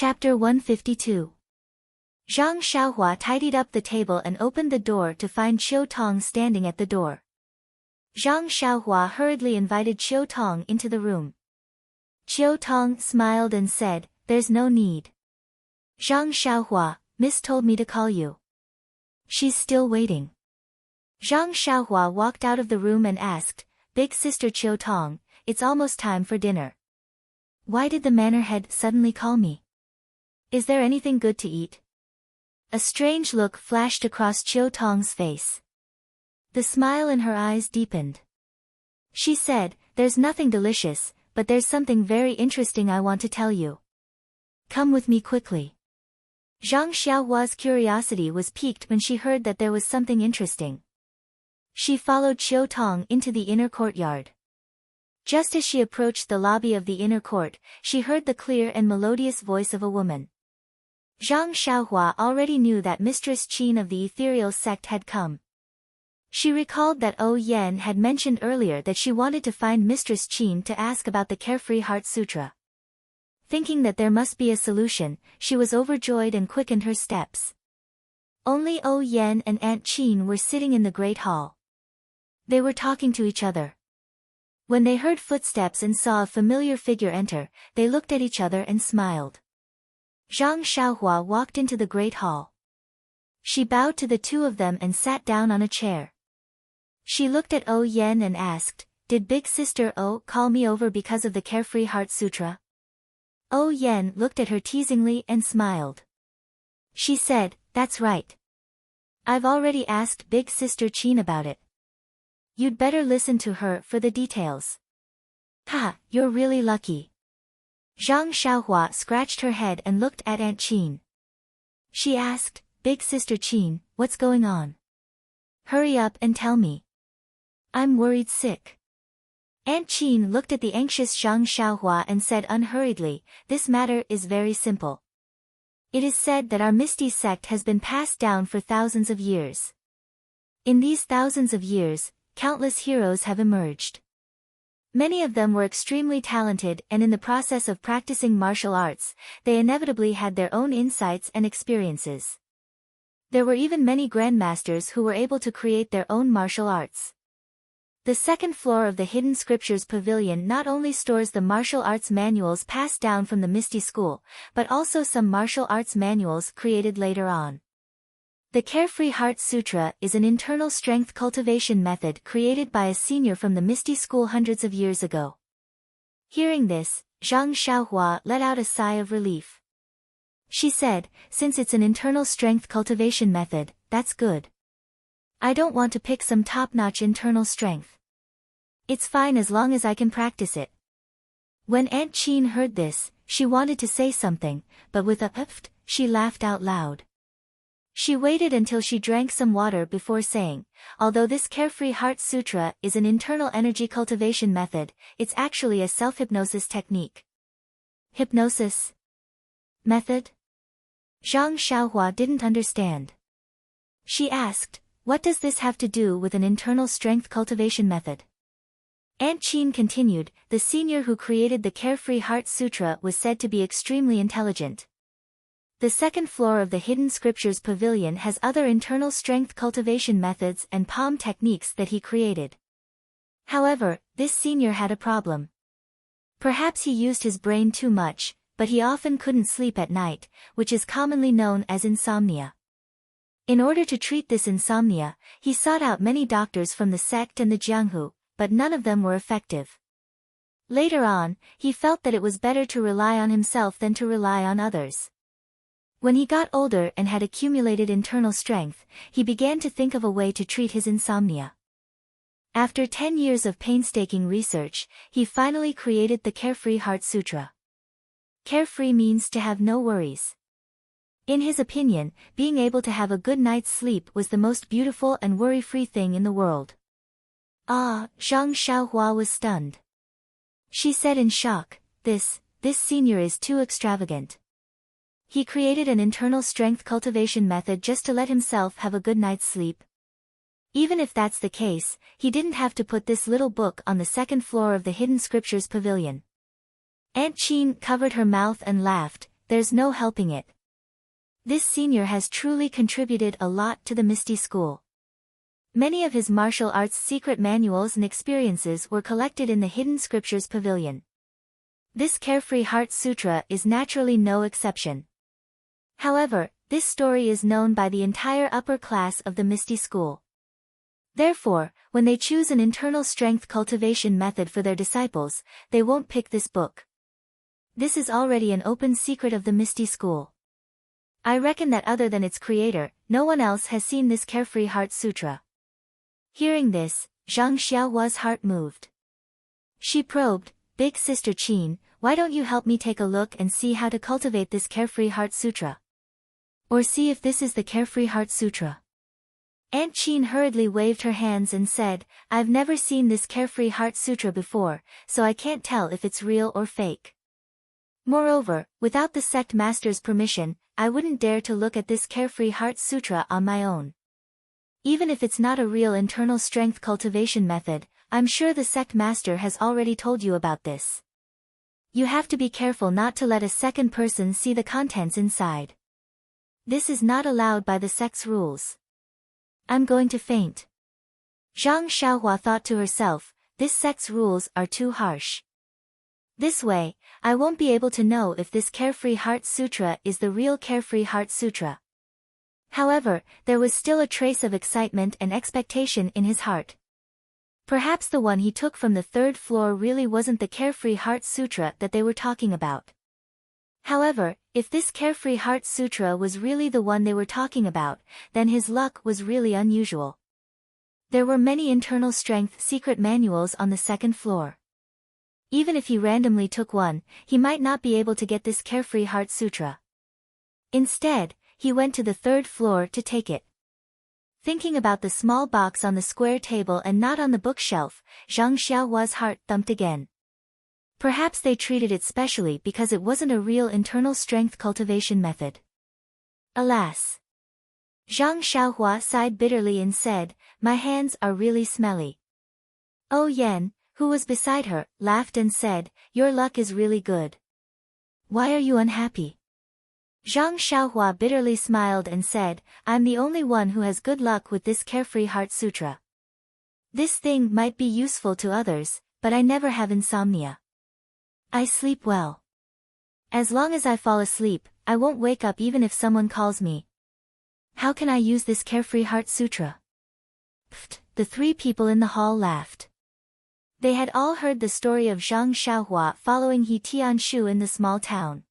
Chapter 152. Zhang Xiaohua tidied up the table and opened the door to find Qiu Tong standing at the door. Zhang Xiaohua hurriedly invited Qiu Tong into the room. Qiu Tong smiled and said, "There's no need. Zhang Xiaohua, Miss told me to call you. She's still waiting." Zhang Xiaohua walked out of the room and asked, "Big sister Qiu Tong, it's almost time for dinner. Why did the manor head suddenly call me? Is there anything good to eat?" A strange look flashed across Qiu Tong's face. The smile in her eyes deepened. She said, "There's nothing delicious, but there's something very interesting I want to tell you. Come with me quickly." Zhang Xiaohua's curiosity was piqued when she heard that there was something interesting. She followed Qiu Tong into the inner courtyard. Just as she approached the lobby of the inner court, she heard the clear and melodious voice of a woman. Zhang Xiaohua already knew that Mistress Qin of the ethereal sect had come. She recalled that O Yan had mentioned earlier that she wanted to find Mistress Qin to ask about the Carefree Heart Sutra. Thinking that there must be a solution, she was overjoyed and quickened her steps. Only O Yan and Aunt Qin were sitting in the great hall. They were talking to each other. When they heard footsteps and saw a familiar figure enter, they looked at each other and smiled. Zhang Xiaohua walked into the great hall. She bowed to the two of them and sat down on a chair. She looked at O Yan and asked, "Did Big Sister O call me over because of the Carefree Heart Sutra?" O Yan looked at her teasingly and smiled. She said, "That's right. I've already asked Big Sister Qin about it. You'd better listen to her for the details." "Ha, you're really lucky." Zhang Xiaohua scratched her head and looked at Aunt Qin. She asked, "Big Sister Qin, what's going on? Hurry up and tell me. I'm worried sick." Aunt Qin looked at the anxious Zhang Xiaohua and said unhurriedly, "This matter is very simple. It is said that our Misty sect has been passed down for thousands of years. In these thousands of years, countless heroes have emerged. Many of them were extremely talented, and in the process of practicing martial arts, they inevitably had their own insights and experiences. There were even many grandmasters who were able to create their own martial arts. The second floor of the Hidden Scriptures Pavilion not only stores the martial arts manuals passed down from the Misty School, but also some martial arts manuals created later on. The Carefree Heart Sutra is an internal strength cultivation method created by a senior from the Misty School hundreds of years ago." Hearing this, Zhang Xiaohua let out a sigh of relief. She said, "Since it's an internal strength cultivation method, that's good. I don't want to pick some top-notch internal strength. It's fine as long as I can practice it." When Aunt Qin heard this, she wanted to say something, but with a "pft," she laughed out loud. She waited until she drank some water before saying, "Although this Carefree Heart Sutra is an internal energy cultivation method, it's actually a self-hypnosis technique." "Hypnosis method?" Zhang Xiaohua didn't understand. She asked, "What does this have to do with an internal strength cultivation method?" Aunt Qin continued, "The senior who created the Carefree Heart Sutra was said to be extremely intelligent. The second floor of the Hidden Scriptures Pavilion has other internal strength cultivation methods and palm techniques that he created. However, this senior had a problem. Perhaps he used his brain too much, but he often couldn't sleep at night, which is commonly known as insomnia. In order to treat this insomnia, he sought out many doctors from the sect and the Jianghu, but none of them were effective. Later on, he felt that it was better to rely on himself than to rely on others. When he got older and had accumulated internal strength, he began to think of a way to treat his insomnia. After 10 years of painstaking research, he finally created the Carefree Heart Sutra. Carefree means to have no worries. In his opinion, being able to have a good night's sleep was the most beautiful and worry-free thing in the world. "Ah," Zhang Xiaohua was stunned. She said in shock, This senior is too extravagant. He created an internal strength cultivation method just to let himself have a good night's sleep. Even if that's the case, he didn't have to put this little book on the second floor of the Hidden Scriptures Pavilion." Aunt Qin covered her mouth and laughed, there's no helping it. This senior has truly contributed a lot to the Misty School. Many of his martial arts secret manuals and experiences were collected in the Hidden Scriptures Pavilion. This Carefree Heart Sutra is naturally no exception. However, this story is known by the entire upper class of the Misty School. Therefore, when they choose an internal strength cultivation method for their disciples, they won't pick this book. This is already an open secret of the Misty School. I reckon that other than its creator, no one else has seen this Carefree Heart Sutra. Hearing this, Zhang Xiaohua's heart moved. She probed, "Big Sister Qin, why don't you help me take a look and see how to cultivate this Carefree Heart Sutra? Or see if this is the Carefree Heart Sutra?" Aunt Qin hurriedly waved her hands and said, "I've never seen this Carefree Heart Sutra before, so I can't tell if it's real or fake. Moreover, without the sect master's permission, I wouldn't dare to look at this Carefree Heart Sutra on my own. Even if it's not a real internal strength cultivation method, I'm sure the sect master has already told you about this. You have to be careful not to let a second person see the contents inside. This is not allowed by the sect's rules. I'm going to faint." Zhang Xiaohua thought to herself, this sect's rules are too harsh. This way, I won't be able to know if this Carefree Heart Sutra is the real Carefree Heart Sutra. However, there was still a trace of excitement and expectation in his heart. Perhaps the one he took from the third floor really wasn't the Carefree Heart Sutra that they were talking about. However, if this Carefree Heart Sutra was really the one they were talking about, then his luck was really unusual. There were many internal strength secret manuals on the second floor. Even if he randomly took one, he might not be able to get this Carefree Heart Sutra. Instead, he went to the third floor to take it. Thinking about the small box on the square table and not on the bookshelf, Zhang Xiaohua's heart thumped again. Perhaps they treated it specially because it wasn't a real internal strength cultivation method. Alas! Zhang Xiaohua sighed bitterly and said, "My hands are really smelly." Oh Yan, who was beside her, laughed and said, "Your luck is really good. Why are you unhappy?" Zhang Xiaohua bitterly smiled and said, "I'm the only one who has good luck with this Carefree Heart Sutra. This thing might be useful to others, but I never have insomnia. I sleep well. As long as I fall asleep, I won't wake up even if someone calls me. How can I use this Carefree Heart Sutra?" Pfft, the three people in the hall laughed. They had all heard the story of Zhang Xiaohua following He Tianshu in the small town.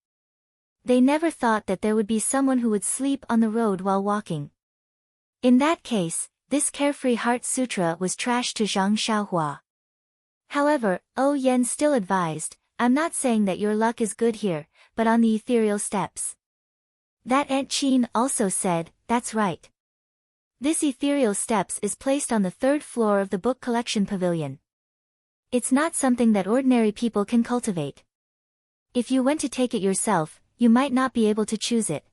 They never thought that there would be someone who would sleep on the road while walking. In that case, this Carefree Heart Sutra was trash to Zhang Xiaohua. However, Yan still advised, "I'm not saying that your luck is good here, but on the ethereal steps." That Aunt Qin also said, "That's right. This ethereal steps is placed on the third floor of the book collection pavilion. It's not something that ordinary people can cultivate. If you went to take it yourself, you might not be able to choose it.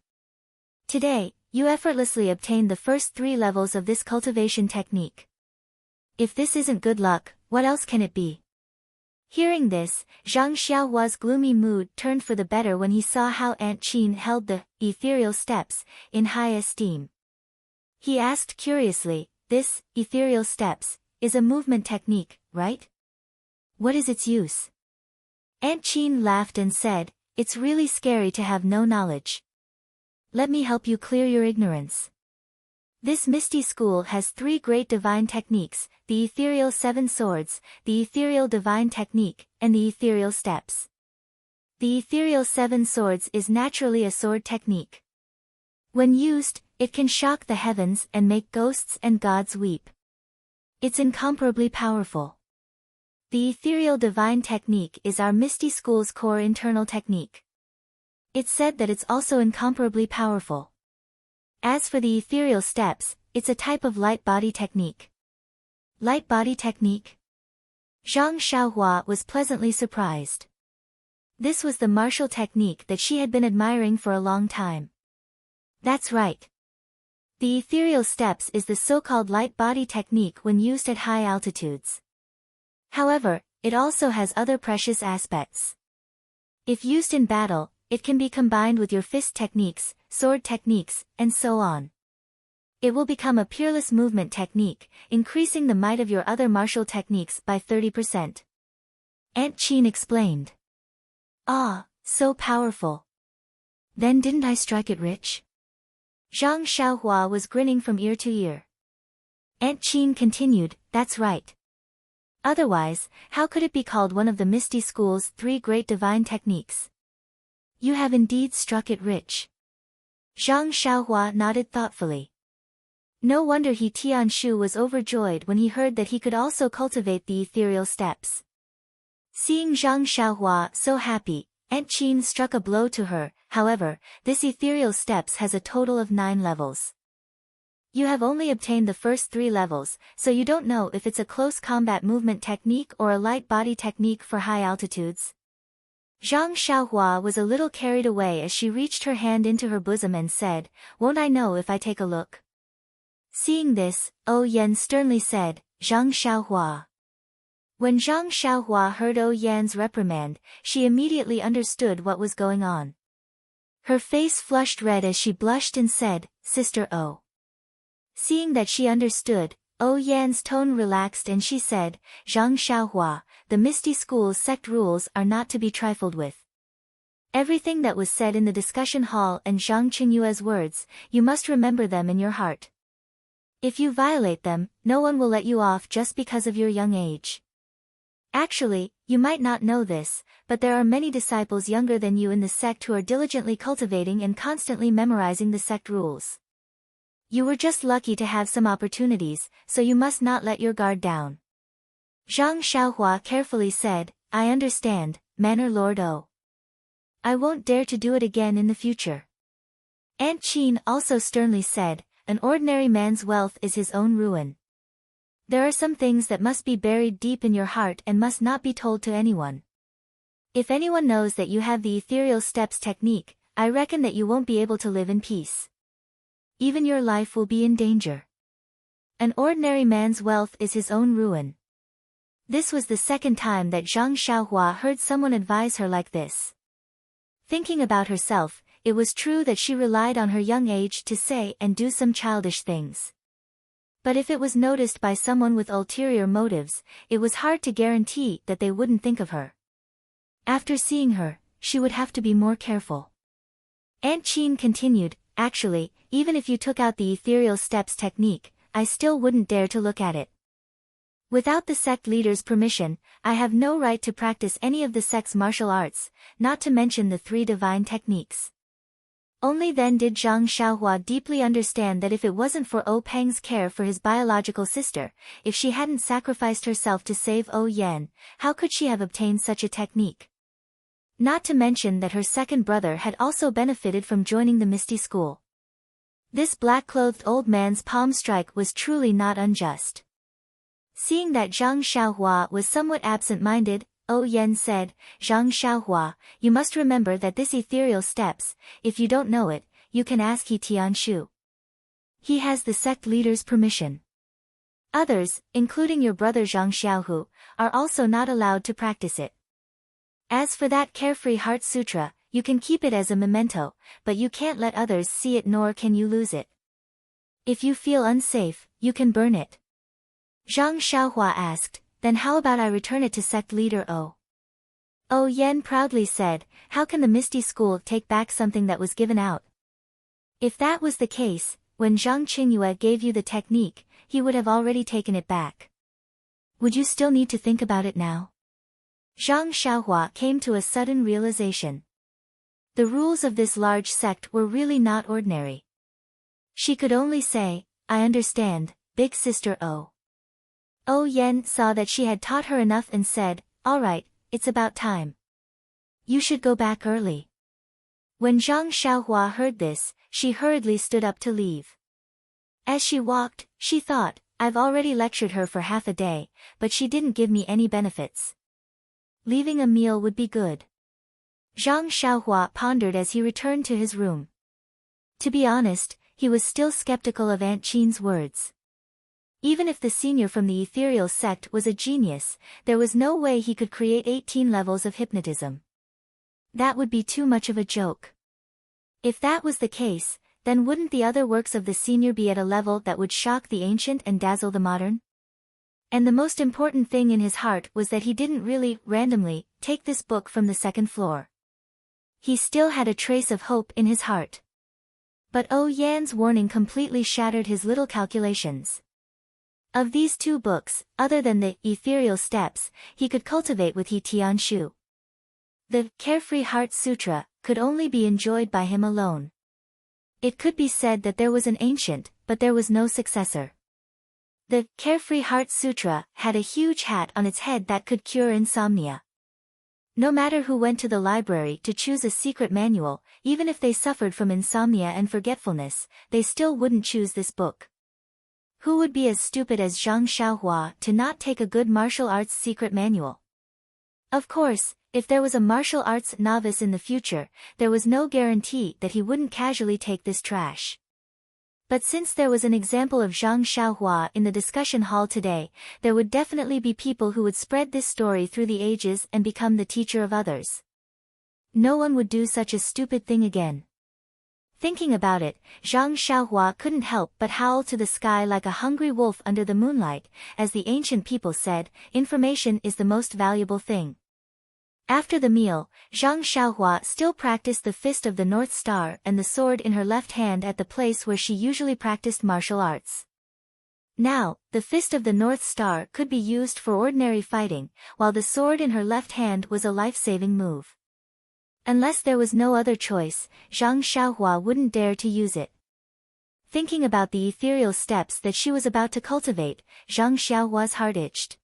Today, you effortlessly obtained the first 3 levels of this cultivation technique. If this isn't good luck, what else can it be?" Hearing this, Zhang Xiaohua's gloomy mood turned for the better when he saw how Aunt Qin held the ethereal steps in high esteem. He asked curiously, "This ethereal steps is a movement technique, right? What is its use?" Aunt Qin laughed and said, "It's really scary to have no knowledge. Let me help you clear your ignorance. This Misty School has 3 great divine techniques, the Ethereal 7 Swords, the Ethereal Divine Technique, and the Ethereal Steps. The Ethereal 7 Swords is naturally a sword technique. When used, it can shock the heavens and make ghosts and gods weep. It's incomparably powerful. The Ethereal Divine Technique is our Misty School's core internal technique. It's said that it's also incomparably powerful. As for the Ethereal Steps, it's a type of light body technique." Light body technique? Zhang Xiaohua was pleasantly surprised. This was the martial technique that she had been admiring for a long time. That's right. The Ethereal Steps is the so-called light body technique when used at high altitudes. However, it also has other precious aspects. If used in battle, it can be combined with your fist techniques, sword techniques, and so on. It will become a peerless movement technique, increasing the might of your other martial techniques by 30%. Aunt Qin explained. Ah, so powerful. Then didn't I strike it rich? Zhang Xiaohua was grinning from ear to ear. Aunt Qin continued, that's right. Otherwise, how could it be called one of the Misty School's 3 great divine techniques? You have indeed struck it rich. Zhang Xiaohua nodded thoughtfully. No wonder He Tianshu was overjoyed when he heard that he could also cultivate the ethereal steps. Seeing Zhang Xiaohua so happy, Aunt Qin struck a blow to her. However, this ethereal steps has a total of 9 levels. You have only obtained the first 3 levels, so you don't know if it's a close combat movement technique or a light body technique for high altitudes. Zhang Xiaohua was a little carried away as she reached her hand into her bosom and said, won't I know if I take a look? Seeing this, O Yan sternly said, Zhang Xiaohua. When Zhang Xiaohua heard O Yan's reprimand, she immediately understood what was going on. Her face flushed red as she blushed and said, Sister O. Seeing that she understood, O Yan's tone relaxed and she said, Zhang Xiaohua, the Misty School's sect rules are not to be trifled with. Everything that was said in the discussion hall and Zhang Qingyue's words, you must remember them in your heart. If you violate them, no one will let you off just because of your young age. Actually, you might not know this, but there are many disciples younger than you in the sect who are diligently cultivating and constantly memorizing the sect rules. You were just lucky to have some opportunities, so you must not let your guard down. Zhang Xiaohua carefully said, I understand, Manor Lord O. I won't dare to do it again in the future. Aunt Qin also sternly said, an ordinary man's wealth is his own ruin. There are some things that must be buried deep in your heart and must not be told to anyone. If anyone knows that you have the ethereal steps technique, I reckon that you won't be able to live in peace. Even your life will be in danger. An ordinary man's wealth is his own ruin. This was the second time that Zhang Xiaohua heard someone advise her like this. Thinking about herself, it was true that she relied on her young age to say and do some childish things. But if it was noticed by someone with ulterior motives, it was hard to guarantee that they wouldn't think of her. After seeing her, she would have to be more careful. Aunt Qin continued, actually, even if you took out the ethereal steps technique, I still wouldn't dare to look at it. Without the sect leader's permission, I have no right to practice any of the sect's martial arts, not to mention the 3 divine techniques. Only then did Zhang Xiaohua deeply understand that if it wasn't for O Peng's care for his biological sister, if she hadn't sacrificed herself to save O Yan, how could she have obtained such a technique? Not to mention that her second brother had also benefited from joining the Misty School. This black-clothed old man's palm strike was truly not unjust. Seeing that Zhang Xiaohua was somewhat absent-minded, O Yan said, Zhang Xiaohua, you must remember that this ethereal steps, if you don't know it, you can ask He Tianshu. He has the sect leader's permission. Others, including your brother Zhang Xiaohu, are also not allowed to practice it. As for that carefree heart sutra, you can keep it as a memento, but you can't let others see it nor can you lose it. If you feel unsafe, you can burn it. Zhang Xiaohua asked, then how about I return it to sect leader O? O Yan proudly said, how can the Misty School take back something that was given out? If that was the case, when Zhang Qingyue gave you the technique, he would have already taken it back. Would you still need to think about it now? Zhang Xiaohua came to a sudden realization. The rules of this large sect were really not ordinary. She could only say, I understand, big sister O. O Yan saw that she had taught her enough and said, all right, it's about time. You should go back early. When Zhang Xiaohua heard this, she hurriedly stood up to leave. As she walked, she thought, I've already lectured her for half a day, but she didn't give me any benefits. Leaving a meal would be good. Zhang Xiaohua pondered as he returned to his room. To be honest, he was still skeptical of Aunt Qin's words. Even if the senior from the ethereal sect was a genius, there was no way he could create 18 levels of hypnotism. That would be too much of a joke. If that was the case, then wouldn't the other works of the senior be at a level that would shock the ancient and dazzle the modern? And the most important thing in his heart was that he didn't really, randomly, take this book from the second floor. He still had a trace of hope in his heart. But Oh Yan's warning completely shattered his little calculations. Of these two books, other than the Ethereal Steps, he could cultivate with He Tianshu. The Carefree Heart Sutra could only be enjoyed by him alone. It could be said that there was an ancient, but there was no successor. The Carefree Heart Sutra had a huge hat on its head that could cure insomnia. No matter who went to the library to choose a secret manual, even if they suffered from insomnia and forgetfulness, they still wouldn't choose this book. Who would be as stupid as Zhang Xiaohua to not take a good martial arts secret manual? Of course, if there was a martial arts novice in the future, there was no guarantee that he wouldn't casually take this trash. But since there was an example of Zhang Xiaohua in the discussion hall today, there would definitely be people who would spread this story through the ages and become the teacher of others. No one would do such a stupid thing again. Thinking about it, Zhang Xiaohua couldn't help but howl to the sky like a hungry wolf under the moonlight. As the ancient people said, information is the most valuable thing. After the meal, Zhang Xiaohua still practiced the Fist of the North Star and the sword in her left hand at the place where she usually practiced martial arts. Now, the Fist of the North Star could be used for ordinary fighting, while the sword in her left hand was a life-saving move. Unless there was no other choice, Zhang Xiaohua wouldn't dare to use it. Thinking about the ethereal steps that she was about to cultivate, Zhang Xiaohua's heart itched.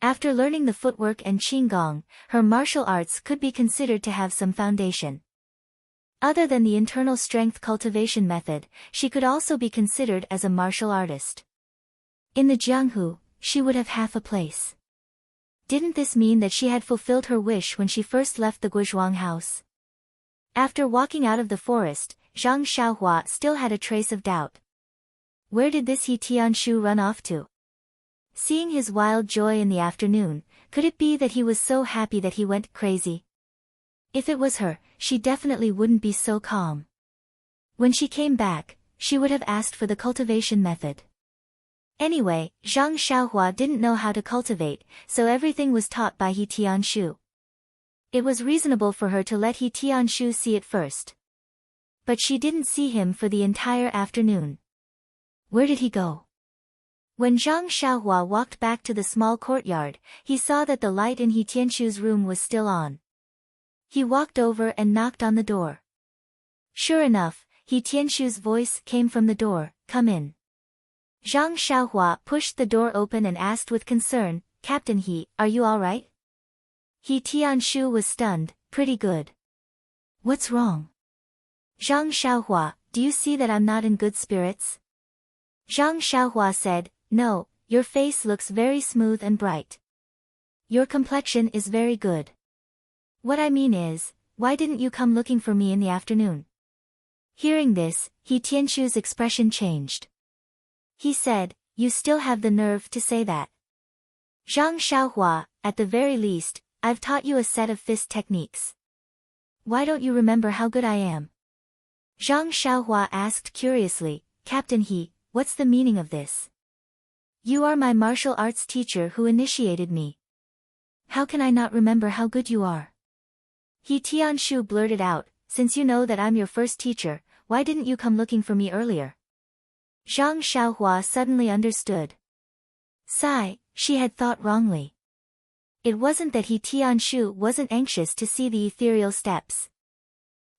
After learning the footwork and qigong, her martial arts could be considered to have some foundation. Other than the internal strength cultivation method, she could also be considered as a martial artist. In the Jianghu, she would have half a place. Didn't this mean that she had fulfilled her wish when she first left the Guizhuang house? After walking out of the forest, Zhang Xiaohua still had a trace of doubt. Where did this He Tianshu run off to? Seeing his wild joy in the afternoon, could it be that he was so happy that he went crazy? If it was her, she definitely wouldn't be so calm. When she came back, she would have asked for the cultivation method. Anyway, Zhang Xiaohua didn't know how to cultivate, so everything was taught by He Tianshu. It was reasonable for her to let He Tianshu see it first. But she didn't see him for the entire afternoon. Where did he go? When Zhang Xiaohua walked back to the small courtyard, he saw that the light in He Tianshu's room was still on. He walked over and knocked on the door. Sure enough, He Tianshu's voice came from the door, "Come in." Zhang Xiaohua pushed the door open and asked with concern, "Captain He, are you all right?" He Tianshu was stunned, "Pretty good." "What's wrong?" "Zhang Xiaohua, do you see that I'm not in good spirits?" Zhang Xiaohua said, "No, your face looks very smooth and bright. Your complexion is very good. What I mean is, why didn't you come looking for me in the afternoon?" Hearing this, He Tianshu's expression changed. He said, "You still have the nerve to say that." "Zhang Xiaohua, at the very least, I've taught you a set of fist techniques. Why don't you remember how good I am?" Zhang Xiaohua asked curiously, "Captain He, what's the meaning of this? You are my martial arts teacher who initiated me. How can I not remember how good you are?" He Tianshu blurted out, "Since you know that I'm your first teacher, why didn't you come looking for me earlier?" Zhang Xiaohua suddenly understood. Sigh, she had thought wrongly. It wasn't that He Tianshu wasn't anxious to see the ethereal steps.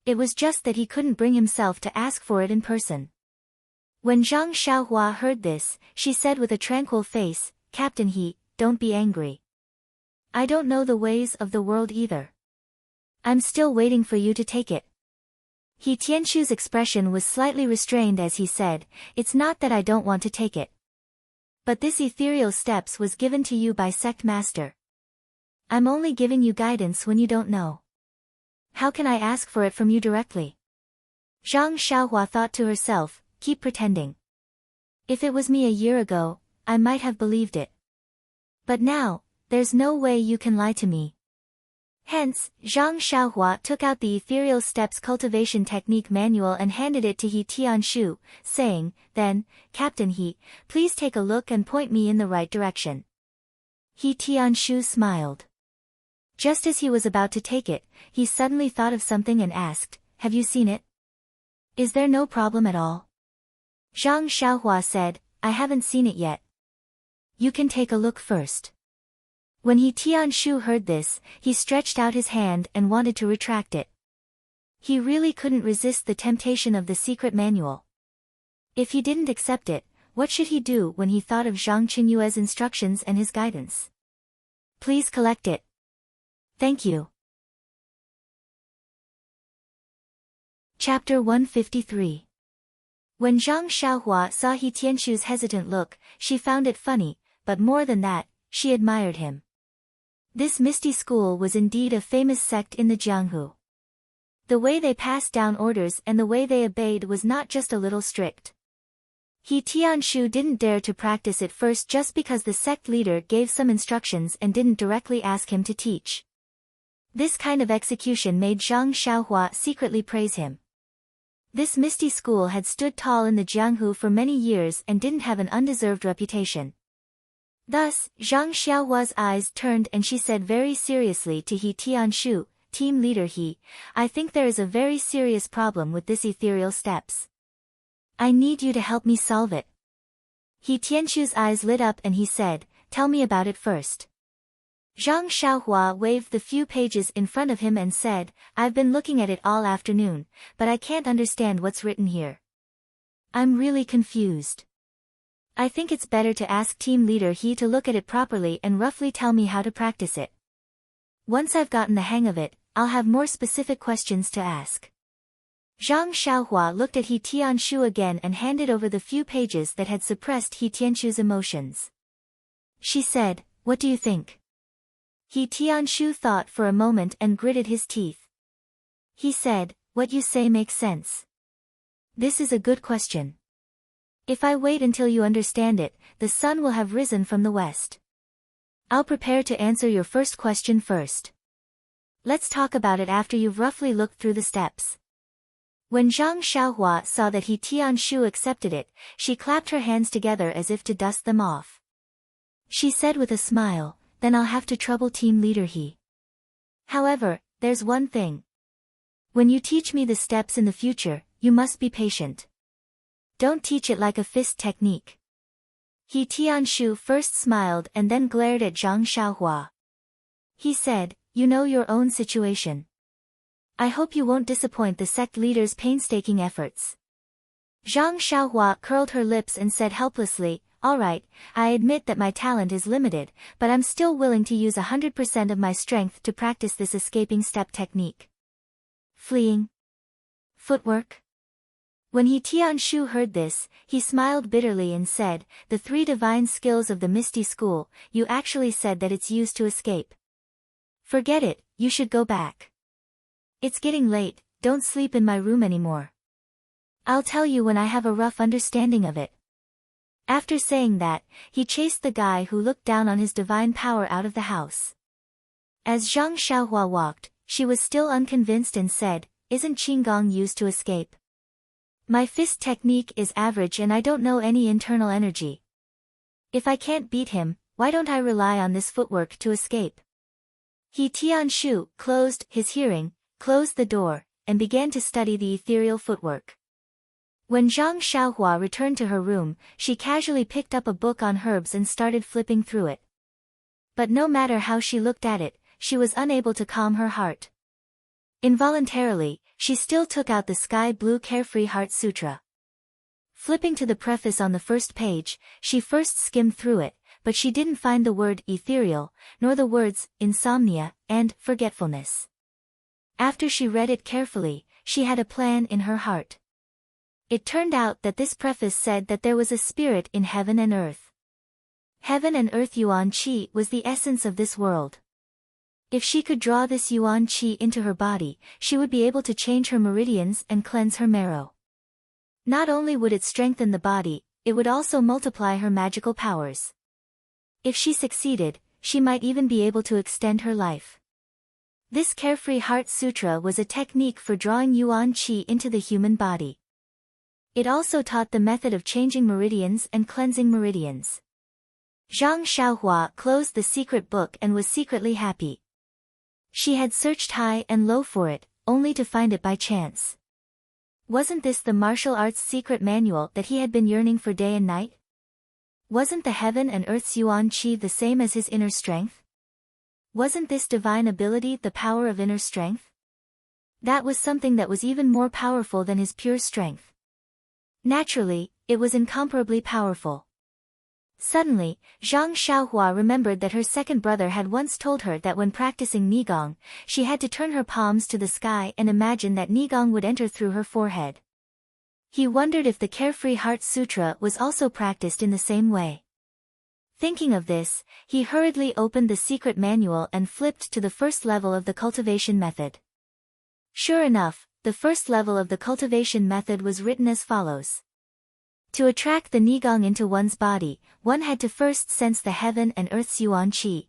It was just that he couldn't bring himself to ask for it in person. When Zhang Xiaohua heard this, she said with a tranquil face, "Captain He, don't be angry. I don't know the ways of the world either. I'm still waiting for you to take it." He Tianshu's expression was slightly restrained as he said, "It's not that I don't want to take it. But this ethereal steps was given to you by sect master. I'm only giving you guidance when you don't know. How can I ask for it from you directly?" Zhang Xiaohua thought to herself, "Keep pretending. If it was me a year ago, I might have believed it. But now, there's no way you can lie to me." Hence, Zhang Xiaohua took out the Ethereal Steps Cultivation Technique Manual and handed it to He Tianshu, saying, "Then, Captain He, please take a look and point me in the right direction." He Tianshu smiled. Just as he was about to take it, he suddenly thought of something and asked, "Have you seen it? Is there no problem at all?" Zhang Xiaohua said, "I haven't seen it yet. You can take a look first." When He Tianshu heard this, he stretched out his hand and wanted to retract it. He really couldn't resist the temptation of the secret manual. If he didn't accept it, what should he do when he thought of Zhang Qinyue's instructions and his guidance? "Please collect it. Thank you." Chapter 153. When Zhang Xiaohua saw He Tianshu's hesitant look, she found it funny, but more than that, she admired him. This Misty School was indeed a famous sect in the Jianghu. The way they passed down orders and the way they obeyed was not just a little strict. He Tianshu didn't dare to practice it first just because the sect leader gave some instructions and didn't directly ask him to teach. This kind of execution made Zhang Xiaohua secretly praise him. This Misty School had stood tall in the Jianghu for many years and didn't have an undeserved reputation. Thus, Zhang Xiaohua's eyes turned and she said very seriously to He Tianshu, "Team leader He, I think there is a very serious problem with this ethereal steps. I need you to help me solve it." He Tianshu's eyes lit up and he said, "Tell me about it first." Zhang Xiaohua waved the few pages in front of him and said, "I've been looking at it all afternoon, but I can't understand what's written here. I'm really confused. I think it's better to ask team leader He to look at it properly and roughly tell me how to practice it. Once I've gotten the hang of it, I'll have more specific questions to ask." Zhang Xiaohua looked at He Tianshu again and handed over the few pages that had suppressed He Tianshu's emotions. She said, "What do you think?" He Tianshu thought for a moment and gritted his teeth. He said, "What you say makes sense. This is a good question. If I wait until you understand it, the sun will have risen from the west. I'll prepare to answer your first question first. Let's talk about it after you've roughly looked through the steps." When Zhang Xiaohua saw that He Tianshu accepted it, she clapped her hands together as if to dust them off. She said with a smile, "Then I'll have to trouble team leader He. However, there's one thing. When you teach me the steps in the future, you must be patient. Don't teach it like a fist technique." He Tianshu first smiled and then glared at Zhang Xiaohua. He said, "You know your own situation. I hope you won't disappoint the sect leader's painstaking efforts." Zhang Xiaohua curled her lips and said helplessly, "All right, I admit that my talent is limited, but I'm still willing to use 100% of my strength to practice this escaping step technique." Fleeing. Footwork. When He Tianshu heard this, he smiled bitterly and said, "The three divine skills of the Misty School, you actually said that it's used to escape. Forget it, you should go back. It's getting late, don't sleep in my room anymore. I'll tell you when I have a rough understanding of it." After saying that, he chased the guy who looked down on his divine power out of the house. As Zhang Xiaohua walked, she was still unconvinced and said, "Isn't Qinggong used to escape? My fist technique is average and I don't know any internal energy. If I can't beat him, why don't I rely on this footwork to escape?" He Tianshu closed his hearing, closed the door, and began to study the ethereal footwork. When Zhang Xiaohua returned to her room, she casually picked up a book on herbs and started flipping through it. But no matter how she looked at it, she was unable to calm her heart. Involuntarily, she still took out the sky blue Carefree Heart Sutra. Flipping to the preface on the first page, she first skimmed through it, but she didn't find the word ethereal, nor the words insomnia and forgetfulness. After she read it carefully, she had a plan in her heart. It turned out that this preface said that there was a spirit in heaven and earth. Heaven and earth Yuan Qi was the essence of this world. If she could draw this Yuan Qi into her body, she would be able to change her meridians and cleanse her marrow. Not only would it strengthen the body, it would also multiply her magical powers. If she succeeded, she might even be able to extend her life. This Carefree Heart Sutra was a technique for drawing yuan qi into the human body. It also taught the method of changing meridians and cleansing meridians. Zhang Xiaohua closed the secret book and was secretly happy. She had searched high and low for it, only to find it by chance. Wasn't this the martial arts secret manual that he had been yearning for day and night? Wasn't the heaven and earth's yuan qi the same as his inner strength? Wasn't this divine ability the power of inner strength? That was something that was even more powerful than his pure strength. Naturally, it was incomparably powerful. Suddenly, Zhang Xiaohua remembered that her second brother had once told her that when practicing Nigong, she had to turn her palms to the sky and imagine that Nigong would enter through her forehead. He wondered if the Carefree Heart Sutra was also practiced in the same way. Thinking of this, he hurriedly opened the secret manual and flipped to the first level of the cultivation method. Sure enough, the first level of the cultivation method was written as follows. To attract the Nigong into one's body, one had to first sense the heaven and earth's yuan qi.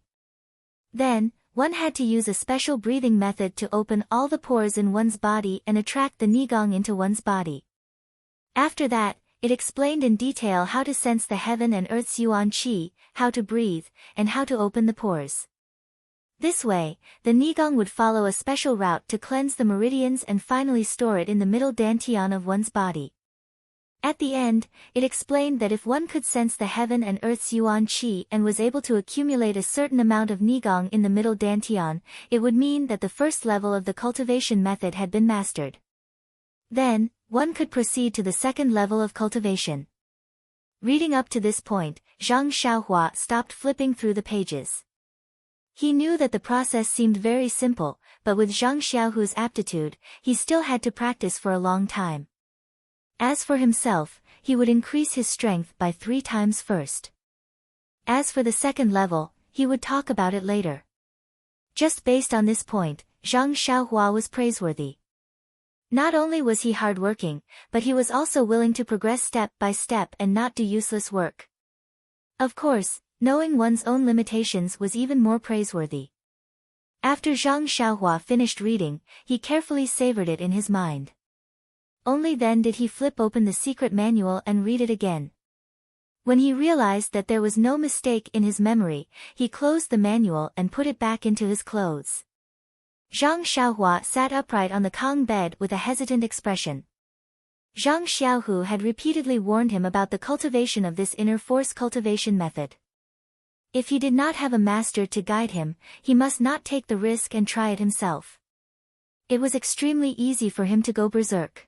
Then, one had to use a special breathing method to open all the pores in one's body and attract the Nigong into one's body. After that, it explained in detail how to sense the heaven and earth's yuan qi, how to breathe, and how to open the pores. This way, the Nigong would follow a special route to cleanse the meridians and finally store it in the middle dantian of one's body. At the end, it explained that if one could sense the heaven and earth's yuan qi and was able to accumulate a certain amount of Nigong in the middle dantian, it would mean that the first level of the cultivation method had been mastered. Then, one could proceed to the second level of cultivation. Reading up to this point, Zhang Xiaohua stopped flipping through the pages. He knew that the process seemed very simple, but with Zhang Xiaohu's aptitude, he still had to practice for a long time. As for himself, he would increase his strength by 3 times first. As for the second level, he would talk about it later. Just based on this point, Zhang Xiaohua was praiseworthy. Not only was he hardworking, but he was also willing to progress step by step and not do useless work. Of course, knowing one's own limitations was even more praiseworthy. After Zhang Xiaohua finished reading, he carefully savored it in his mind. Only then did he flip open the secret manual and read it again. When he realized that there was no mistake in his memory, he closed the manual and put it back into his clothes. Zhang Xiaohua sat upright on the Kong bed with a hesitant expression. Zhang Xiaohu had repeatedly warned him about the cultivation of this inner force cultivation method. If he did not have a master to guide him, he must not take the risk and try it himself. It was extremely easy for him to go berserk.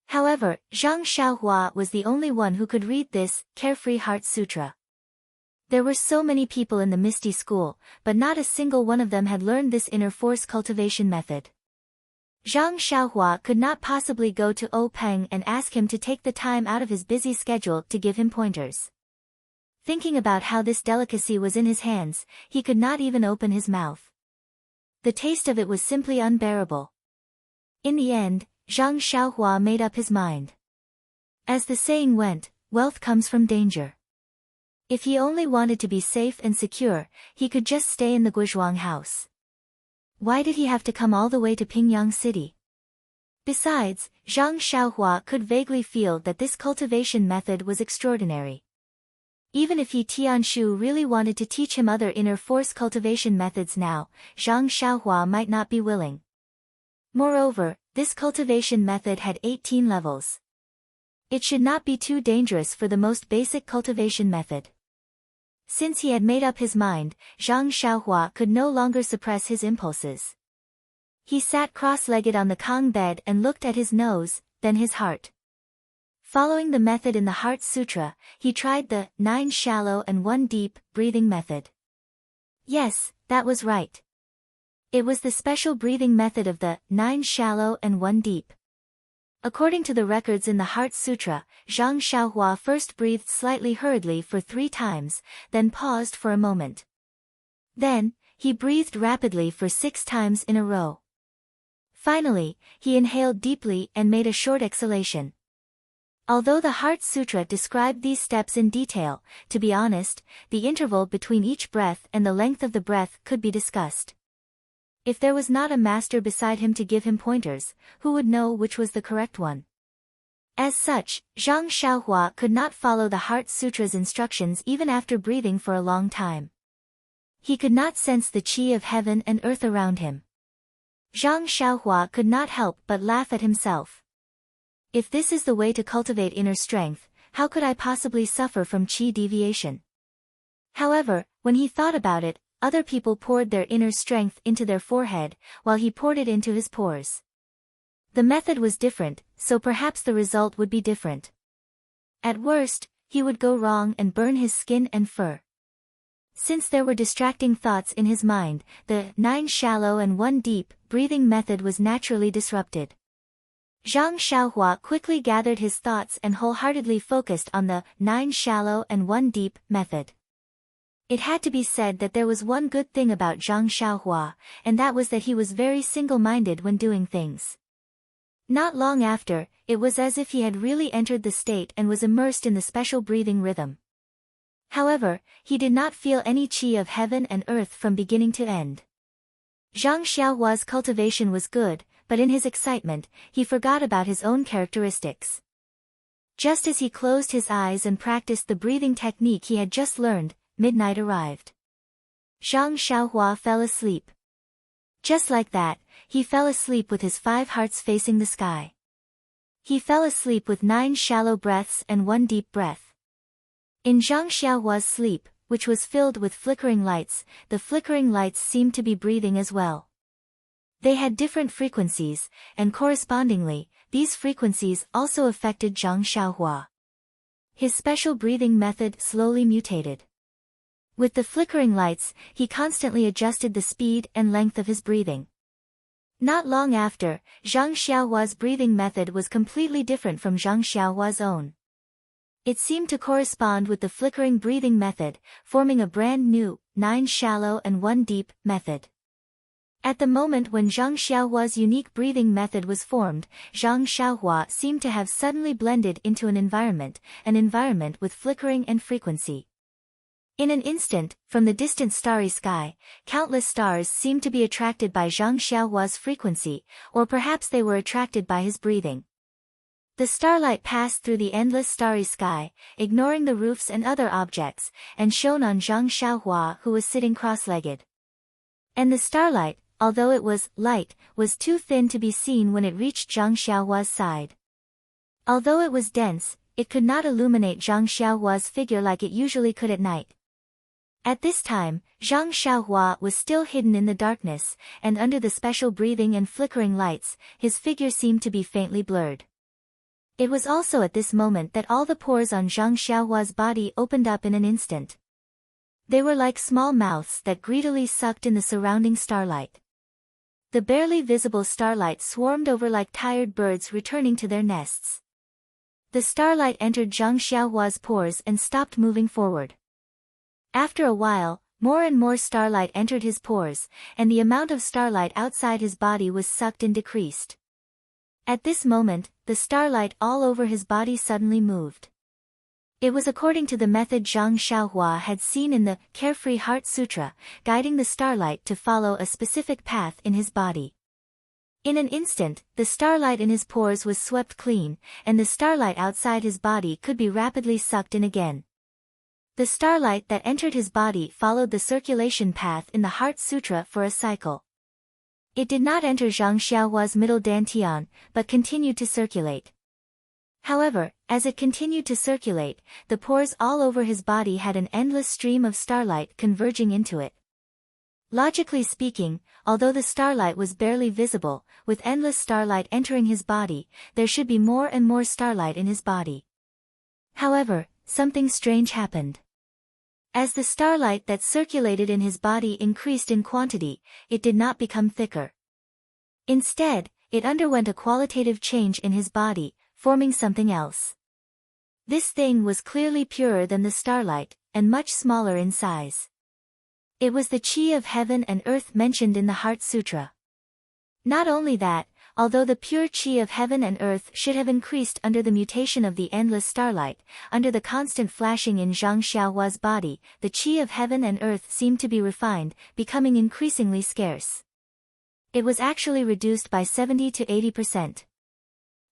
However, Zhang Xiaohua was the only one who could read this Carefree Heart Sutra. There were so many people in the Misty School, but not a single one of them had learned this inner force cultivation method. Zhang Xiaohua could not possibly go to O Peng and ask him to take the time out of his busy schedule to give him pointers. Thinking about how this delicacy was in his hands, he could not even open his mouth. The taste of it was simply unbearable. In the end, Zhang Xiaohua made up his mind. As the saying went, wealth comes from danger. If he only wanted to be safe and secure, he could just stay in the Guizhuang house. Why did he have to come all the way to Pingyang City? Besides, Zhang Xiaohua could vaguely feel that this cultivation method was extraordinary. Even if He Tianshu really wanted to teach him other inner force cultivation methods now, Zhang Xiaohua might not be willing. Moreover, this cultivation method had 18 levels. It should not be too dangerous for the most basic cultivation method. Since he had made up his mind, Zhang Xiaohua could no longer suppress his impulses. He sat cross-legged on the Kong bed and looked at his nose, then his heart. Following the method in the Heart Sutra, he tried the 9 shallow and 1 deep breathing method. Yes, that was right. It was the special breathing method of the 9 shallow and 1 deep. According to the records in the Heart Sutra, Zhang Xiaohua first breathed slightly hurriedly for 3 times, then paused for a moment. Then, he breathed rapidly for 6 times in a row. Finally, he inhaled deeply and made a short exhalation. Although the Heart Sutra described these steps in detail, to be honest, the interval between each breath and the length of the breath could be discussed. If there was not a master beside him to give him pointers, who would know which was the correct one? As such, Zhang Xiaohua could not follow the Heart Sutra's instructions even after breathing for a long time. He could not sense the qi of heaven and earth around him. Zhang Xiaohua could not help but laugh at himself. If this is the way to cultivate inner strength, how could I possibly suffer from qi deviation? However, when he thought about it, other people poured their inner strength into their forehead, while he poured it into his pores. The method was different, so perhaps the result would be different. At worst, he would go wrong and burn his skin and fur. Since there were distracting thoughts in his mind, the 9 shallow and 1 deep breathing method was naturally disrupted. Zhang Xiaohua quickly gathered his thoughts and wholeheartedly focused on the 9 shallow and 1 deep method. It had to be said that there was one good thing about Zhang Xiaohua, and that was that he was very single-minded when doing things. Not long after, it was as if he had really entered the state and was immersed in the special breathing rhythm. However, he did not feel any qi of heaven and earth from beginning to end. Zhang Xiaohua's cultivation was good, but in his excitement, he forgot about his own characteristics. Just as he closed his eyes and practiced the breathing technique he had just learned, midnight arrived. Zhang Xiaohua fell asleep. Just like that, he fell asleep with his 5 hearts facing the sky. He fell asleep with 9 shallow breaths and 1 deep breath. In Zhang Xiaohua's sleep, which was filled with flickering lights, the flickering lights seemed to be breathing as well. They had different frequencies, and correspondingly, these frequencies also affected Zhang Xiaohua. His special breathing method slowly mutated. With the flickering lights, he constantly adjusted the speed and length of his breathing. Not long after, Zhang Xiaohua's breathing method was completely different from Zhang Xiaohua's own. It seemed to correspond with the flickering breathing method, forming a brand new, 9 shallow and 1 deep method. At the moment when Zhang Xiaohua's unique breathing method was formed, Zhang Xiaohua seemed to have suddenly blended into an environment with flickering and frequency. In an instant, from the distant starry sky, countless stars seemed to be attracted by Zhang Xiaohua's frequency, or perhaps they were attracted by his breathing. The starlight passed through the endless starry sky, ignoring the roofs and other objects, and shone on Zhang Xiaohua, who was sitting cross-legged. And the starlight, although it was light, was too thin to be seen when it reached Zhang Xiaohua's side. Although it was dense, it could not illuminate Zhang Xiaohua's figure like it usually could at night. At this time, Zhang Xiaohua was still hidden in the darkness, and under the special breathing and flickering lights, his figure seemed to be faintly blurred. It was also at this moment that all the pores on Zhang Xiaohua's body opened up in an instant. They were like small mouths that greedily sucked in the surrounding starlight. The barely visible starlight swarmed over like tired birds returning to their nests. The starlight entered Zhang Xiaohua's pores and stopped moving forward. After a while, more and more starlight entered his pores, and the amount of starlight outside his body was sucked and decreased. At this moment, the starlight all over his body suddenly moved. It was according to the method Zhang Xiaohua had seen in the Carefree Heart Sutra, guiding the starlight to follow a specific path in his body. In an instant, the starlight in his pores was swept clean, and the starlight outside his body could be rapidly sucked in again. The starlight that entered his body followed the circulation path in the Heart Sutra for a cycle. It did not enter Zhang Xiaohua's middle dantian, but continued to circulate. However, as it continued to circulate, the pores all over his body had an endless stream of starlight converging into it. Logically speaking, although the starlight was barely visible, with endless starlight entering his body, there should be more and more starlight in his body. However, something strange happened. As the starlight that circulated in his body increased in quantity, it did not become thicker. Instead, it underwent a qualitative change in his body, forming something else. This thing was clearly purer than the starlight, and much smaller in size. It was the qi of heaven and earth mentioned in the Heart Sutra. Not only that, although the pure qi of heaven and earth should have increased under the mutation of the endless starlight, under the constant flashing in Zhang Xiaohua's body, the qi of heaven and earth seemed to be refined, becoming increasingly scarce. It was actually reduced by 70 to 80%.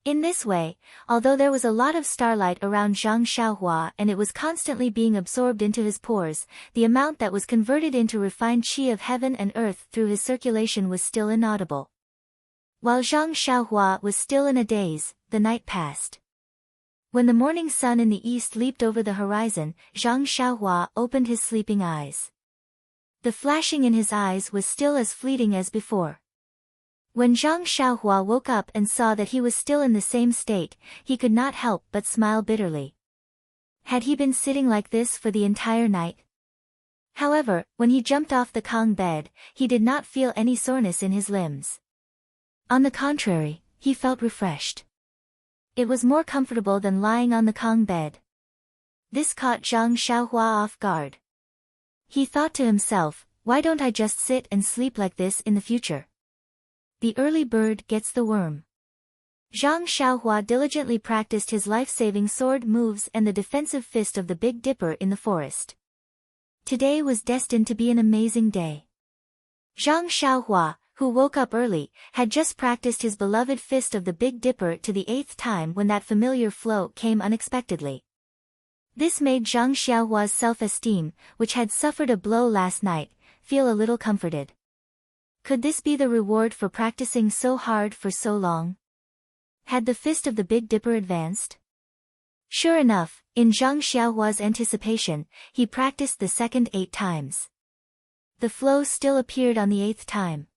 In this way, although there was a lot of starlight around Zhang Xiaohua and it was constantly being absorbed into his pores, the amount that was converted into refined qi of heaven and earth through his circulation was still inaudible. While Zhang Xiaohua was still in a daze, the night passed. When the morning sun in the east leaped over the horizon, Zhang Xiaohua opened his sleeping eyes. The flashing in his eyes was still as fleeting as before. When Zhang Xiaohua woke up and saw that he was still in the same state, he could not help but smile bitterly. Had he been sitting like this for the entire night? However, when he jumped off the Kong bed, he did not feel any soreness in his limbs. On the contrary, he felt refreshed. It was more comfortable than lying on the Kong bed. This caught Zhang Xiaohua off guard. He thought to himself, why don't I just sit and sleep like this in the future? The early bird gets the worm. Zhang Xiaohua diligently practiced his life-saving sword moves and the defensive fist of the Big Dipper in the forest. Today was destined to be an amazing day. Zhang Xiaohua, who woke up early, had just practiced his beloved fist of the Big Dipper to the 8th time when that familiar flow came unexpectedly. This made Zhang Xiaohua's self-esteem, which had suffered a blow last night, feel a little comforted. Could this be the reward for practicing so hard for so long? Had the fist of the Big Dipper advanced? Sure enough, in Zhang Xiaohua's anticipation, he practiced the second 8 times. The flow still appeared on the 8th time.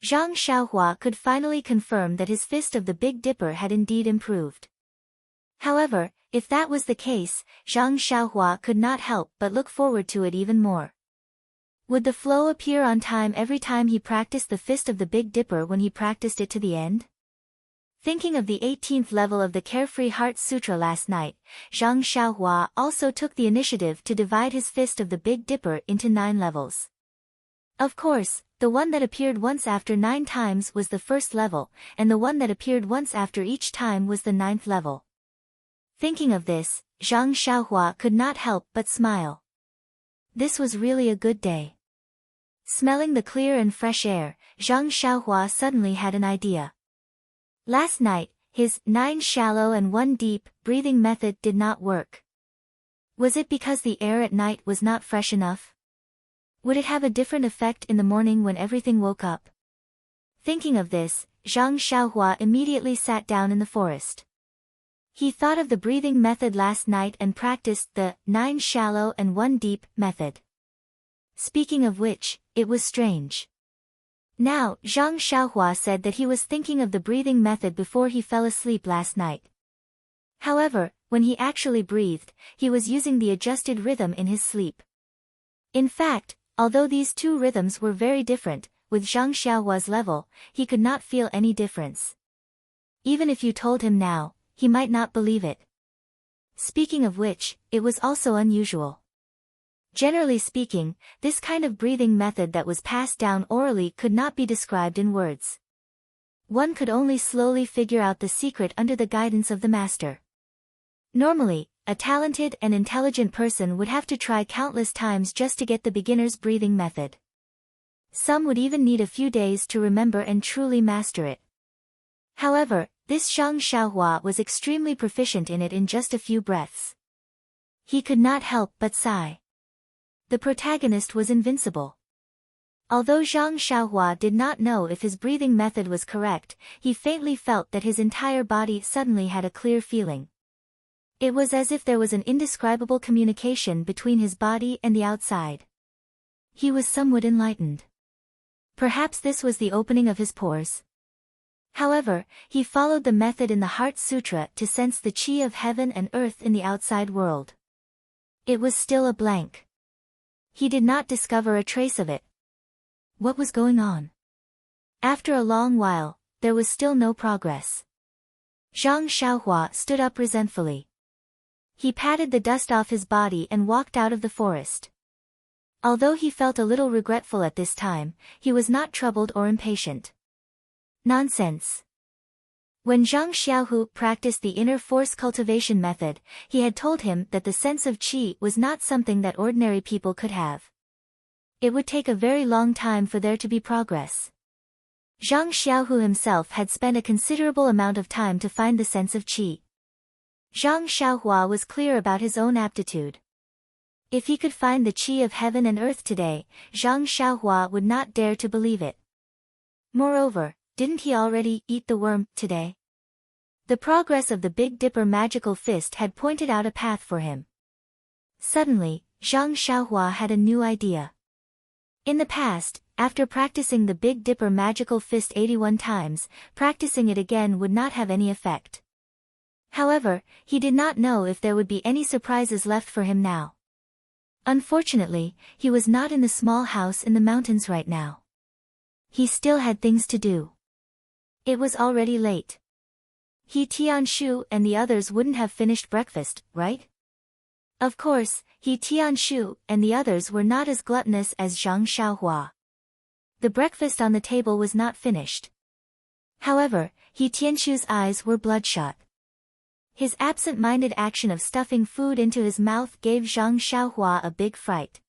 Zhang Xiaohua could finally confirm that his fist of the Big Dipper had indeed improved. However, if that was the case, Zhang Xiaohua could not help but look forward to it even more. Would the flow appear on time every time he practiced the fist of the Big Dipper when he practiced it to the end? Thinking of the 18th level of the Carefree Heart Sutra last night, Zhang Xiaohua also took the initiative to divide his fist of the Big Dipper into 9 levels. Of course, the one that appeared once after 9 times was the first level, and the one that appeared once after each time was the 9th level. Thinking of this, Zhang Xiaohua could not help but smile. This was really a good day. Smelling the clear and fresh air, Zhang Xiaohua suddenly had an idea. Last night, his 9 shallow and 1 deep breathing method did not work. Was it because the air at night was not fresh enough? Would it have a different effect in the morning when everything woke up? Thinking of this, Zhang Xiaohua immediately sat down in the forest. He thought of the breathing method last night and practiced the 9 shallow and 1 deep method. Speaking of which, it was strange. Now, Zhang Xiaohua said that he was thinking of the breathing method before he fell asleep last night. However, when he actually breathed, he was using the adjusted rhythm in his sleep. In fact, although these 2 rhythms were very different, with Zhang Xiaohua's level, he could not feel any difference. Even if you told him now, he might not believe it. Speaking of which, it was also unusual. Generally speaking, this kind of breathing method that was passed down orally could not be described in words. One could only slowly figure out the secret under the guidance of the master. Normally, a talented and intelligent person would have to try countless times just to get the beginner's breathing method. Some would even need a few days to remember and truly master it. However, this Zhang Xiaohua was extremely proficient in it in just a few breaths. He could not help but sigh. The protagonist was invincible. Although Zhang Xiaohua did not know if his breathing method was correct, he faintly felt that his entire body suddenly had a clear feeling. It was as if there was an indescribable communication between his body and the outside. He was somewhat enlightened. Perhaps this was the opening of his pores. However, he followed the method in the Heart Sutra to sense the qi of heaven and earth in the outside world. It was still a blank. He did not discover a trace of it. What was going on? After a long while, there was still no progress. Zhang Xiaohua stood up resentfully. He patted the dust off his body and walked out of the forest. Although he felt a little regretful at this time, he was not troubled or impatient. Nonsense. When Zhang Xiaohu practiced the inner force cultivation method, he had told him that the sense of qi was not something that ordinary people could have. It would take a very long time for there to be progress. Zhang Xiaohu himself had spent a considerable amount of time to find the sense of qi. Zhang Xiaohua was clear about his own aptitude. If he could find the qi of heaven and earth today, Zhang Xiaohua would not dare to believe it. Moreover, didn't he already eat the worm today? The progress of the Big Dipper magical fist had pointed out a path for him. Suddenly, Zhang Xiaohua had a new idea. In the past, after practicing the Big Dipper magical fist 81 times, practicing it again would not have any effect. However, he did not know if there would be any surprises left for him now. Unfortunately, he was not in the small house in the mountains right now. He still had things to do. It was already late. He Tianshu and the others wouldn't have finished breakfast, right? Of course, He Tianshu and the others were not as gluttonous as Zhang Xiaohua. The breakfast on the table was not finished. However, He Tianshu's eyes were bloodshot. His absent-minded action of stuffing food into his mouth gave Zhang Xiaohua a big fright.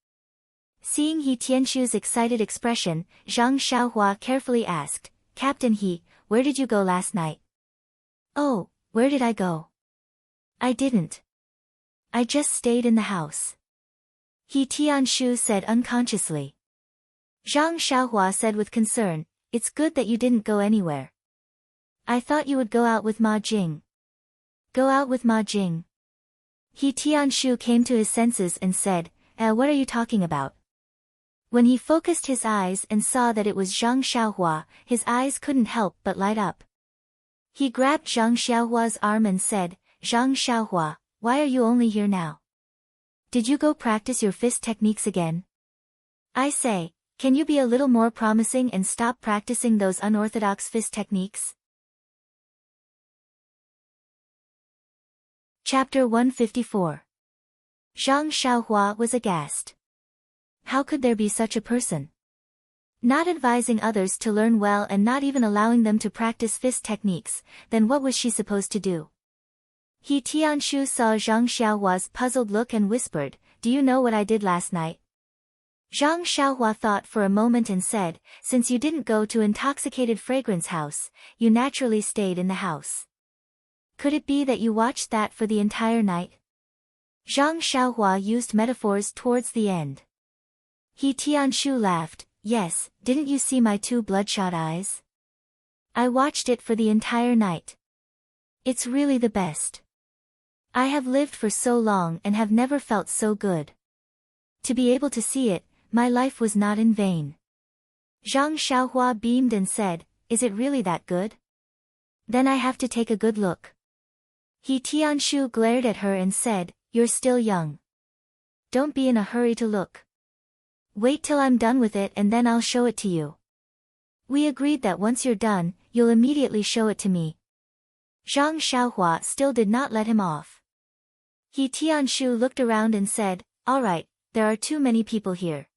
Seeing He Tianshu's excited expression, Zhang Xiaohua carefully asked, "Captain He, where did you go last night?" "Oh, where did I go? I didn't. I just stayed in the house," He Tianshu said unconsciously. Zhang Xiaohua said with concern, "It's good that you didn't go anywhere. I thought you would go out with Ma Jing." "Go out with Ma Jing?" He Tianshu came to his senses and said, what are you talking about?" When he focused his eyes and saw that it was Zhang Xiaohua, his eyes couldn't help but light up. He grabbed Zhang Xiaohua's arm and said, "Zhang Xiaohua, why are you only here now? Did you go practice your fist techniques again? I say, can you be a little more promising and stop practicing those unorthodox fist techniques?" Chapter 154. Zhang Xiaohua was aghast. How could there be such a person? Not advising others to learn well and not even allowing them to practice fist techniques, then what was she supposed to do? He Tianshu saw Zhang Xiaohua's puzzled look and whispered, "Do you know what I did last night?" Zhang Xiaohua thought for a moment and said, "Since you didn't go to Intoxicated Fragrance House, you naturally stayed in the house. Could it be that you watched that for the entire night?" Zhang Xiaohua used metaphors towards the end. He Tianshu laughed, "Yes, didn't you see my two bloodshot eyes? I watched it for the entire night. It's really the best. I have lived for so long and have never felt so good. To be able to see it, my life was not in vain." Zhang Xiaohua beamed and said, "Is it really that good? Then I have to take a good look." He Tianshu glared at her and said, "You're still young. Don't be in a hurry to look. Wait till I'm done with it and then I'll show it to you. We agreed that once you're done, you'll immediately show it to me." Zhang Xiaohua still did not let him off. He Tianshu looked around and said, "All right, there are too many people here.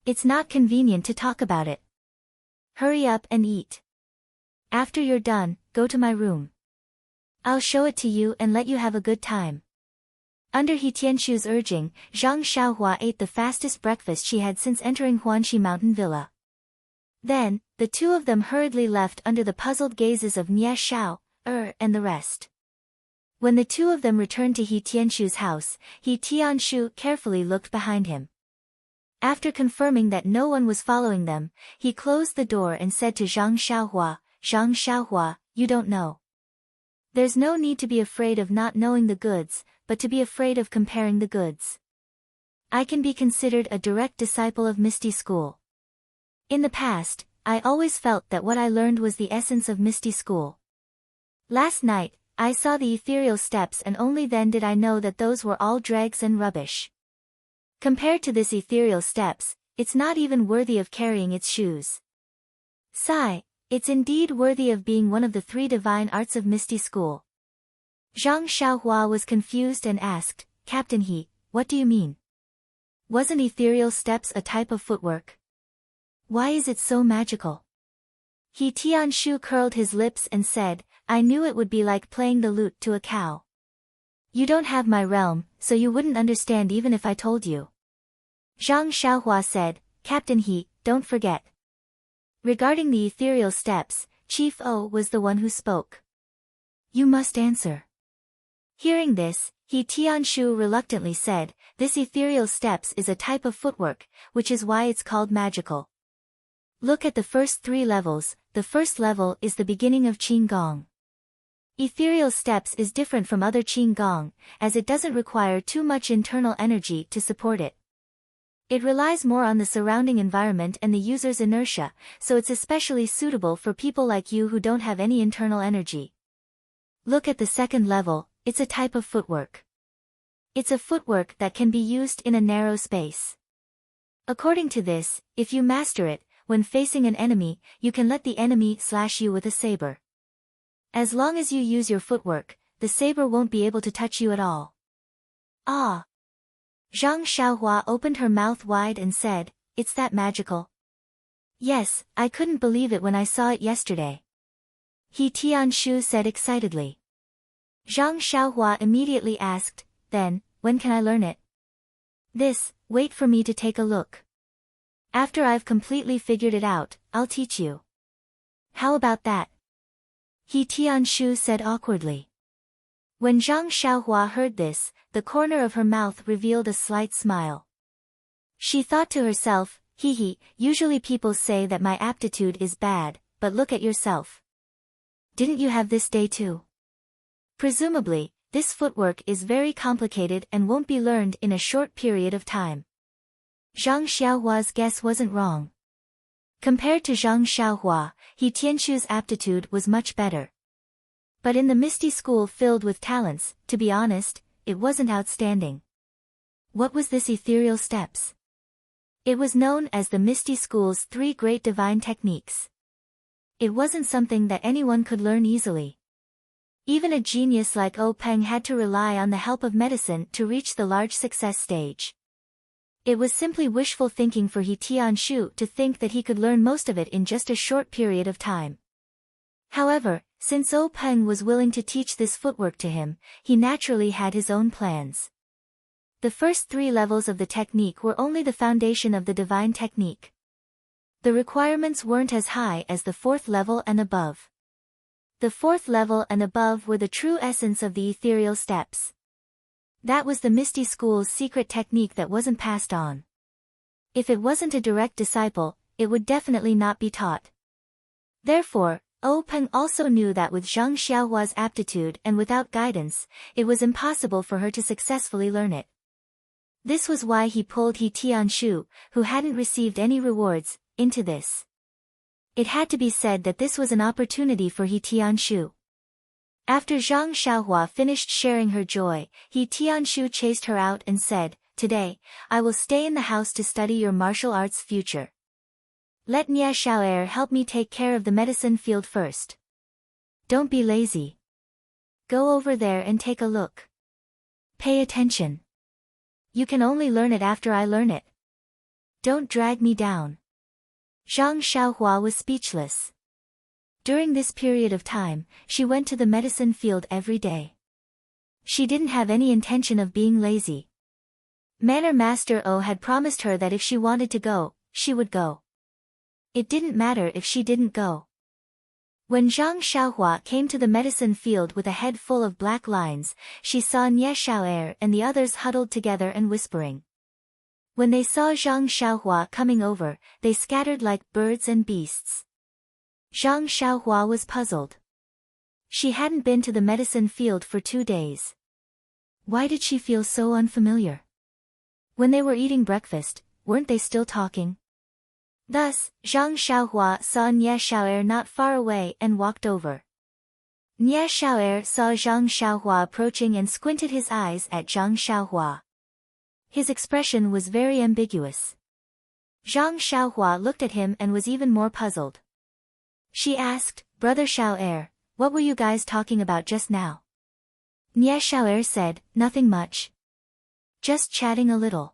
It's not convenient to talk about it. Hurry up and eat. After you're done, go to my room. I'll show it to you and let you have a good time." Under He Tianshu's urging, Zhang Xiaohua ate the fastest breakfast she had since entering Huanxi Mountain Villa. Then, the two of them hurriedly left under the puzzled gazes of Nie Shao, and the rest. When the two of them returned to He Tianshu's house, He Tianshu carefully looked behind him. After confirming that no one was following them, he closed the door and said to Zhang Xiaohua, "Zhang Xiaohua, you don't know. There's no need to be afraid of not knowing the goods, but to be afraid of comparing the goods. I can be considered a direct disciple of Misty School. In the past, I always felt that what I learned was the essence of Misty School. Last night, I saw the ethereal steps and only then did I know that those were all dregs and rubbish. Compared to this ethereal steps, it's not even worthy of carrying its shoes. Sigh, it's indeed worthy of being one of the 3 divine arts of Misty School." Zhang Xiaohua was confused and asked, "Captain He, what do you mean? Wasn't ethereal steps a type of footwork? Why is it so magical?" He Tianshu curled his lips and said, "I knew it would be like playing the lute to a cow. You don't have my realm, so you wouldn't understand even if I told you." Zhang Xiaohua said, "Captain He, don't forget. Regarding the ethereal steps, Chief O was the one who spoke. You must answer. Hearing this, He Tianshu reluctantly said, this ethereal steps is a type of footwork, which is why it's called magical. Look at the first 3 levels. The first level is the beginning of Qigong. Ethereal steps is different from other Qigong, as it doesn't require too much internal energy to support it. It relies more on the surrounding environment and the user's inertia, so it's especially suitable for people like you who don't have any internal energy. Look at the second level. It's a type of footwork. It's a footwork that can be used in a narrow space. According to this, if you master it, when facing an enemy, you can let the enemy slash you with a saber. As long as you use your footwork, the saber won't be able to touch you at all. Ah! Zhang Xiaohua opened her mouth wide and said, it's that magical? Yes, I couldn't believe it when I saw it yesterday. He Tianshu said excitedly. Zhang Xiaohua immediately asked, then, when can I learn it? Wait for me to take a look. After I've completely figured it out, I'll teach you. How about that? He Tianshu said awkwardly. When Zhang Xiaohua heard this, the corner of her mouth revealed a slight smile. She thought to herself, usually people say that my aptitude is bad, but look at yourself. Didn't you have this day too? Presumably, this footwork is very complicated and won't be learned in a short period of time. Zhang Xiaohua's guess wasn't wrong. Compared to Zhang Xiaohua, He Tianshu's aptitude was much better. But in the Misty School filled with talents, to be honest, it wasn't outstanding. What was this ethereal steps? It was known as the Misty School's 3 great divine techniques. It wasn't something that anyone could learn easily. Even a genius like O Peng had to rely on the help of medicine to reach the large success stage. It was simply wishful thinking for He Tianshu to think that he could learn most of it in just a short period of time. However, since O Peng was willing to teach this footwork to him, he naturally had his own plans. The first 3 levels of the technique were only the foundation of the divine technique. The requirements weren't as high as the 4th level and above. The 4th level and above were the true essence of the ethereal steps. That was the Misty School's secret technique that wasn't passed on. If it wasn't a direct disciple, it would definitely not be taught. Therefore, O Peng also knew that with Zhang Xiaohua's aptitude and without guidance, it was impossible for her to successfully learn it. This was why he pulled He Tianshu, who hadn't received any rewards, into this. It had to be said that this was an opportunity for He Tianshu. After Zhang Xiaohua finished sharing her joy, He Tianshu chased her out and said, today, I will stay in the house to study your martial arts future. Let Nie Xiao'er help me take care of the medicine field first. Don't be lazy. Go over there and take a look. Pay attention. You can only learn it after I learn it. Don't drag me down. Zhang Xiaohua was speechless. During this period of time, she went to the medicine field every day. She didn't have any intention of being lazy. Manor Master O had promised her that if she wanted to go, she would go. It didn't matter if she didn't go. When Zhang Xiaohua came to the medicine field with a head full of black lines, she saw Nie Xiao'er and the others huddled together and whispering. When they saw Zhang Xiaohua coming over, they scattered like birds and beasts. Zhang Xiaohua was puzzled. She hadn't been to the medicine field for 2 days. Why did she feel so unfamiliar? When they were eating breakfast, weren't they still talking? Thus, Zhang Xiaohua saw Nie Xiao'er not far away and walked over. Nie Xiao'er saw Zhang Xiaohua approaching and squinted his eyes at Zhang Xiaohua. His expression was very ambiguous. Zhang Xiaohua looked at him and was even more puzzled. She asked, Brother Xiao'er, what were you guys talking about just now? Nie Xiao'er said, nothing much. Just chatting a little.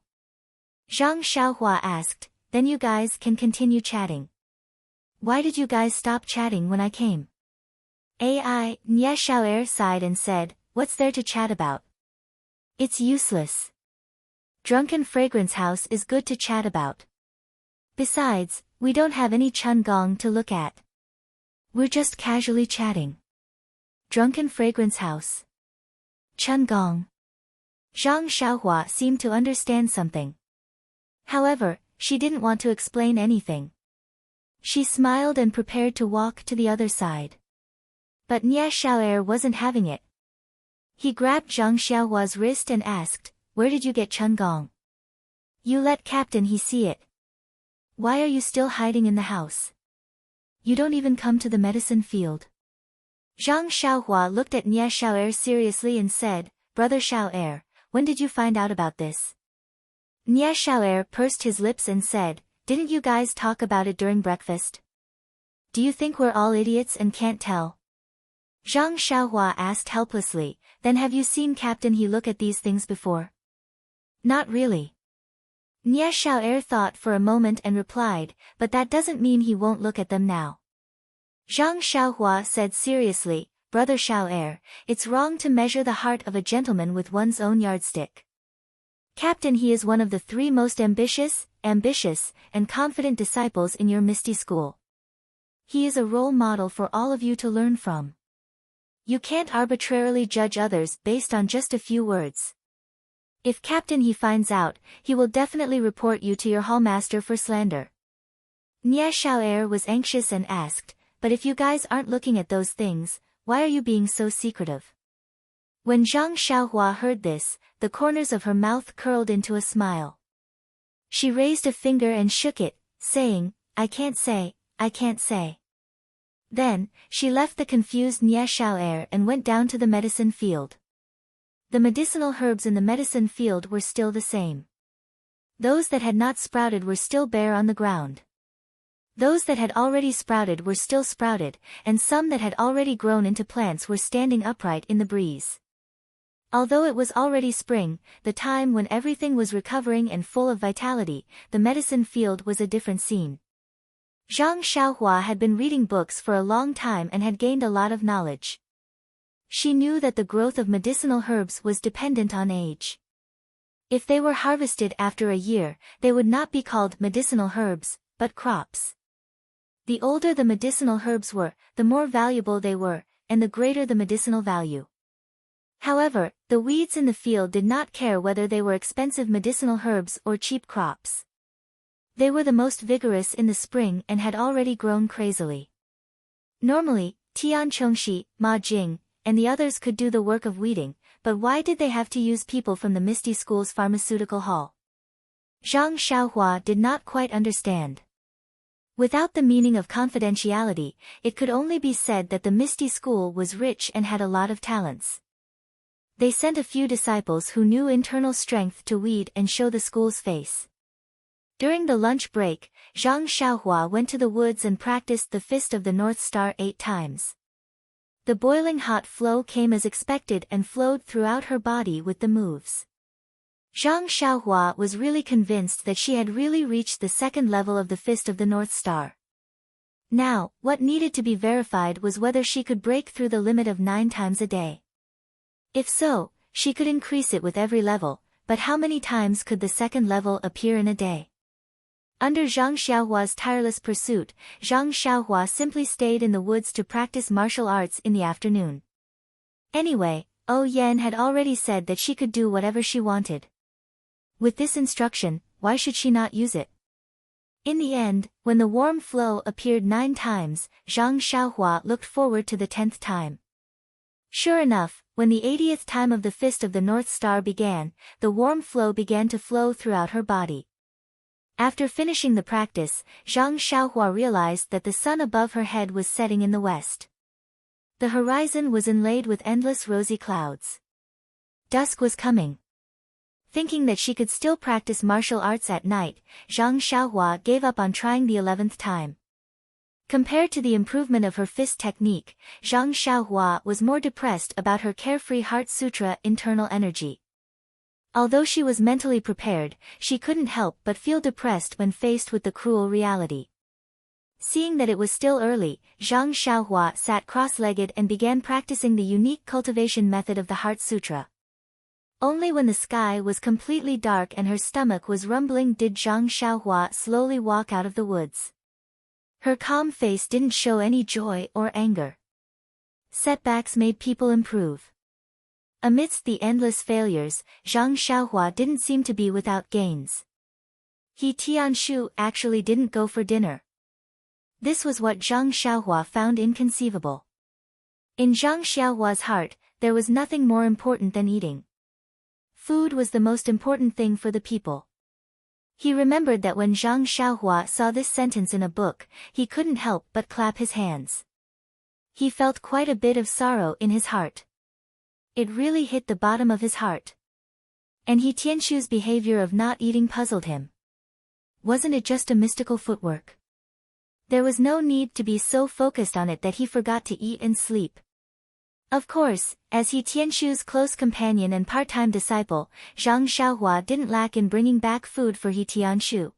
Zhang Xiaohua asked, then you guys can continue chatting. Why did you guys stop chatting when I came? Nie Xiao'er sighed and said, what's there to chat about? It's useless. Drunken Fragrance House is good to chat about. Besides, We don't have any chun gong to look at. We're just casually chatting. Drunken Fragrance House. Chun gong. Zhang Xiaohua seemed to understand something. However, she didn't want to explain anything. She smiled and prepared to walk to the other side. But Nie Xiao'er wasn't having it. He grabbed Zhang Xiaohua's wrist and asked, "Where did you get chun gong? You let Captain He see it. Why are you still hiding in the house? You don't even come to the medicine field." Zhang Xiaohua looked at Nie Xiao'er seriously and said, "Brother Xiao'er, when did you find out about this?" Nie Xiao'er pursed his lips and said, "Didn't you guys talk about it during breakfast? Do you think we're all idiots and can't tell?" Zhang Xiaohua asked helplessly, "Then have you seen Captain He look at these things before?" "Not really." Nie Xiao'er thought for a moment and replied, "But that doesn't mean he won't look at them now." Zhang Xiaohua said seriously, "Brother Xiao'er, it's wrong to measure the heart of a gentleman with one's own yardstick. Captain He is one of the 3 most ambitious, and confident disciples in your Misty School. He is a role model for all of you to learn from. You can't arbitrarily judge others based on just a few words. If Captain He finds out, he will definitely report you to your hallmaster for slander." Nie Xiao'er was anxious and asked, "But if you guys aren't looking at those things, why are you being so secretive?" When Zhang Xiaohua heard this, the corners of her mouth curled into a smile. She raised a finger and shook it, saying, I can't say. Then, she left the confused Nie Xiao'er and went down to the medicine field. The medicinal herbs in the medicine field were still the same. Those that had not sprouted were still bare on the ground. Those that had already sprouted were still sprouted, and some that had already grown into plants were standing upright in the breeze. Although it was already spring, the time when everything was recovering and full of vitality, the medicine field was a different scene. Zhang Xiaohua had been reading books for a long time and had gained a lot of knowledge. She knew that the growth of medicinal herbs was dependent on age. If they were harvested after a year, they would not be called medicinal herbs, but crops. The older the medicinal herbs were, the more valuable they were, and the greater the medicinal value. However, the weeds in the field did not care whether they were expensive medicinal herbs or cheap crops. They were the most vigorous in the spring and had already grown crazily. Normally, Tian Chongxi, Ma Jing, and the others could do the work of weeding, but why did they have to use people from the Misty School's pharmaceutical hall? Zhang Xiaohua did not quite understand. Without the meaning of confidentiality, it could only be said that the Misty School was rich and had a lot of talents. They sent a few disciples who knew internal strength to weed and show the school's face. During the lunch break, Zhang Xiaohua went to the woods and practiced the Fist of the North Star 8 times. The boiling hot flow came as expected and flowed throughout her body with the moves. Zhang Xiaohua was really convinced that she had really reached the 2nd level of the Fist of the North Star. Now, what needed to be verified was whether she could break through the limit of 9 times a day. If so, she could increase it with every level, but how many times could the 2nd level appear in a day? Under Zhang Xiaohua's tireless pursuit, Zhang Xiaohua simply stayed in the woods to practice martial arts in the afternoon. Anyway, Oh Yan had already said that she could do whatever she wanted. With this instruction, why should she not use it? In the end, when the warm flow appeared 9 times, Zhang Xiaohua looked forward to the 10th time. Sure enough, when the 80th time of the Fist of the North Star began, the warm flow began to flow throughout her body. After finishing the practice, Zhang Xiaohua realized that the sun above her head was setting in the west. The horizon was inlaid with endless rosy clouds. Dusk was coming. Thinking that she could still practice martial arts at night, Zhang Xiaohua gave up on trying the 11th time. Compared to the improvement of her fist technique, Zhang Xiaohua was more depressed about her carefree Heart Sutra internal energy. Although she was mentally prepared, she couldn't help but feel depressed when faced with the cruel reality. Seeing that it was still early, Zhang Xiaohua sat cross-legged and began practicing the unique cultivation method of the Heart Sutra. Only when the sky was completely dark and her stomach was rumbling did Zhang Xiaohua slowly walk out of the woods. Her calm face didn't show any joy or anger. Setbacks made people improve. Amidst the endless failures, Zhang Xiaohua didn't seem to be without gains. He Tianshu actually didn't go for dinner. This was what Zhang Xiaohua found inconceivable. In Zhang Xiaohua's heart, there was nothing more important than eating. Food was the most important thing for the people. He remembered that when Zhang Xiaohua saw this sentence in a book, he couldn't help but clap his hands. He felt quite a bit of sorrow in his heart. It really hit the bottom of his heart. And He Tianshu's behavior of not eating puzzled him. Wasn't it just a mystical footwork? There was no need to be so focused on it that he forgot to eat and sleep. Of course, as He Tianshu's close companion and part-time disciple, Zhang Xiaohua didn't lack in bringing back food for He Tianshu.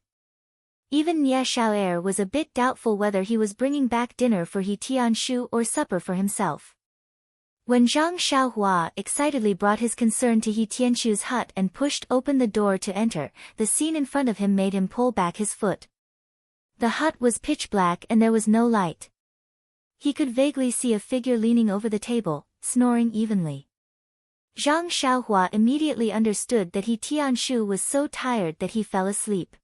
Even Nie Xiao'er was a bit doubtful whether he was bringing back dinner for He Tianshu or supper for himself. When Zhang Xiaohua excitedly brought his concern to He Tianshu's hut and pushed open the door to enter, the scene in front of him made him pull back his foot. The hut was pitch black and there was no light. He could vaguely see a figure leaning over the table, snoring evenly. Zhang Xiaohua immediately understood that He Tianshu was so tired that he fell asleep.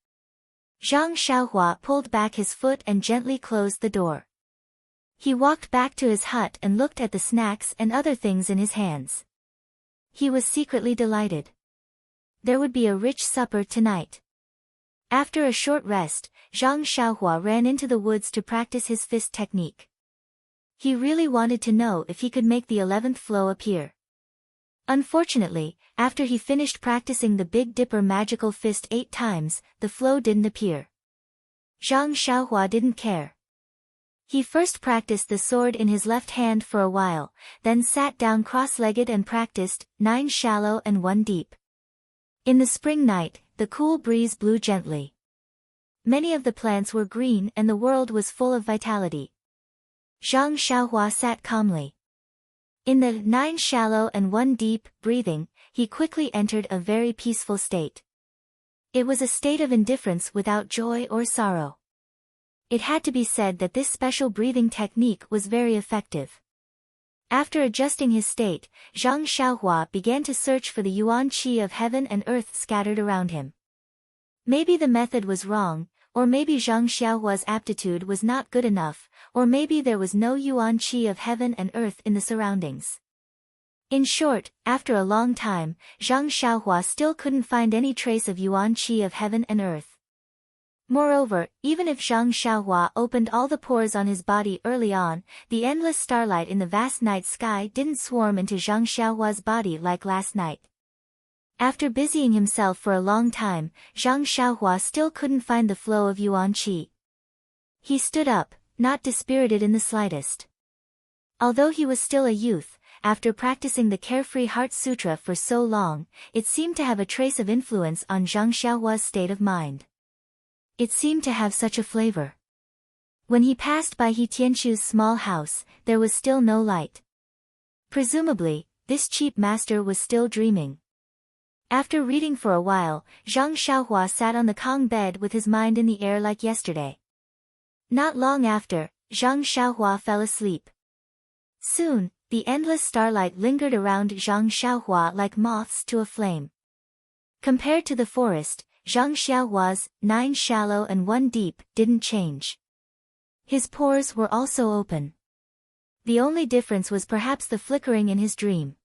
Zhang Xiaohua pulled back his foot and gently closed the door. He walked back to his hut and looked at the snacks and other things in his hands. He was secretly delighted. There would be a rich supper tonight. After a short rest, Zhang Xiaohua ran into the woods to practice his fist technique. He really wanted to know if he could make the 11th flow appear. Unfortunately, after he finished practicing the Big Dipper magical fist 8 times, the flow didn't appear. Zhang Xiaohua didn't care. He first practiced the sword in his left hand for a while, then sat down cross-legged and practiced 9 shallow and 1 deep. In the spring night, the cool breeze blew gently. Many of the plants were green and the world was full of vitality. Zhang Xiaohua sat calmly. In the 9 shallow and 1 deep breathing, he quickly entered a very peaceful state. It was a state of indifference without joy or sorrow. It had to be said that this special breathing technique was very effective. After adjusting his state, Zhang Xiaohua began to search for the yuan qi of heaven and earth scattered around him. Maybe the method was wrong, or maybe Zhang Xiaohua's aptitude was not good enough, or maybe there was no yuan qi of heaven and earth in the surroundings. In short, after a long time, Zhang Xiaohua still couldn't find any trace of yuan qi of heaven and earth. Moreover, even if Zhang Xiaohua opened all the pores on his body early on, the endless starlight in the vast night sky didn't swarm into Zhang Xiaohua's body like last night. After busying himself for a long time, Zhang Xiaohua still couldn't find the flow of yuan qi. He stood up, not dispirited in the slightest. Although he was still a youth, after practicing the Carefree Heart Sutra for so long, it seemed to have a trace of influence on Zhang Xiaohua's state of mind. It seemed to have such a flavor. When he passed by He Tianshu's small house, there was still no light. Presumably, this cheap master was still dreaming. After reading for a while, Zhang Xiaohua sat on the Kong bed with his mind in the air like yesterday. Not long after, Zhang Xiaohua fell asleep. Soon, the endless starlight lingered around Zhang Xiaohua like moths to a flame. Compared to the forest, Zhang Xiaohua's 9 shallow and 1 deep didn't change. His pores were also open. The only difference was perhaps the flickering in his dream.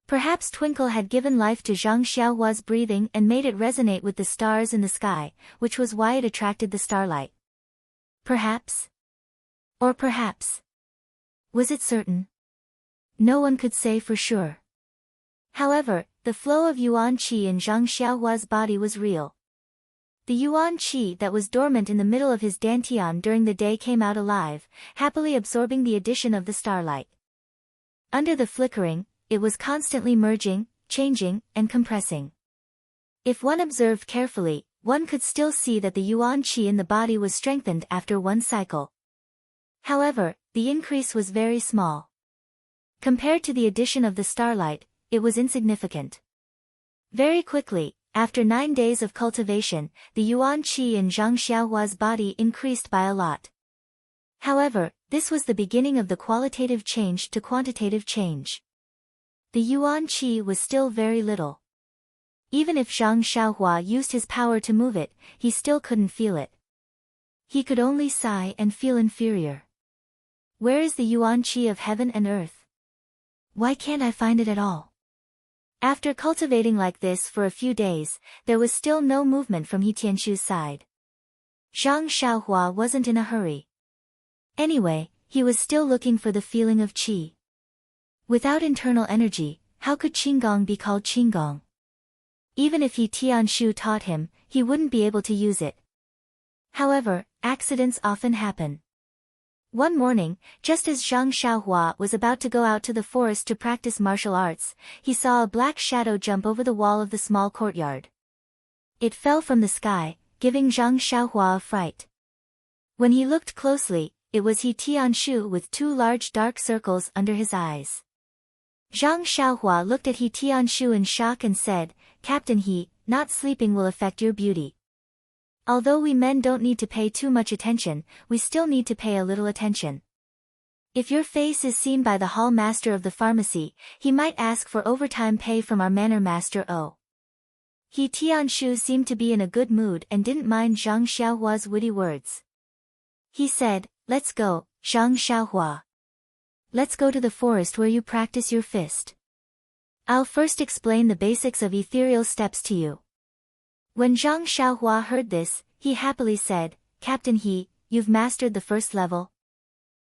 Perhaps Twinkle had given life to Zhang Xiaohua's breathing and made it resonate with the stars in the sky, which was why it attracted the starlight. Perhaps? Or perhaps? Was it certain? No one could say for sure. However, the flow of yuan qi in Zhang Xiaohua's body was real. The yuan qi that was dormant in the middle of his dantian during the day came out alive, happily absorbing the addition of the starlight. Under the flickering, it was constantly merging, changing, and compressing. If one observed carefully, one could still see that the yuan qi in the body was strengthened after one cycle. However, the increase was very small. Compared to the addition of the starlight, it was insignificant. Very quickly, after 9 days of cultivation, the yuan qi in Zhang Xiaohua's body increased by a lot. However, this was the beginning of the qualitative change to quantitative change. The yuan qi was still very little. Even if Zhang Xiaohua used his power to move it, he still couldn't feel it. He could only sigh and feel inferior. Where is the yuan qi of heaven and earth? Why can't I find it at all? After cultivating like this for a few days, there was still no movement from He Tianshu's side. Zhang Xiaohua wasn't in a hurry. Anyway, he was still looking for the feeling of qi. Without internal energy, how could qigong be called qigong? Even if He Tianshu taught him, he wouldn't be able to use it. However, accidents often happen. One morning, just as Zhang Xiaohua was about to go out to the forest to practice martial arts, he saw a black shadow jump over the wall of the small courtyard. It fell from the sky, giving Zhang Xiaohua a fright. When he looked closely, it was He Tianshu with 2 large dark circles under his eyes. Zhang Xiaohua looked at He Tianshu in shock and said, "Captain He, not sleeping will affect your beauty. Although we men don't need to pay too much attention, we still need to pay a little attention. If your face is seen by the hall master of the pharmacy, he might ask for overtime pay from our manor master O." He Tianshu seemed to be in a good mood and didn't mind Zhang Xiaohua's witty words. He said, "Let's go, Zhang Xiaohua. Let's go to the forest where you practice your fist. I'll first explain the basics of ethereal steps to you." When Zhang Xiaohua heard this, he happily said, "Captain He, you've mastered the first level?"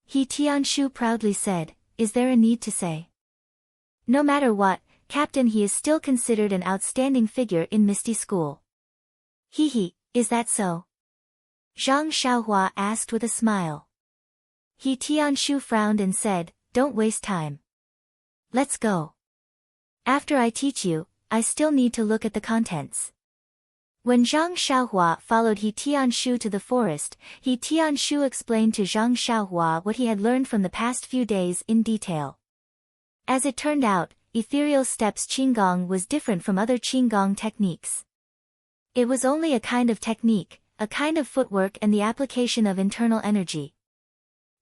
He Tianshu proudly said, "Is there a need to say?" No matter what, Captain He is still considered an outstanding figure in Misty School. He, is that so? Zhang Xiaohua asked with a smile. He Tianshu frowned and said, "Don't waste time. Let's go. After I teach you, I still need to look at the contents." When Zhang Xiaohua followed He Tianshu to the forest, He Tianshu explained to Zhang Xiaohua what he had learned from the past few days in detail. As it turned out, ethereal steps qigong was different from other qigong techniques. It was only a kind of technique, a kind of footwork and the application of internal energy.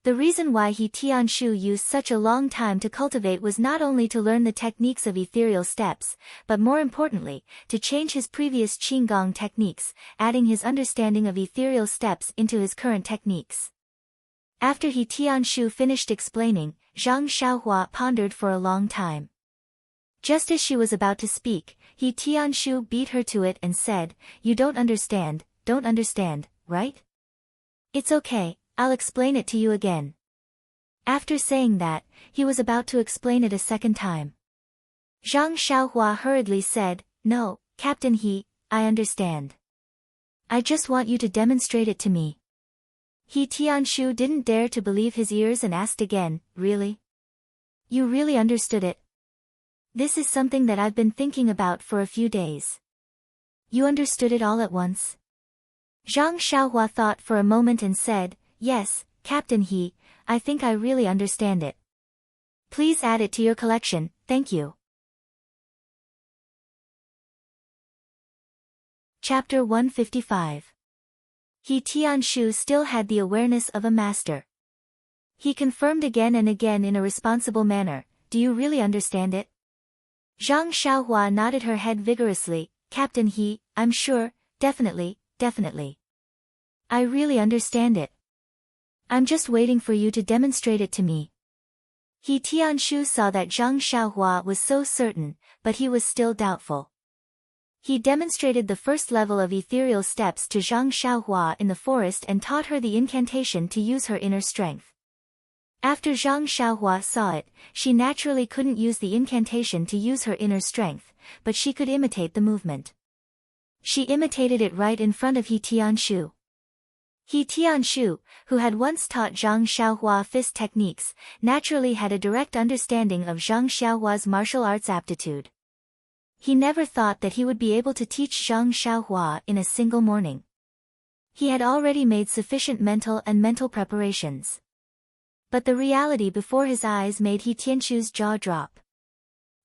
The reason why He Tianshu used such a long time to cultivate was not only to learn the techniques of ethereal steps, but more importantly, to change his previous qigong techniques, adding his understanding of ethereal steps into his current techniques. After He Tianshu finished explaining, Zhang Xiaohua pondered for a long time. Just as she was about to speak, He Tianshu beat her to it and said, "You don't understand, right? It's okay. I'll explain it to you again." After saying that, he was about to explain it a second time. Zhang Xiaohua hurriedly said, "No, Captain He, I understand. I just want you to demonstrate it to me." He Tianshu didn't dare to believe his ears and asked again, "Really? You really understood it? This is something that I've been thinking about for a few days. You understood it all at once?" Zhang Xiaohua thought for a moment and said, "Yes, Captain He, I think I really understand it. Please add it to your collection, thank you." Chapter 155. He Tianshu still had the awareness of a master. He confirmed again and again in a responsible manner, "Do you really understand it?" Zhang Xiaohua nodded her head vigorously, "Captain He, I'm sure, definitely. I really understand it. I'm just waiting for you to demonstrate it to me." He Tianshu saw that Zhang Xiaohua was so certain, but he was still doubtful. He demonstrated the first level of ethereal steps to Zhang Xiaohua in the forest and taught her the incantation to use her inner strength. After Zhang Xiaohua saw it, she naturally couldn't use the incantation to use her inner strength, but she could imitate the movement. She imitated it right in front of He Tianshu. He Tianshu, who had once taught Zhang Xiaohua fist techniques, naturally had a direct understanding of Zhang Xiaohua's martial arts aptitude. He never thought that he would be able to teach Zhang Xiaohua in a single morning. He had already made sufficient mental preparations. But the reality before his eyes made He Tianshu's jaw drop.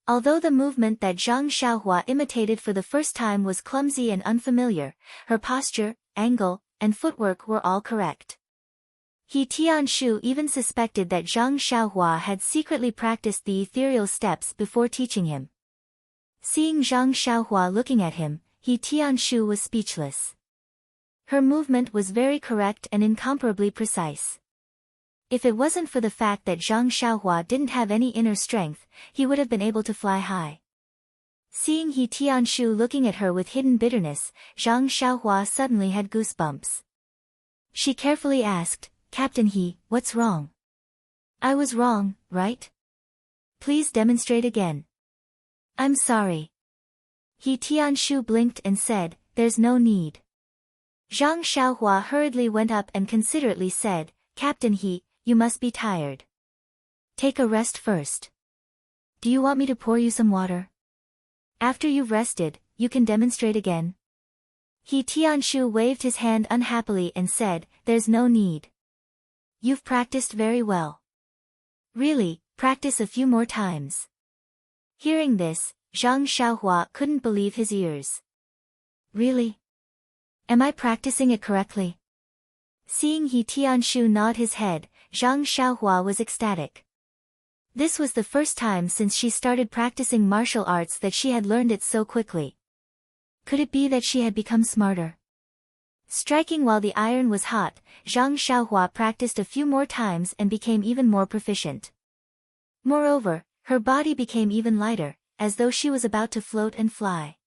Although the movement that Zhang Xiaohua imitated for the first time was clumsy and unfamiliar, her posture, angle, and footwork were all correct. He Tianshu even suspected that Zhang Xiaohua had secretly practiced the ethereal steps before teaching him. Seeing Zhang Xiaohua looking at him, He Tianshu was speechless. Her movement was very correct and incomparably precise. If it wasn't for the fact that Zhang Xiaohua didn't have any inner strength, he would have been able to fly high. Seeing He Tianshu looking at her with hidden bitterness, Zhang Xiaohua suddenly had goosebumps. She carefully asked, "Captain He, what's wrong?" "I was wrong, right? Please demonstrate again." "I'm sorry." He Tianshu blinked and said, "There's no need." Zhang Xiaohua hurriedly went up and considerately said, "Captain He, you must be tired. Take a rest first. Do you want me to pour you some water? After you've rested, you can demonstrate again." He Tianshu waved his hand unhappily and said, "There's no need. You've practiced very well. Really, practice a few more times." Hearing this, Zhang Xiaohua couldn't believe his ears. "Really? Am I practicing it correctly?" Seeing He Tianshu nod his head, Zhang Xiaohua was ecstatic. This was the first time since she started practicing martial arts that she had learned it so quickly. Could it be that she had become smarter? Striking while the iron was hot, Zhang Xiaohua practiced a few more times and became even more proficient. Moreover, her body became even lighter, as though she was about to float and fly.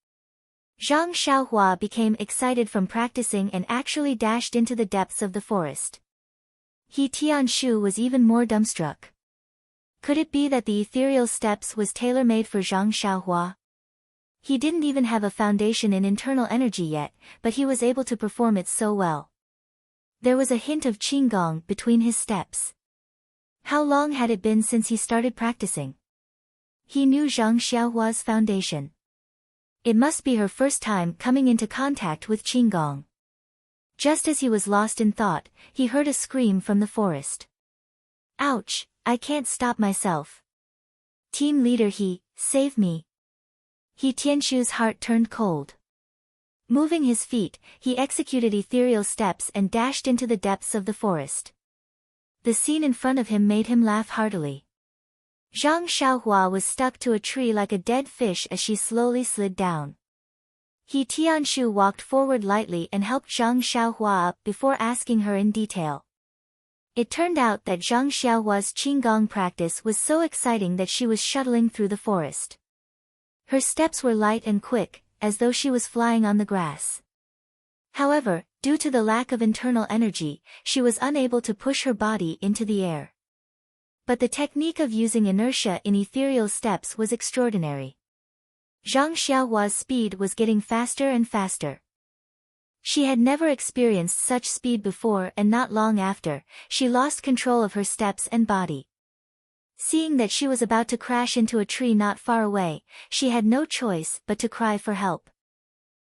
Zhang Xiaohua became excited from practicing and actually dashed into the depths of the forest. He Tianshu was even more dumbstruck. Could it be that the ethereal steps was tailor-made for Zhang Xiaohua? He didn't even have a foundation in internal energy yet, but he was able to perform it so well. There was a hint of qigong between his steps. How long had it been since he started practicing? He knew Zhang Xiaohua's foundation. It must be her first time coming into contact with qigong. Just as he was lost in thought, he heard a scream from the forest. "Ouch, I can't stop myself. Team leader He, save me." He Tianshu's heart turned cold. Moving his feet, he executed ethereal steps and dashed into the depths of the forest. The scene in front of him made him laugh heartily. Zhang Xiaohua was stuck to a tree like a dead fish as she slowly slid down. He Tianshu walked forward lightly and helped Zhang Xiaohua up before asking her in detail. It turned out that Zhang Xiaohua's qigong practice was so exciting that she was shuttling through the forest. Her steps were light and quick, as though she was flying on the grass. However, due to the lack of internal energy, she was unable to push her body into the air. But the technique of using inertia in ethereal steps was extraordinary. Zhang Xiaohua's speed was getting faster and faster. She had never experienced such speed before, and not long after, she lost control of her steps and body. Seeing that she was about to crash into a tree not far away, she had no choice but to cry for help.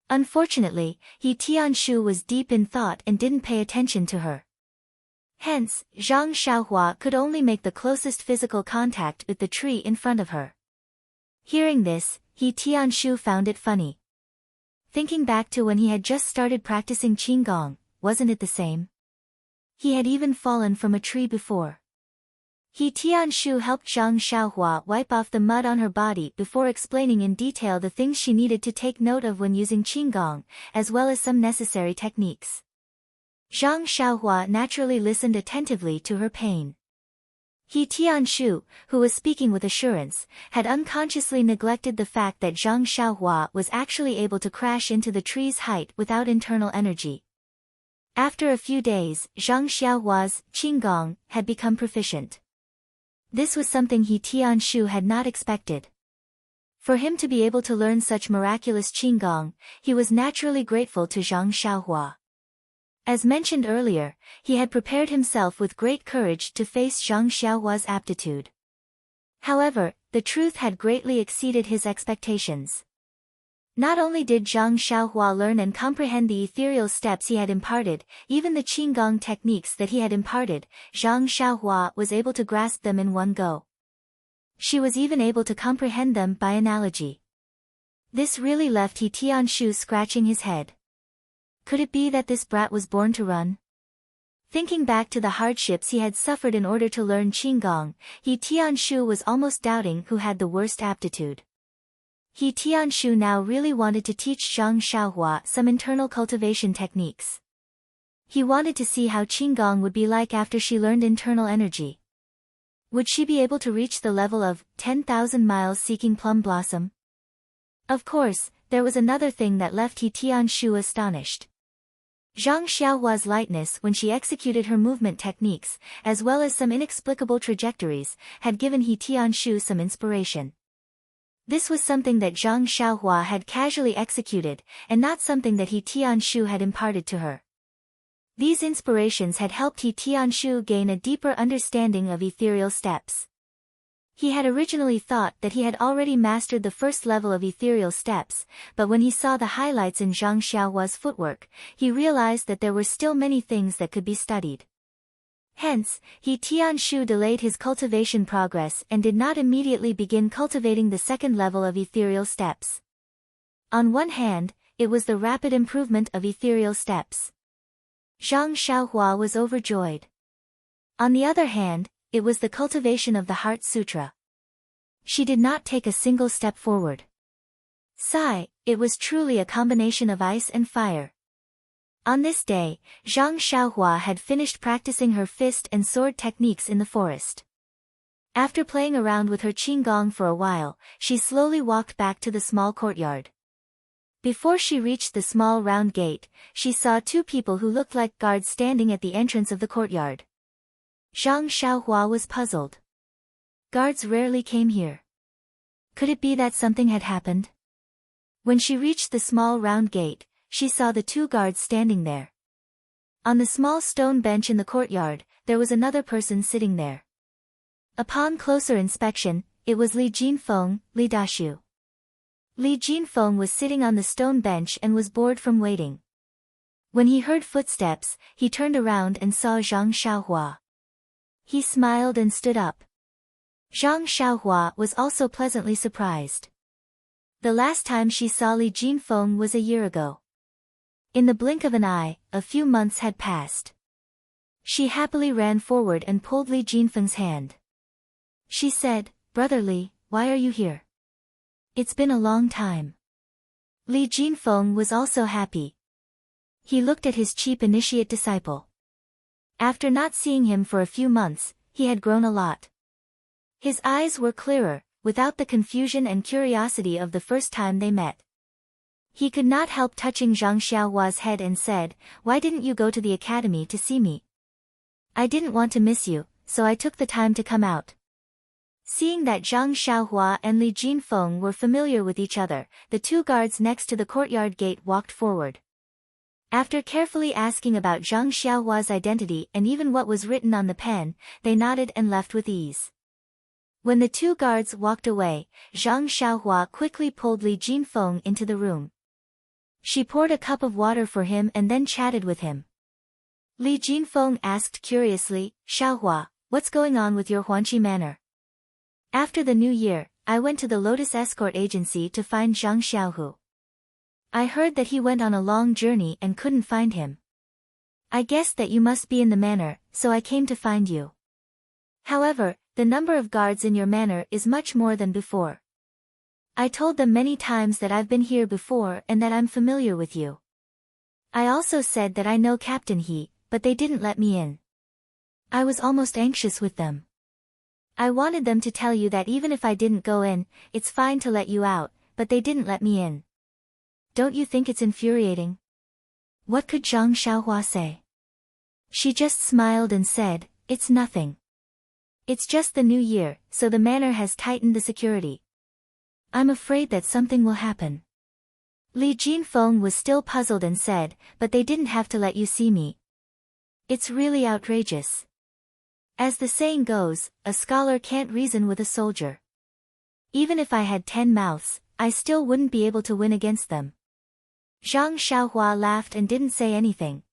Unfortunately, He Tianshu was deep in thought and didn't pay attention to her. Hence, Zhang Xiaohua could only make the closest physical contact with the tree in front of her. Hearing this, He Tianshu found it funny. Thinking back to when he had just started practicing qigong, wasn't it the same? He had even fallen from a tree before. He Tianshu helped Zhang Xiaohua wipe off the mud on her body before explaining in detail the things she needed to take note of when using qigong, as well as some necessary techniques. Zhang Xiaohua naturally listened attentively to her pain. He Tianshu, who was speaking with assurance, had unconsciously neglected the fact that Zhang Xiaohua was actually able to crash into the tree's height without internal energy. After a few days, Zhang Xiaohua's qigong had become proficient. This was something He Tianshu had not expected. For him to be able to learn such miraculous qigong, he was naturally grateful to Zhang Xiaohua. As mentioned earlier, he had prepared himself with great courage to face Zhang Xiaohua's aptitude. However, the truth had greatly exceeded his expectations. Not only did Zhang Xiaohua learn and comprehend the ethereal steps he had imparted, even the qigong techniques that he had imparted, Zhang Xiaohua was able to grasp them in one go. She was even able to comprehend them by analogy. This really left He Tianshu scratching his head. Could it be that this brat was born to run? Thinking back to the hardships he had suffered in order to learn Qigong, He Tianshu was almost doubting who had the worst aptitude. He Tianshu now really wanted to teach Zhang Xiaohua some internal cultivation techniques. He wanted to see how Qigong would be like after she learned internal energy. Would she be able to reach the level of 10,000 miles seeking plum blossom? Of course, there was another thing that left He Tianshu astonished. Zhang Xiaohua's lightness when she executed her movement techniques, as well as some inexplicable trajectories, had given He Tianshu some inspiration. This was something that Zhang Xiaohua had casually executed, and not something that He Tianshu had imparted to her. These inspirations had helped He Tianshu gain a deeper understanding of ethereal steps. He had originally thought that he had already mastered the first level of ethereal steps, but when he saw the highlights in Zhang Xiaohua's footwork, he realized that there were still many things that could be studied. Hence, He Tianshu delayed his cultivation progress and did not immediately begin cultivating the second level of ethereal steps. On one hand, it was the rapid improvement of ethereal steps. Zhang Xiaohua was overjoyed. On the other hand, it was the cultivation of the Heart Sutra. She did not take a single step forward. Sigh, it was truly a combination of ice and fire. On this day, Zhang Xiaohua had finished practicing her fist and sword techniques in the forest. After playing around with her Qigong for a while, she slowly walked back to the small courtyard. Before she reached the small round gate, she saw two people who looked like guards standing at the entrance of the courtyard. Zhang Xiaohua was puzzled. Guards rarely came here. Could it be that something had happened? When she reached the small round gate, she saw the two guards standing there. On the small stone bench in the courtyard, there was another person sitting there. Upon closer inspection, it was Li Jinfeng, Li Dashu. Li Jinfeng was sitting on the stone bench and was bored from waiting. When he heard footsteps, he turned around and saw Zhang Xiaohua. He smiled and stood up. Zhang Xiaohua was also pleasantly surprised. The last time she saw Li Jinfeng was a year ago. In the blink of an eye, a few months had passed. She happily ran forward and pulled Li Jinfeng's hand. She said, "Brother Li, why are you here? It's been a long time." Li Jinfeng was also happy. He looked at his cheap initiate disciple. After not seeing him for a few months, he had grown a lot. His eyes were clearer, without the confusion and curiosity of the first time they met. He could not help touching Zhang Xiaohua's head and said, "Why didn't you go to the academy to see me? I didn't want to miss you, so I took the time to come out." Seeing that Zhang Xiaohua and Li Jinfeng were familiar with each other, the two guards next to the courtyard gate walked forward. After carefully asking about Zhang Xiaohua's identity and even what was written on the pen, they nodded and left with ease. When the two guards walked away, Zhang Xiaohua quickly pulled Li Jinfeng into the room. She poured a cup of water for him and then chatted with him. Li Jinfeng asked curiously, "Xiaohua, what's going on with your Huanqi manor?" "After the new year, I went to the Lotus Escort Agency to find Zhang Xiaohu. I heard that he went on a long journey and couldn't find him. I guessed that you must be in the manor, so I came to find you. However, the number of guards in your manor is much more than before. I told them many times that I've been here before and that I'm familiar with you. I also said that I know Captain He, but they didn't let me in. I was almost anxious with them. I wanted them to tell you that even if I didn't go in, it's fine to let you out, but they didn't let me in. Don't you think it's infuriating?" What could Zhang Xiaohua say? She just smiled and said, "It's nothing. It's just the new year, so the manor has tightened the security. I'm afraid that something will happen." Li Jinfeng was still puzzled and said, "But they didn't have to let you see me. It's really outrageous. As the saying goes, a scholar can't reason with a soldier. Even if I had 10 mouths, I still wouldn't be able to win against them." Zhang Xiaohua laughed and didn't say anything.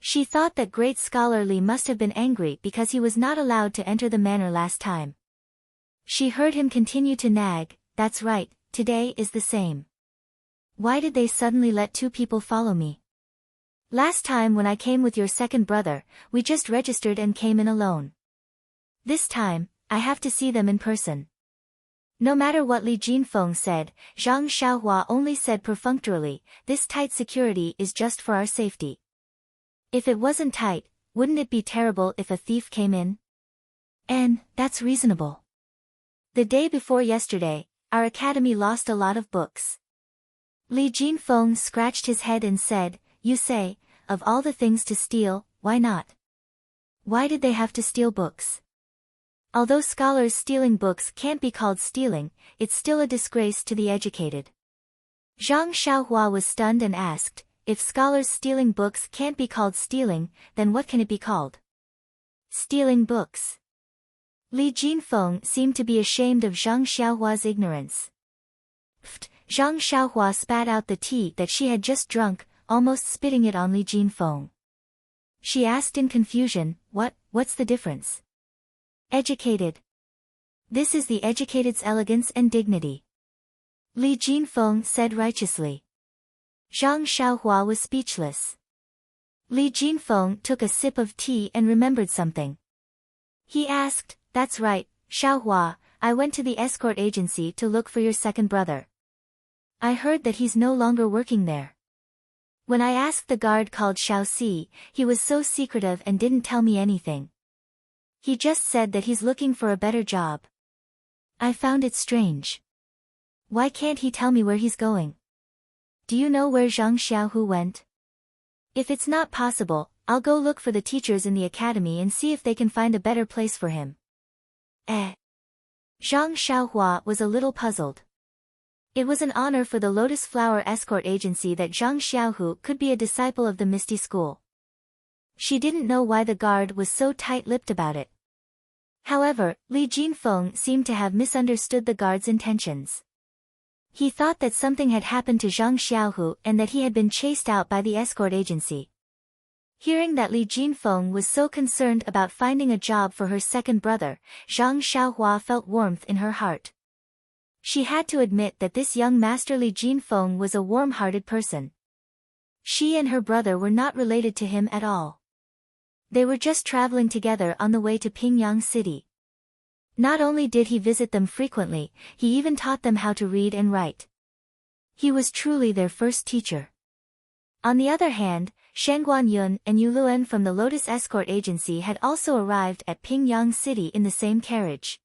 She thought that great scholar Li must have been angry because he was not allowed to enter the manor last time. She heard him continue to nag, "That's right, today is the same. Why did they suddenly let two people follow me? Last time when I came with your second brother, we just registered and came in alone. This time, I have to see them in person. No matter what Li Jinfeng said, Zhang Xiaohua only said perfunctorily, this tight security is just for our safety. If it wasn't tight, wouldn't it be terrible if a thief came in? And, that's reasonable. The day before yesterday, our academy lost a lot of books. Li Jinfeng scratched his head and said, you say, of all the things to steal, why not? Why did they have to steal books? Although scholars stealing books can't be called stealing, it's still a disgrace to the educated. Zhang Xiaohua was stunned and asked, if scholars stealing books can't be called stealing, then what can it be called? Stealing books. Li Jinfeng seemed to be ashamed of Zhang Xiaohua's ignorance. Pfft, Zhang Xiaohua spat out the tea that she had just drunk, almost spitting it on Li Jinfeng. She asked in confusion, what's the difference? Educated. This is the educated's elegance and dignity. Li Jinfeng said righteously. Zhang Xiaohua was speechless. Li Jinfeng took a sip of tea and remembered something. He asked, that's right, Xiaohua, I went to the escort agency to look for your second brother. I heard that he's no longer working there. When I asked the guard called Xiaoxi, he was so secretive and didn't tell me anything. He just said that he's looking for a better job. I found it strange. Why can't he tell me where he's going? Do you know where Zhang Xiaohu went? If it's not possible, I'll go look for the teachers in the academy and see if they can find a better place for him. Zhang Xiaohua was a little puzzled. It was an honor for the Lotus Flower Escort Agency that Zhang Xiaohu could be a disciple of the Misty School. She didn't know why the guard was so tight-lipped about it. However, Li Jinfeng seemed to have misunderstood the guard's intentions. He thought that something had happened to Zhang Xiaohu and that he had been chased out by the escort agency. Hearing that Li Jinfeng was so concerned about finding a job for her second brother, Zhang Xiaohua felt warmth in her heart. She had to admit that this young master Li Jinfeng was a warm-hearted person. She and her brother were not related to him at all. They were just traveling together on the way to Pingyang City. Not only did he visit them frequently, he even taught them how to read and write. He was truly their first teacher. On the other hand, Shen Guanyun and Yu Luan from the Lotus Escort Agency had also arrived at Pingyang City in the same carriage.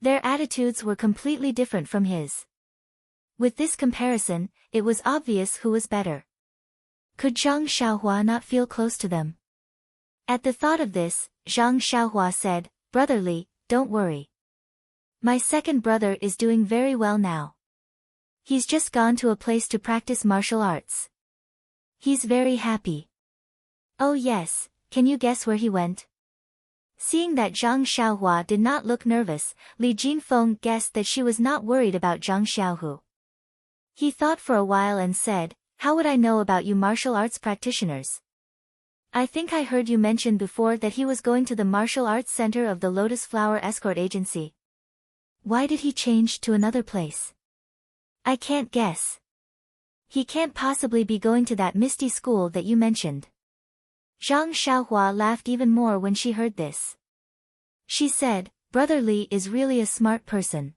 Their attitudes were completely different from his. With this comparison, it was obvious who was better. Could Zhang Xiaohua not feel close to them? At the thought of this, Zhang Xiaohua said, Brother Li, don't worry. My second brother is doing very well now. He's just gone to a place to practice martial arts. He's very happy. Oh yes, can you guess where he went? Seeing that Zhang Xiaohua did not look nervous, Li Jinfeng guessed that she was not worried about Zhang Xiaohu. He thought for a while and said, how would I know about you martial arts practitioners? I think I heard you mention before that he was going to the martial arts center of the Lotus Flower Escort Agency. Why did he change to another place? I can't guess. He can't possibly be going to that Misty School that you mentioned. Zhang Xiaohua laughed even more when she heard this. She said, Brother Li is really a smart person.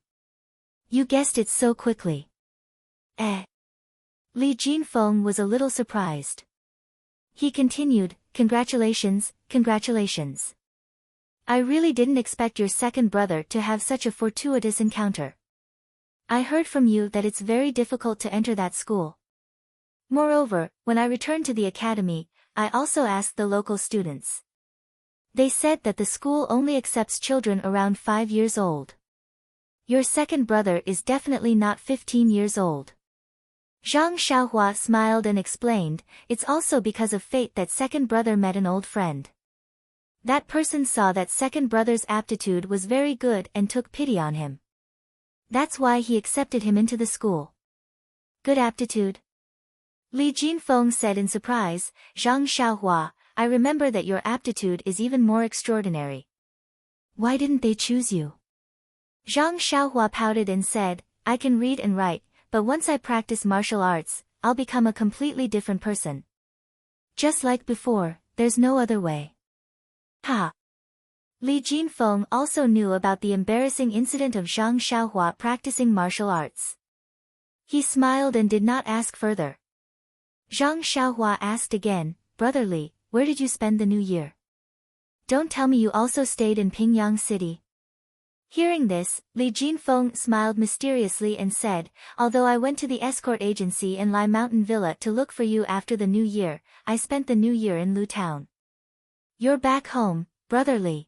You guessed it so quickly. Li Jinfeng was a little surprised. He continued, Congratulations, congratulations. I really didn't expect your second brother to have such a fortuitous encounter. I heard from you that it's very difficult to enter that school. Moreover, when I returned to the academy, I also asked the local students. They said that the school only accepts children around 5 years old. Your second brother is definitely not 15 years old. Zhang Xiaohua smiled and explained, it's also because of fate that second brother met an old friend. That person saw that second brother's aptitude was very good and took pity on him. That's why he accepted him into the school. Good aptitude? Li Jinfeng said in surprise, Zhang Xiaohua, I remember that your aptitude is even more extraordinary. Why didn't they choose you? Zhang Xiaohua pouted and said, I can read and write, but once I practice martial arts, I'll become a completely different person. Just like before, there's no other way. Ha! Li Jinfeng also knew about the embarrassing incident of Zhang Xiaohua practicing martial arts. He smiled and did not ask further. Zhang Xiaohua asked again, Brother Li, where did you spend the new year? Don't tell me you also stayed in Pingyang City. Hearing this, Li Jinfeng smiled mysteriously and said, although I went to the escort agency in Lai Mountain Villa to look for you after the new year, I spent the new year in Lu Town. You're back home, Brother Li.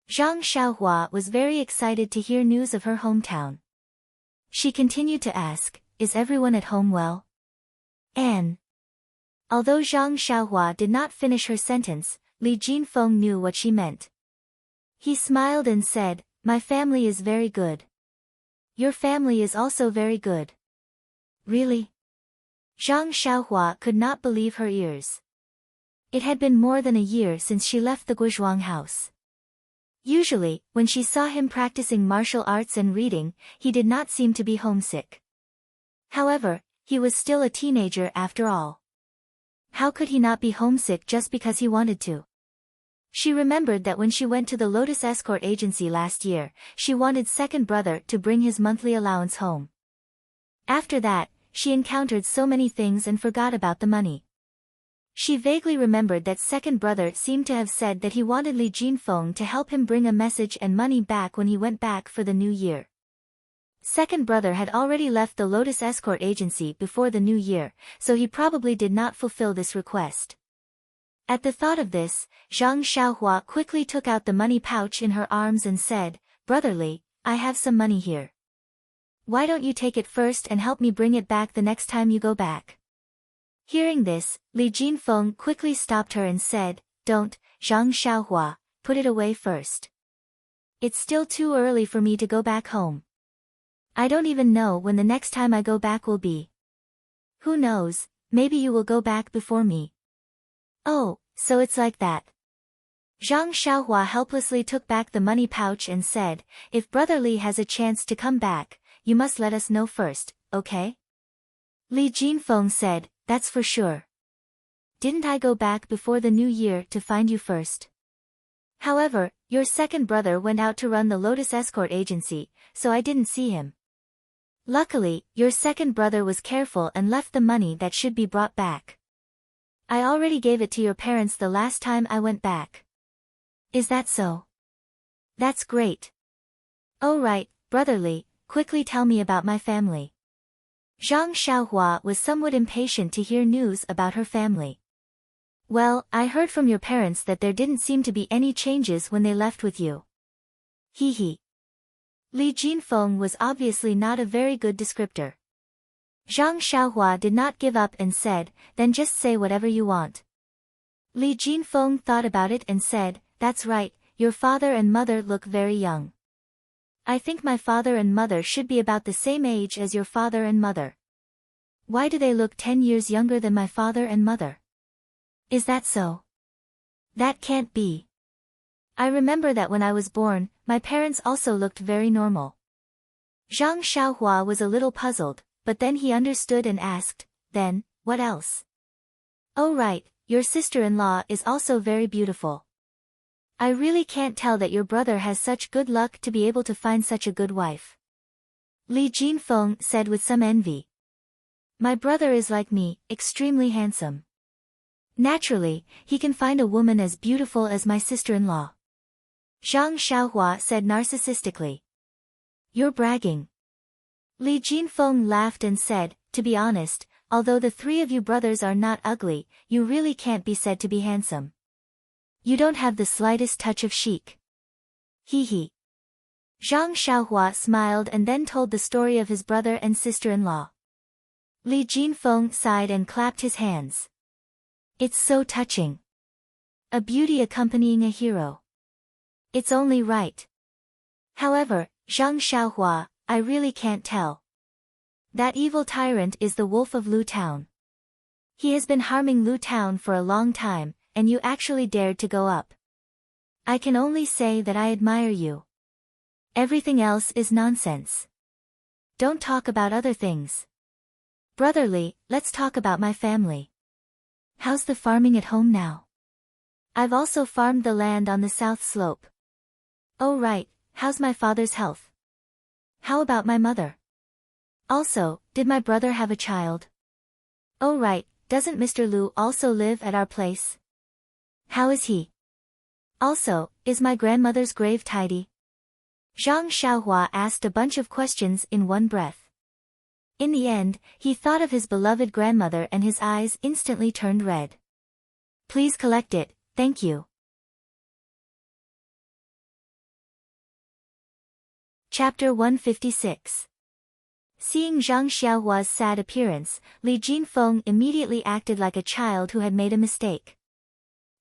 Zhang Xiaohua was very excited to hear news of her hometown. She continued to ask, is everyone at home well? And although Zhang Xiaohua did not finish her sentence, Li Jinfeng knew what she meant. He smiled and said, my family is very good. Your family is also very good. Really? Zhang Xiaohua could not believe her ears. It had been more than a year since she left the Guizhuang house. Usually, when she saw him practicing martial arts and reading, he did not seem to be homesick. However, he was still a teenager after all. How could he not be homesick just because he wanted to? She remembered that when she went to the Lotus Escort Agency last year, she wanted second brother to bring his monthly allowance home. After that, she encountered so many things and forgot about the money. She vaguely remembered that second brother seemed to have said that he wanted Li Jinfeng to help him bring a message and money back when he went back for the new year. Second brother had already left the Lotus Escort Agency before the new year, so he probably did not fulfill this request. At the thought of this, Zhang Xiaohua quickly took out the money pouch in her arms and said, Brother Li, I have some money here. Why don't you take it first and help me bring it back the next time you go back? Hearing this, Li Jinfeng quickly stopped her and said, Don't, Zhang Xiaohua, put it away first. It's still too early for me to go back home. I don't even know when the next time I go back will be. Who knows, maybe you will go back before me. Oh, so it's like that. Zhang Xiaohua helplessly took back the money pouch and said, if Brother Li has a chance to come back, you must let us know first, okay? Li Jinfeng said, that's for sure. Didn't I go back before the new year to find you first? However, your second brother went out to run the Lotus Escort Agency, so I didn't see him. Luckily, your second brother was careful and left the money that should be brought back. I already gave it to your parents the last time I went back. Is that so? That's great. Oh right, Brother Li, quickly tell me about my family. Zhang Xiaohua was somewhat impatient to hear news about her family. Well, I heard from your parents that there didn't seem to be any changes when they left with you. Hee hee. Li Jinfeng was obviously not a very good descriptor. Zhang Xiaohua did not give up and said, then just say whatever you want. Li Jinfeng thought about it and said, that's right, your father and mother look very young. I think my father and mother should be about the same age as your father and mother. Why do they look 10 years younger than my father and mother? Is that so? That can't be. I remember that when I was born, my parents also looked very normal. Zhang Xiaohua was a little puzzled, but then he understood and asked, then, what else? Oh right, your sister-in-law is also very beautiful. I really can't tell that your brother has such good luck to be able to find such a good wife. Li Jinfeng said with some envy. My brother is like me, extremely handsome. Naturally, he can find a woman as beautiful as my sister-in-law. Zhang Xiaohua said narcissistically. You're bragging. Li Jinfeng laughed and said, to be honest, although the three of you brothers are not ugly, you really can't be said to be handsome. You don't have the slightest touch of chic. Hee hee. Zhang Xiaohua smiled and then told the story of his brother and sister-in-law. Li Jinfeng sighed and clapped his hands. It's so touching. A beauty accompanying a hero. It's only right. However, Zhang Xiaohua, I really can't tell. That evil tyrant is the wolf of Lu Town. He has been harming Lu Town for a long time, and you actually dared to go up. I can only say that I admire you. Everything else is nonsense. Don't talk about other things. Brother Li, let's talk about my family. How's the farming at home now? I've also farmed the land on the south slope. Oh right, how's my father's health? How about my mother? Also, did my brother have a child? Oh right, doesn't Mr. Lu also live at our place? How is he? Also, is my grandmother's grave tidy? Zhang Xiaohua asked a bunch of questions in one breath. In the end, he thought of his beloved grandmother and his eyes instantly turned red. Please collect it, thank you. Chapter 156. Seeing Zhang Xiaohua's sad appearance, Li Jinfeng immediately acted like a child who had made a mistake.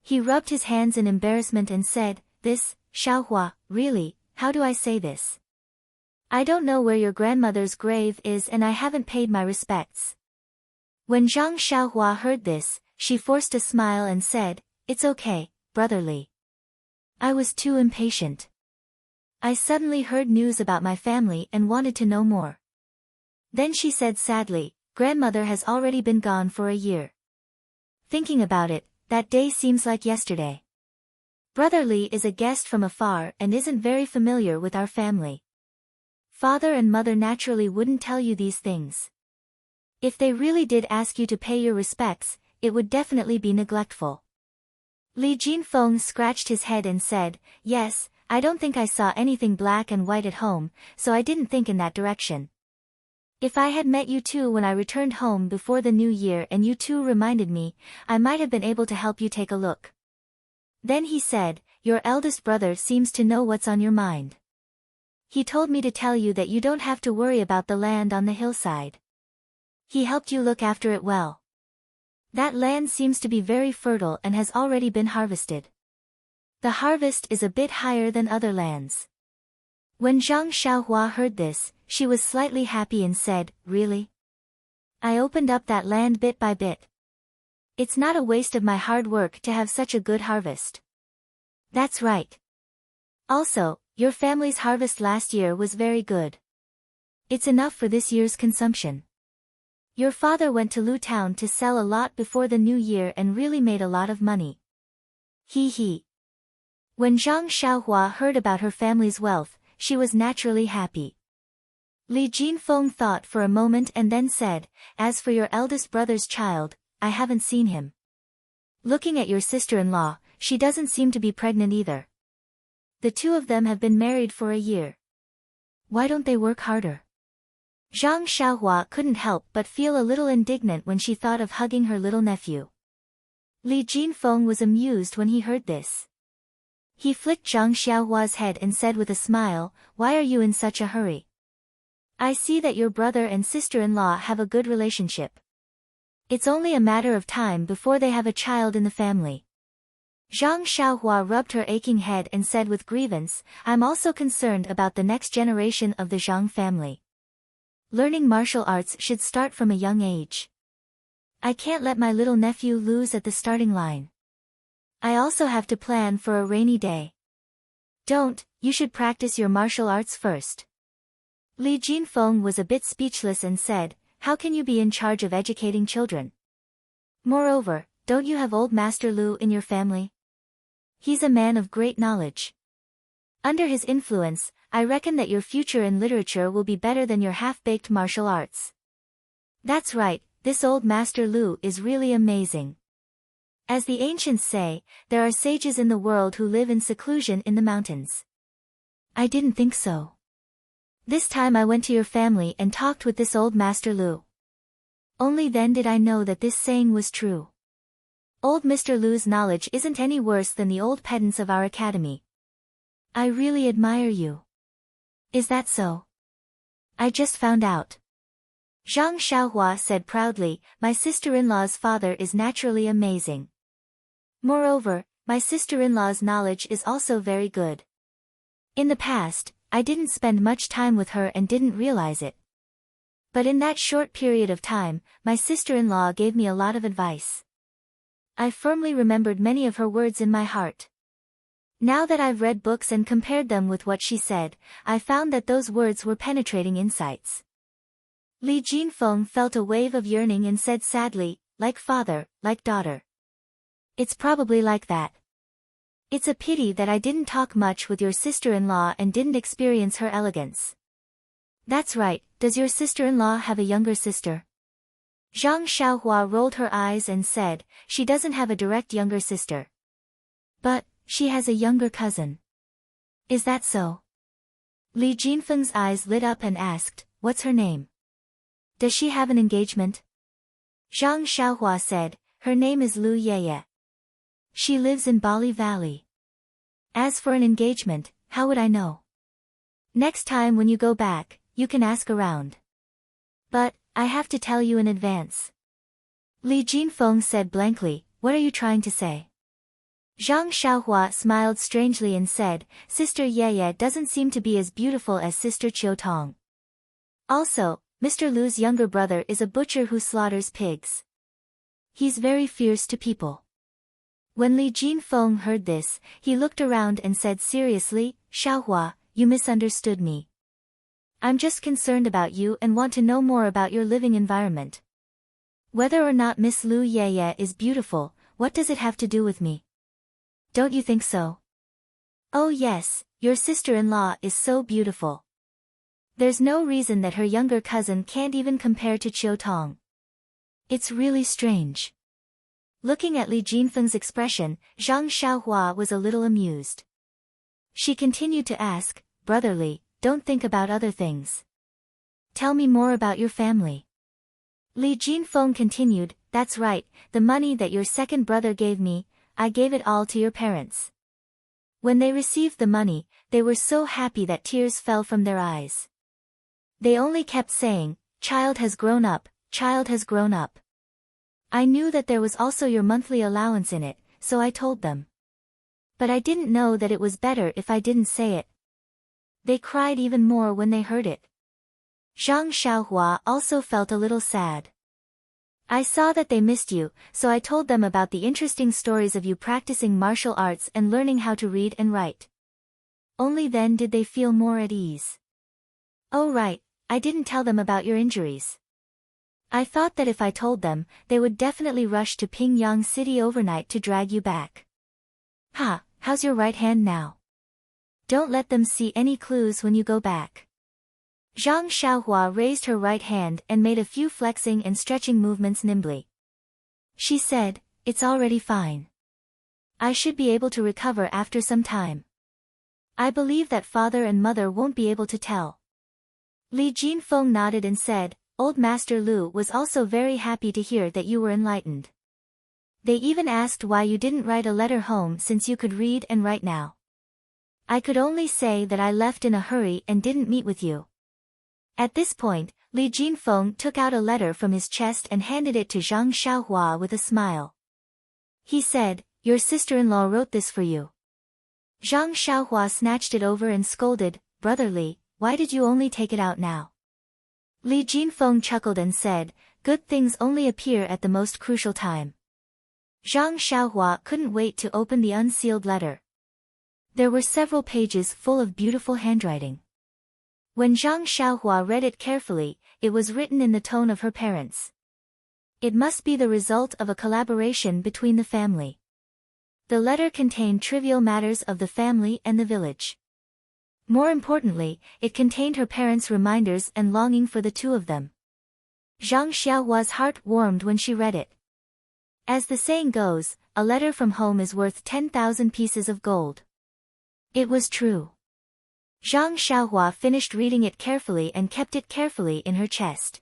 He rubbed his hands in embarrassment and said, "This, Xiaohua, really, how do I say this? I don't know where your grandmother's grave is and I haven't paid my respects." When Zhang Xiaohua heard this, she forced a smile and said, "It's okay, brother Li. I was too impatient. I suddenly heard news about my family and wanted to know more." Then she said sadly, "Grandmother has already been gone for a year. Thinking about it, that day seems like yesterday. Brother Li is a guest from afar and isn't very familiar with our family. Father and mother naturally wouldn't tell you these things. If they really did ask you to pay your respects, it would definitely be neglectful." Li Jinfeng scratched his head and said, "Yes, I don't think I saw anything black and white at home, so I didn't think in that direction. If I had met you two when I returned home before the new year and you two reminded me, I might have been able to help you take a look." Then he said, "Your eldest brother seems to know what's on your mind. He told me to tell you that you don't have to worry about the land on the hillside. He helped you look after it well. That land seems to be very fertile and has already been harvested. The harvest is a bit higher than other lands." When Zhang Xiaohua heard this, she was slightly happy and said, "Really? I opened up that land bit by bit. It's not a waste of my hard work to have such a good harvest." "That's right. Also, your family's harvest last year was very good. It's enough for this year's consumption. Your father went to Lu Town to sell a lot before the new year and really made a lot of money. He he." When Zhang Xiaohua heard about her family's wealth, she was naturally happy. Li Jinfeng thought for a moment and then said, "As for your eldest brother's child, I haven't seen him. Looking at your sister-in-law, she doesn't seem to be pregnant either. The two of them have been married for a year. Why don't they work harder?" Zhang Xiaohua couldn't help but feel a little indignant when she thought of hugging her little nephew. Li Jinfeng was amused when he heard this. He flicked Zhang Xiaohua's head and said with a smile, "Why are you in such a hurry? I see that your brother and sister-in-law have a good relationship. It's only a matter of time before they have a child in the family." Zhang Xiaohua rubbed her aching head and said with grievance, "I'm also concerned about the next generation of the Zhang family. Learning martial arts should start from a young age. I can't let my little nephew lose at the starting line. I also have to plan for a rainy day." "Don't, you should practice your martial arts first." Li Jinfeng was a bit speechless and said, "How can you be in charge of educating children? Moreover, don't you have old Master Lu in your family? He's a man of great knowledge. Under his influence, I reckon that your future in literature will be better than your half-baked martial arts." "That's right, this old Master Lu is really amazing. As the ancients say, there are sages in the world who live in seclusion in the mountains." "I didn't think so. This time I went to your family and talked with this old Master Lu. Only then did I know that this saying was true. Old Mr. Lu's knowledge isn't any worse than the old pedants of our academy. I really admire you." "Is that so? I just found out." Zhang Xiaohua said proudly, "My sister-in-law's father is naturally amazing. Moreover, my sister-in-law's knowledge is also very good. In the past, I didn't spend much time with her and didn't realize it. But in that short period of time, my sister-in-law gave me a lot of advice. I firmly remembered many of her words in my heart. Now that I've read books and compared them with what she said, I found that those words were penetrating insights." Li Jinfeng felt a wave of yearning and said sadly, "Like father, like daughter." It's probably like that. It's a pity that I didn't talk much with your sister-in-law and didn't experience her elegance. That's right, does your sister-in-law have a younger sister? Zhang Xiaohua rolled her eyes and said, she doesn't have a direct younger sister. But, she has a younger cousin. Is that so? Li Jinfeng's eyes lit up and asked, what's her name? Does she have an engagement? Zhang Xiaohua said, her name is Lu Yeye. She lives in Bali Valley. As for an engagement, how would I know? Next time when you go back, you can ask around. But, I have to tell you in advance. Li Jinfeng said blankly, what are you trying to say? Zhang Xiaohua smiled strangely and said, Sister Yeye doesn't seem to be as beautiful as Sister Qiu Tong. Also, Mr. Lu's younger brother is a butcher who slaughters pigs. He's very fierce to people. When Li Jinfeng heard this, he looked around and said seriously, Xiaohua, you misunderstood me. I'm just concerned about you and want to know more about your living environment. Whether or not Miss Lu Yeye is beautiful, what does it have to do with me? Don't you think so? Oh yes, your sister-in-law is so beautiful. There's no reason that her younger cousin can't even compare to Qiu Tong. It's really strange. Looking at Li Jinfeng's expression, Zhang Xiaohua was a little amused. She continued to ask, Brother Li, don't think about other things. Tell me more about your family. Li Jinfeng continued, that's right, the money that your second brother gave me, I gave it all to your parents. When they received the money, they were so happy that tears fell from their eyes. They only kept saying, child has grown up, child has grown up. I knew that there was also your monthly allowance in it, so I told them. But I didn't know that it was better if I didn't say it. They cried even more when they heard it. Zhang Xiaohua also felt a little sad. I saw that they missed you, so I told them about the interesting stories of you practicing martial arts and learning how to read and write. Only then did they feel more at ease. Oh right, I didn't tell them about your injuries. I thought that if I told them, they would definitely rush to Pingyang City overnight to drag you back. Ha, how's your right hand now? Don't let them see any clues when you go back. Zhang Xiaohua raised her right hand and made a few flexing and stretching movements nimbly. She said, it's already fine. I should be able to recover after some time. I believe that father and mother won't be able to tell. Li Jinfeng nodded and said, Old Master Lu was also very happy to hear that you were enlightened. They even asked why you didn't write a letter home since you could read and write now. I could only say that I left in a hurry and didn't meet with you. At this point, Li Jinfeng took out a letter from his chest and handed it to Zhang Xiaohua with a smile. He said, your sister-in-law wrote this for you. Zhang Xiaohua snatched it over and scolded, Brother Li, why did you only take it out now? Li Jinfeng chuckled and said, good things only appear at the most crucial time. Zhang Xiaohua couldn't wait to open the unsealed letter. There were several pages full of beautiful handwriting. When Zhang Xiaohua read it carefully, it was written in the tone of her parents. It must be the result of a collaboration between the family. The letter contained trivial matters of the family and the village. More importantly, it contained her parents' reminders and longing for the two of them. Zhang Xiaohua's heart warmed when she read it. As the saying goes, a letter from home is worth 10,000 pieces of gold. It was true. Zhang Xiaohua finished reading it carefully and kept it carefully in her chest.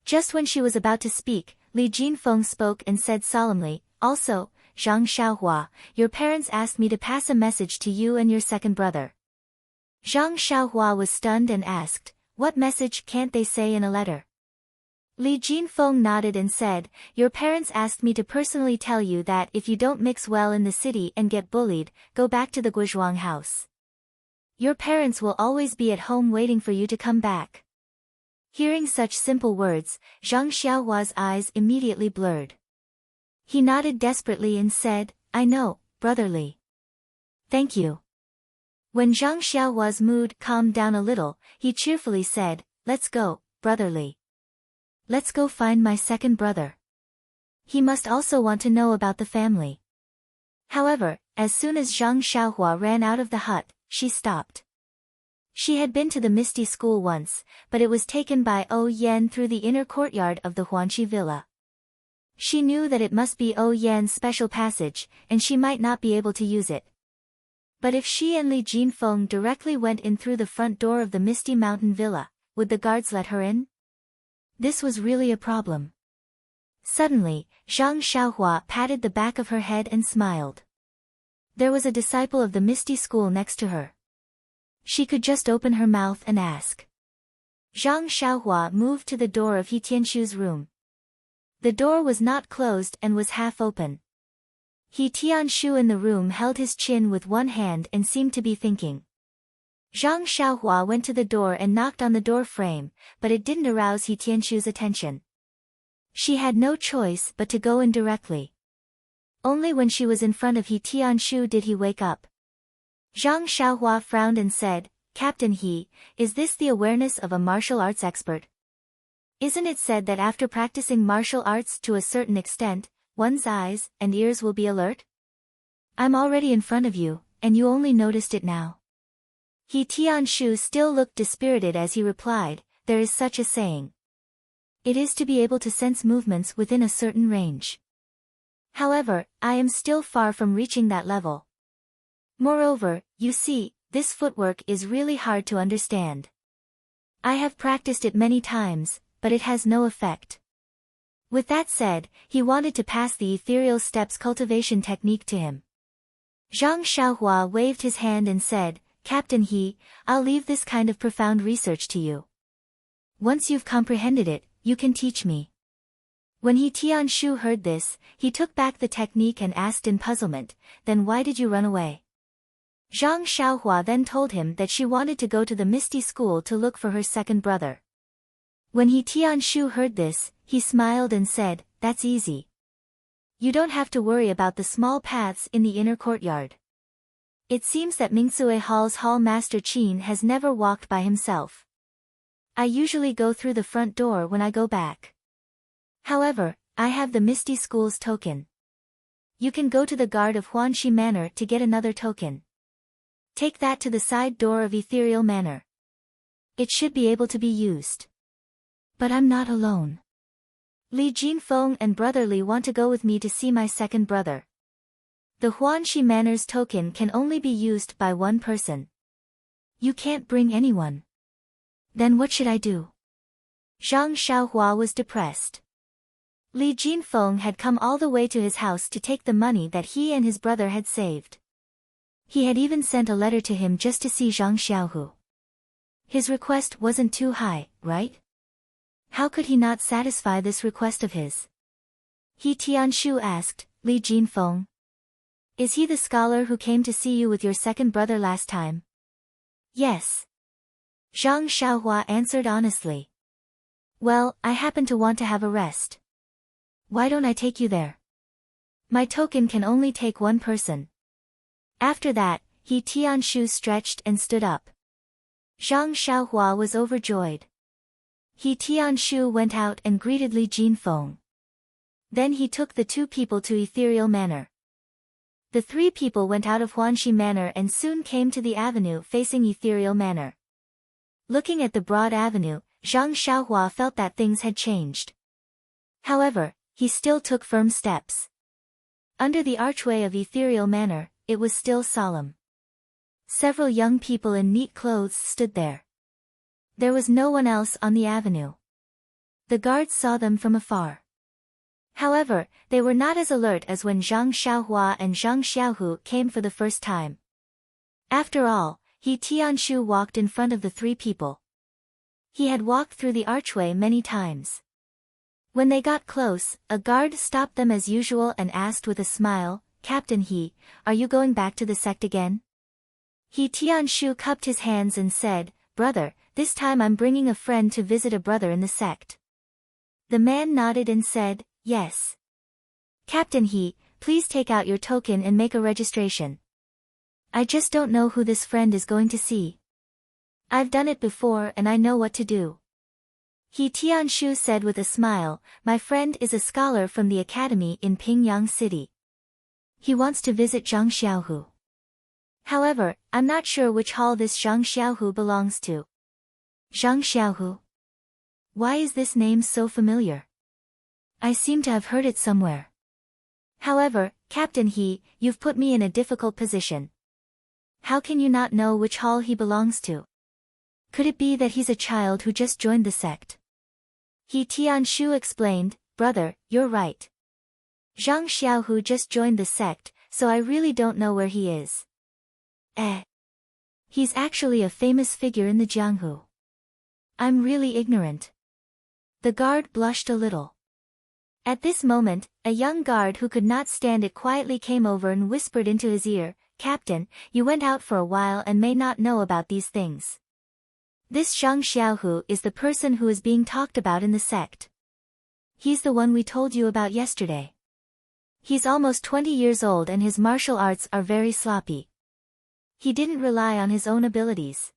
Just when she was about to speak, Li Jinfeng spoke and said solemnly, also, Zhang Xiaohua, your parents asked me to pass a message to you and your second brother. Zhang Xiaohua was stunned and asked, what message can't they say in a letter? Li Jinfeng nodded and said, your parents asked me to personally tell you that if you don't mix well in the city and get bullied, go back to the Guizhuang house. Your parents will always be at home waiting for you to come back. Hearing such simple words, Zhang Xiaohua's eyes immediately blurred. He nodded desperately and said, I know, Brother Li. Thank you. When Zhang Xiaohua's mood calmed down a little, he cheerfully said, let's go, Brother Li. Let's go find my second brother. He must also want to know about the family. However, as soon as Zhang Xiaohua ran out of the hut, she stopped. She had been to the Misty School once, but it was taken by O Yan through the inner courtyard of the Huanqi villa. She knew that it must be O Yan's special passage, and she might not be able to use it. But if she and Li Jinfeng directly went in through the front door of the Misty Mountain Villa, would the guards let her in? This was really a problem. Suddenly, Zhang Xiaohua patted the back of her head and smiled. There was a disciple of the Misty School next to her. She could just open her mouth and ask. Zhang Xiaohua moved to the door of He Tianshu's room. The door was not closed and was half open. He Tianshu in the room held his chin with one hand and seemed to be thinking. Zhang Xiaohua went to the door and knocked on the door frame, but it didn't arouse He Tianshu's attention. She had no choice but to go in directly. Only when she was in front of He Tianshu did he wake up. Zhang Xiaohua frowned and said, "Captain He, is this the awareness of a martial arts expert? Isn't it said that after practicing martial arts to a certain extent, one's eyes and ears will be alert? I'm already in front of you, and you only noticed it now." He Tianshu still looked dispirited as he replied, "There is such a saying. It is to be able to sense movements within a certain range. However, I am still far from reaching that level. Moreover, you see, this footwork is really hard to understand. I have practiced it many times, but it has no effect." With that said, he wanted to pass the ethereal steps cultivation technique to him. Zhang Xiaohua waved his hand and said, "Captain He, I'll leave this kind of profound research to you. Once you've comprehended it, you can teach me." When He Tianshu heard this, he took back the technique and asked in puzzlement, "Then why did you run away?" Zhang Xiaohua then told him that she wanted to go to the Misty School to look for her second brother. When He Tianshu heard this, he smiled and said, "That's easy. You don't have to worry about the small paths in the inner courtyard. It seems that Mingsue Hall's hall master Qin has never walked by himself. I usually go through the front door when I go back. However, I have the Misty School's token. You can go to the guard of Huanxi Manor to get another token. Take that to the side door of Ethereal Manor. It should be able to be used. But I'm not alone. Li Jinfeng and Brother Li want to go with me to see my second brother. The Huanxi Manor's token can only be used by one person. You can't bring anyone. Then what should I do?" Zhang Xiaohua was depressed. Li Jinfeng had come all the way to his house to take the money that he and his brother had saved. He had even sent a letter to him just to see Zhang Xiaohu. His request wasn't too high, right? How could he not satisfy this request of his? He Tianshu asked, "Li Jinfeng, is he the scholar who came to see you with your second brother last time?" "Yes." Zhang Xiaohua answered honestly. "Well, I happen to want to have a rest. Why don't I take you there? My token can only take one person." After that, He Tianshu stretched and stood up. Zhang Xiaohua was overjoyed. He Tianshu went out and greeted Li Jinfeng. Then he took the two people to Ethereal Manor. The three people went out of Huanxi Manor and soon came to the avenue facing Ethereal Manor. Looking at the broad avenue, Zhang Xiaohua felt that things had changed. However, he still took firm steps. Under the archway of Ethereal Manor, it was still solemn. Several young people in neat clothes stood there. There was no one else on the avenue. The guards saw them from afar. However, they were not as alert as when Zhang Xiaohua and Zhang Xiaohu came for the first time. After all, He Tianshu walked in front of the three people. He had walked through the archway many times. When they got close, a guard stopped them as usual and asked with a smile, "Captain He, are you going back to the sect again?" He Tianshu cupped his hands and said, "Brother, this time I'm bringing a friend to visit a brother in the sect." The man nodded and said, "Yes. Captain He, please take out your token and make a registration. I just don't know who this friend is going to see. I've done it before and I know what to do." He Tianshu said with a smile, "My friend is a scholar from the academy in Pingyang City. He wants to visit Zhang Xiaohu. However, I'm not sure which hall this Zhang Xiaohu belongs to. Zhang Xiaohu? Why is this name so familiar? I seem to have heard it somewhere. However, Captain He, you've put me in a difficult position. How can you not know which hall he belongs to? Could it be that he's a child who just joined the sect? He Tianshu explained, brother, you're right. Zhang Xiaohu just joined the sect, so I really don't know where he is. He's actually a famous figure in the Jianghu. I'm really ignorant. The guard blushed a little. At this moment, a young guard who could not stand it quietly came over and whispered into his ear, Captain, you went out for a while and may not know about these things. This Zhang Xiaohu is the person who is being talked about in the sect. He's the one we told you about yesterday. He's almost 20 years old and his martial arts are very sloppy. He didn't rely on his own abilities.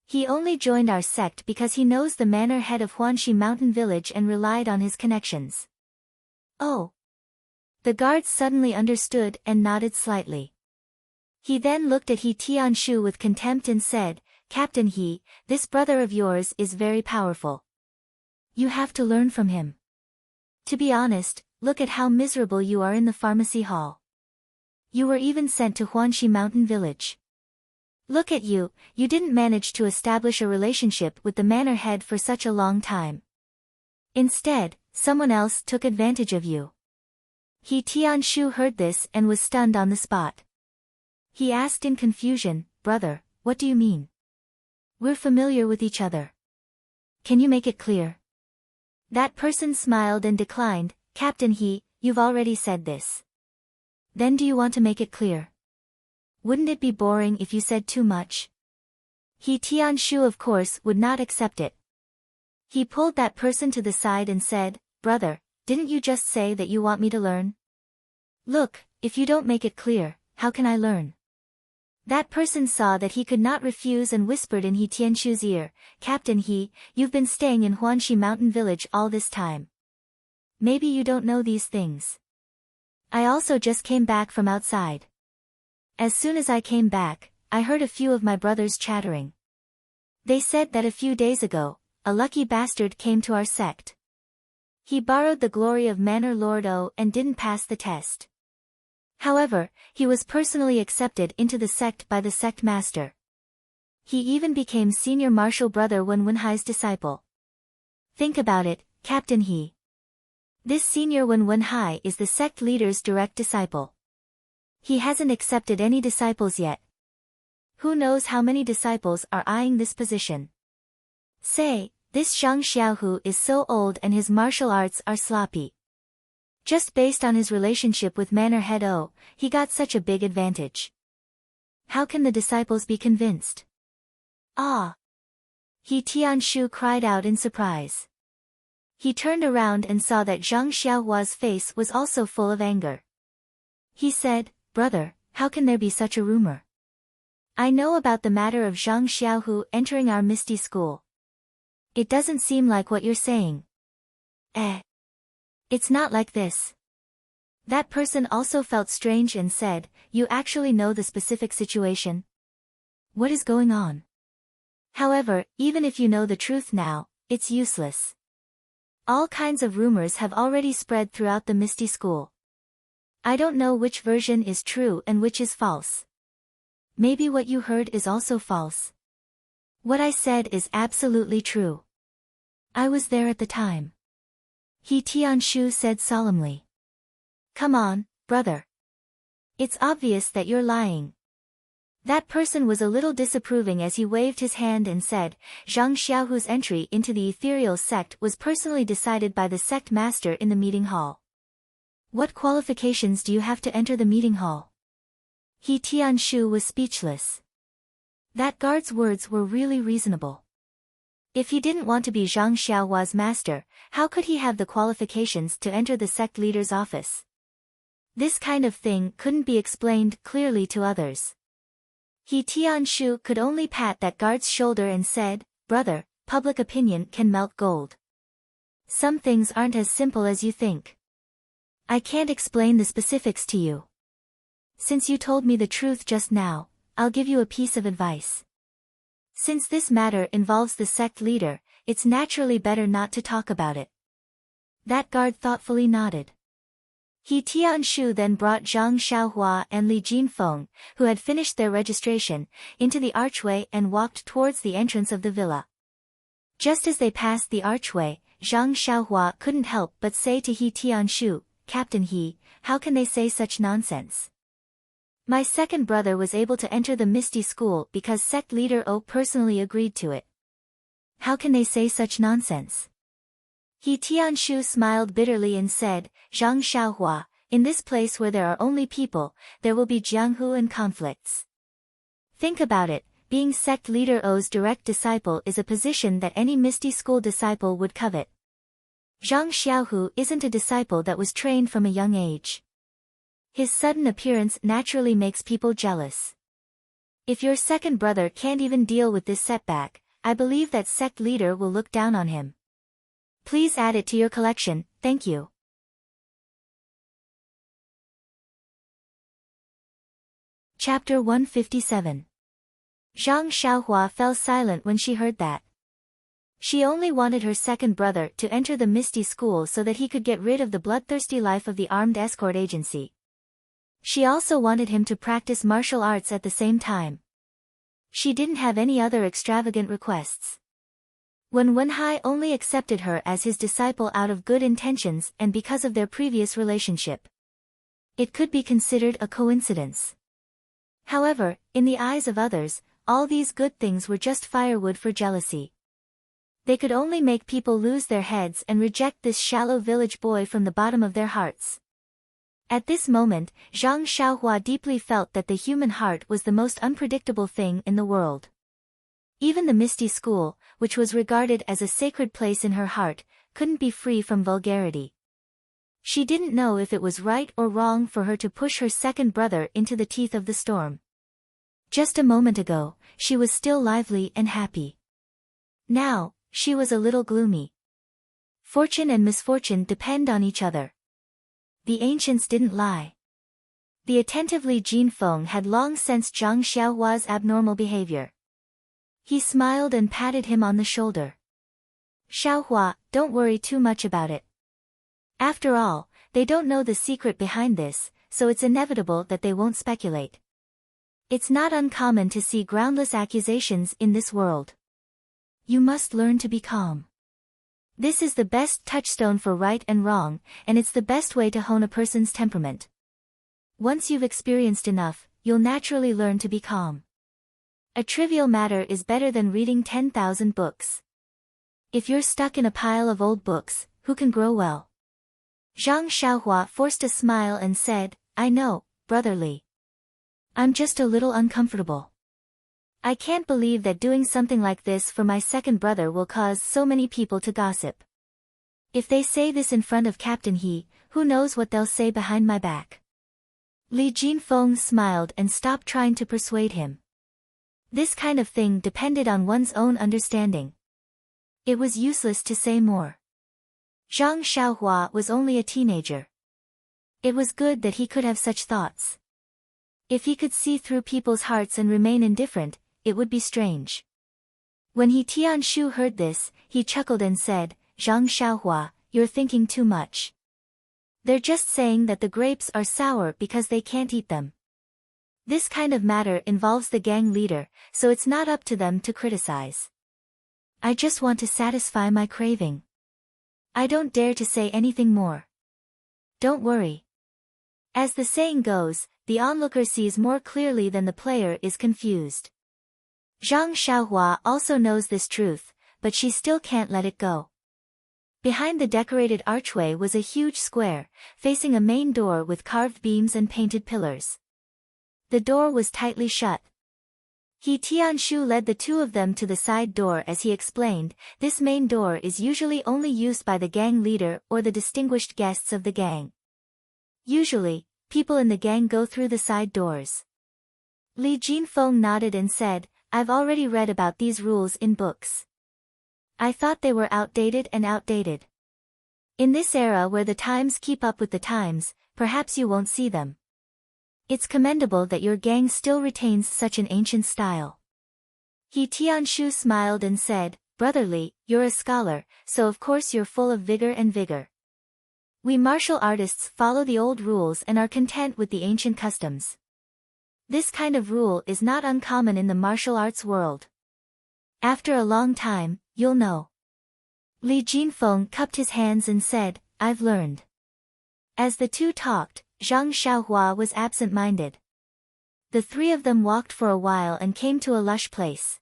He only joined our sect because he knows the manor head of Huanxi Mountain Village and relied on his connections. Oh. The guards suddenly understood and nodded slightly. He then looked at He Tianshu with contempt and said, Captain He, this brother of yours is very powerful. You have to learn from him. To be honest, look at how miserable you are in the pharmacy hall. You were even sent to Huanxi Mountain Village. Look at you, you didn't manage to establish a relationship with the manor head for such a long time. Instead, someone else took advantage of you. He Tianshu heard this and was stunned on the spot. He asked in confusion, brother, what do you mean? We're familiar with each other. Can you make it clear? That person smiled and declined, Captain He, you've already said this. Then do you want to make it clear? Wouldn't it be boring if you said too much? He Tianshu of course would not accept it. He pulled that person to the side and said, brother, didn't you just say that you want me to learn? Look, if you don't make it clear, how can I learn? That person saw that he could not refuse and whispered in He Tianshu's ear, Captain He, you've been staying in Huanxi Mountain Village all this time. Maybe you don't know these things. I also just came back from outside. As soon as I came back, I heard a few of my brothers chattering. They said that a few days ago, a lucky bastard came to our sect. He borrowed the glory of Manor Lord O and didn't pass the test. However, he was personally accepted into the sect by the sect master. He even became senior martial brother Wen Wenhai's disciple. Think about it, Captain He. This senior Wen Wenhai is the sect leader's direct disciple. He hasn't accepted any disciples yet. Who knows how many disciples are eyeing this position? Say, this Zhang Xiaohu is so old and his martial arts are sloppy. Just based on his relationship with Manor Head O, he got such a big advantage. How can the disciples be convinced? Ah! He Tianshu cried out in surprise. He turned around and saw that Zhang Xiaohua's face was also full of anger. He said, brother, how can there be such a rumor? I know about the matter of Zhang Xiaohu entering our Misty School. It doesn't seem like what you're saying. It's not like this. That person also felt strange and said, you actually know the specific situation? What is going on? However, even if you know the truth now, it's useless. All kinds of rumors have already spread throughout the Misty School. I don't know which version is true and which is false. Maybe what you heard is also false. What I said is absolutely true. I was there at the time. He Tianshu said solemnly. Come on, brother. It's obvious that you're lying. That person was a little disapproving as he waved his hand and said, Zhang Xiaohu's entry into the ethereal sect was personally decided by the sect master in the meeting hall. What qualifications do you have to enter the meeting hall? He Tianshu was speechless. That guard's words were really reasonable. If he didn't want to be Zhang Xiaohua's master, how could he have the qualifications to enter the sect leader's office? This kind of thing couldn't be explained clearly to others. He Tianshu could only pat that guard's shoulder and said, brother, public opinion can melt gold. Some things aren't as simple as you think. I can't explain the specifics to you. Since you told me the truth just now, I'll give you a piece of advice. Since this matter involves the sect leader, it's naturally better not to talk about it. That guard thoughtfully nodded. He Tianshu then brought Zhang Xiaohua and Li Jinfeng, who had finished their registration, into the archway and walked towards the entrance of the villa. Just as they passed the archway, Zhang Xiaohua couldn't help but say to He Tianshu, "Captain He, how can they say such nonsense? My second brother was able to enter the Misty School because sect leader O personally agreed to it. How can they say such nonsense?" He Tianshu smiled bitterly and said, "Zhang Xiaohua, in this place where there are only people, there will be jianghu and conflicts. Think about it, being sect leader O's direct disciple is a position that any Misty School disciple would covet. Zhang Xiaohu isn't a disciple that was trained from a young age. His sudden appearance naturally makes people jealous. If your second brother can't even deal with this setback, I believe that sect leader will look down on him. Please add it to your collection, thank you." Chapter 157. Zhang Xiaohua fell silent when she heard that. She only wanted her second brother to enter the Misty School so that he could get rid of the bloodthirsty life of the armed escort agency. She also wanted him to practice martial arts at the same time. She didn't have any other extravagant requests. When Wenhai only accepted her as his disciple out of good intentions and because of their previous relationship, it could be considered a coincidence. However, in the eyes of others, all these good things were just firewood for jealousy. They could only make people lose their heads and reject this shallow village boy from the bottom of their hearts. At this moment, Zhang Xiaohua deeply felt that the human heart was the most unpredictable thing in the world. Even the Misty School, which was regarded as a sacred place in her heart, couldn't be free from vulgarity. She didn't know if it was right or wrong for her to push her second brother into the teeth of the storm. Just a moment ago, she was still lively and happy. Now, she was a little gloomy. Fortune and misfortune depend on each other. The ancients didn't lie. The attentive Li Jinfeng had long sensed Zhang Xiaohua's abnormal behavior. He smiled and patted him on the shoulder. "Xiaohua, don't worry too much about it. After all, they don't know the secret behind this, so it's inevitable that they won't speculate. It's not uncommon to see groundless accusations in this world. You must learn to be calm. This is the best touchstone for right and wrong, and it's the best way to hone a person's temperament. Once you've experienced enough, you'll naturally learn to be calm. A trivial matter is better than reading 10,000 books. If you're stuck in a pile of old books, who can grow well?" Zhang Xiaohua forced a smile and said, "I know, Brother Li. I'm just a little uncomfortable. I can't believe that doing something like this for my second brother will cause so many people to gossip. If they say this in front of Captain He, who knows what they'll say behind my back." Li Jinfeng smiled and stopped trying to persuade him. This kind of thing depended on one's own understanding. It was useless to say more. Zhang Xiaohua was only a teenager. It was good that he could have such thoughts. If he could see through people's hearts and remain indifferent, it would be strange. When He Tianshu heard this, he chuckled and said, "Zhang Xiaohua, you're thinking too much. They're just saying that the grapes are sour because they can't eat them. This kind of matter involves the gang leader, so it's not up to them to criticize. I just want to satisfy my craving. I don't dare to say anything more. Don't worry. As the saying goes, the onlooker sees more clearly than the player is confused." Zhang Xiaohua also knows this truth, but she still can't let it go. Behind the decorated archway was a huge square, facing a main door with carved beams and painted pillars. The door was tightly shut. He Tianshu led the two of them to the side door as he explained, "This main door is usually only used by the gang leader or the distinguished guests of the gang. Usually, people in the gang go through the side doors." Li Jinfeng nodded and said, "I've already read about these rules in books. I thought they were outdated and outdated. In this era where the times keep up with the times, perhaps you won't see them. It's commendable that your gang still retains such an ancient style. He Tianshu smiled and said, brotherly, you're a scholar, so of course you're full of vigor. We martial artists follow the old rules and are content with the ancient customs. This kind of rule is not uncommon in the martial arts world. After a long time, you'll know. Li Jinfeng cupped his hands and said, I've learned. As the two talked, Zhang Xiaohua was absent-minded. The three of them walked for a while and came to a lush place.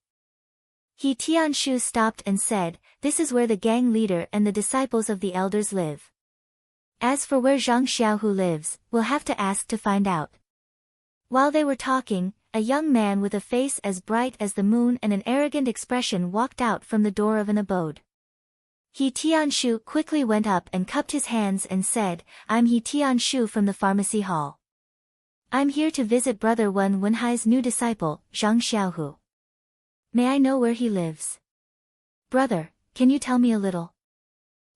He Tianshu stopped and said, this is where the gang leader and the disciples of the elders live. As for where Zhang Xiaohu lives, we'll have to ask to find out. While they were talking, a young man with a face as bright as the moon and an arrogant expression walked out from the door of an abode. He Tianshu quickly went up and cupped his hands and said, I'm He Tianshu from the pharmacy hall. I'm here to visit Brother Wen Wenhai's new disciple, Zhang Xiaohu. May I know where he lives? Brother, can you tell me a little?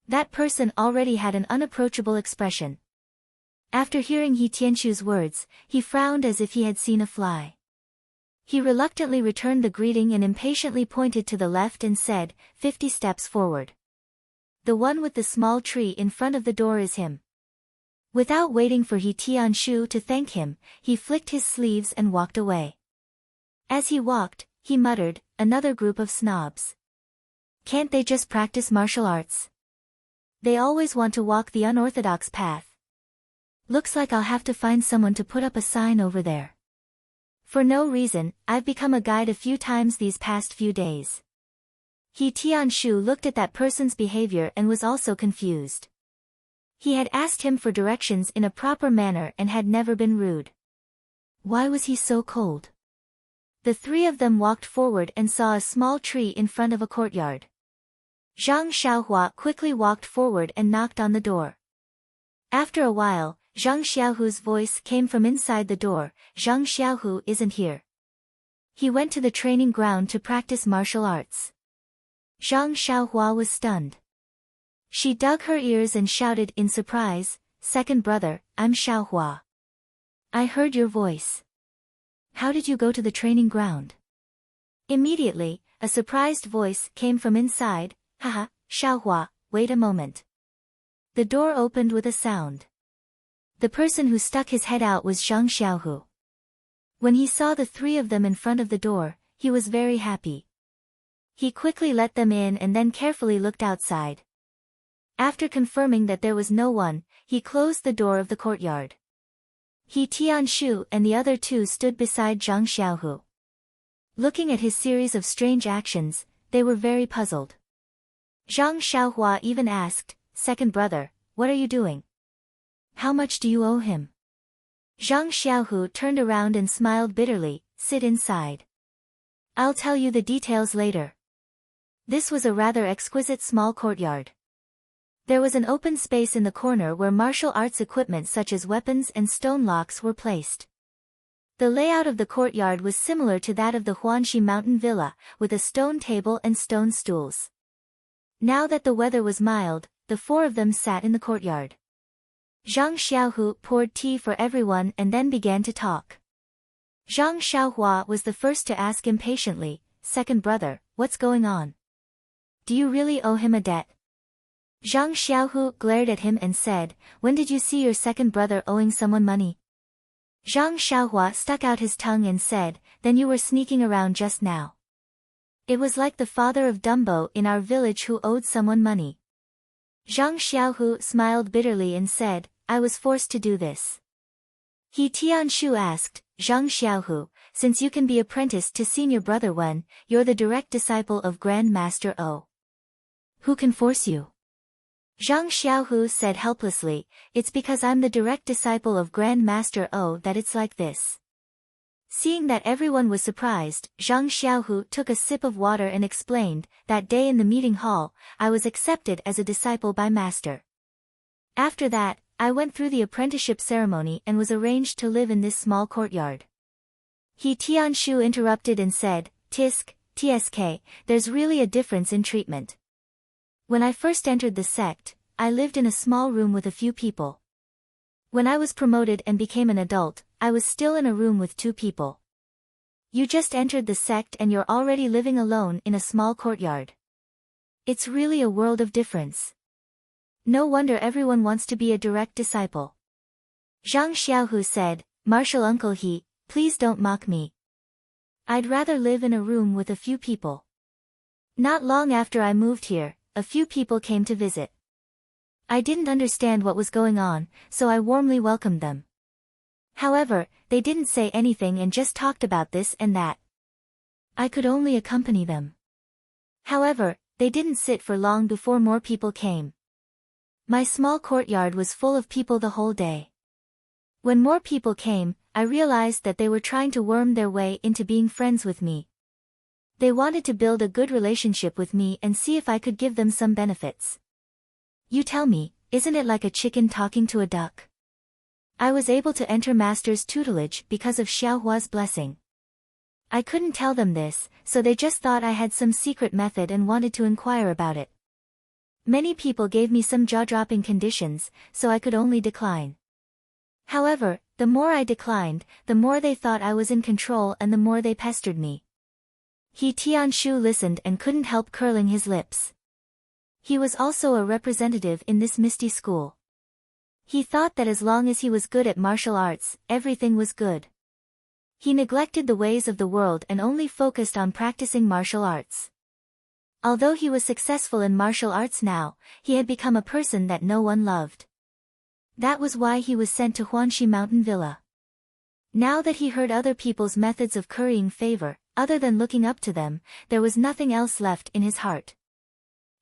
That person already had an unapproachable expression. After hearing He Tianshu's words, he frowned as if he had seen a fly. He reluctantly returned the greeting and impatiently pointed to the left and said, 50 steps forward. The one with the small tree in front of the door is him. Without waiting for He Tianshu to thank him, he flicked his sleeves and walked away. As he walked, he muttered, another group of snobs. Can't they just practice martial arts? They always want to walk the unorthodox path. Looks like I'll have to find someone to put up a sign over there. For no reason, I've become a guide a few times these past few days. He Tianshu looked at that person's behavior and was also confused. He had asked him for directions in a proper manner and had never been rude. Why was he so cold? The three of them walked forward and saw a small tree in front of a courtyard. Zhang Xiaohua quickly walked forward and knocked on the door. After a while, Zhang Xiaohu's voice came from inside the door, Zhang Xiaohu isn't here. He went to the training ground to practice martial arts. Zhang Xiaohua was stunned. She dug her ears and shouted in surprise, second brother, I'm Xiaohua. I heard your voice. How did you go to the training ground? Immediately, a surprised voice came from inside, haha, Xiaohua, wait a moment. The door opened with a sound. The person who stuck his head out was Zhang Xiaohu. When he saw the three of them in front of the door, he was very happy. He quickly let them in and then carefully looked outside. After confirming that there was no one, he closed the door of the courtyard. He Tianshu and the other two stood beside Zhang Xiaohu. Looking at his series of strange actions, they were very puzzled. Zhang Xiaohua even asked, second brother, what are you doing? How much do you owe him? Zhang Xiaohu turned around and smiled bitterly, sit inside. I'll tell you the details later. This was a rather exquisite small courtyard. There was an open space in the corner where martial arts equipment such as weapons and stone locks were placed. The layout of the courtyard was similar to that of the Huanxi mountain villa, with a stone table and stone stools. Now that the weather was mild, the four of them sat in the courtyard. Zhang Xiaohu poured tea for everyone and then began to talk. Zhang Xiaohua was the first to ask impatiently, second brother, what's going on? Do you really owe him a debt? Zhang Xiaohu glared at him and said, when did you see your second brother owing someone money? Zhang Xiaohua stuck out his tongue and said, then you were sneaking around just now. It was like the father of Dumbo in our village who owed someone money. Zhang Xiaohu smiled bitterly and said, I was forced to do this. He Tianshu asked, Zhang Xiaohu, since you can be apprenticed to senior brother Wen, you're the direct disciple of Grand Master O. Who can force you? Zhang Xiaohu said helplessly, it's because I'm the direct disciple of Grand Master O that it's like this. Seeing that everyone was surprised, Zhang Xiaohu took a sip of water and explained, that day in the meeting hall, I was accepted as a disciple by Master. After that, I went through the apprenticeship ceremony and was arranged to live in this small courtyard. He Tianshu interrupted and said, TSK, there's really a difference in treatment. When I first entered the sect, I lived in a small room with a few people. When I was promoted and became an adult, I was still in a room with 2 people. You just entered the sect and you're already living alone in a small courtyard. It's really a world of difference. No wonder everyone wants to be a direct disciple. Zhang Xiaohu said, Martial Uncle He, please don't mock me. I'd rather live in a room with a few people. Not long after I moved here, a few people came to visit. I didn't understand what was going on, so I warmly welcomed them. However, they didn't say anything and just talked about this and that. I could only accompany them. However, they didn't sit for long before more people came. My small courtyard was full of people the whole day. When more people came, I realized that they were trying to worm their way into being friends with me. They wanted to build a good relationship with me and see if I could give them some benefits. You tell me, isn't it like a chicken talking to a duck? I was able to enter Master's tutelage because of Xiaohua's blessing. I couldn't tell them this, so they just thought I had some secret method and wanted to inquire about it. Many people gave me some jaw-dropping conditions, so I could only decline. However, the more I declined, the more they thought I was in control and the more they pestered me. He Tianshu listened and couldn't help curling his lips. He was also a representative in this misty school. He thought that as long as he was good at martial arts, everything was good. He neglected the ways of the world and only focused on practicing martial arts. Although he was successful in martial arts now, he had become a person that no one loved. That was why he was sent to Huanxi Mountain Villa. Now that he heard other people's methods of currying favor, other than looking up to them, there was nothing else left in his heart.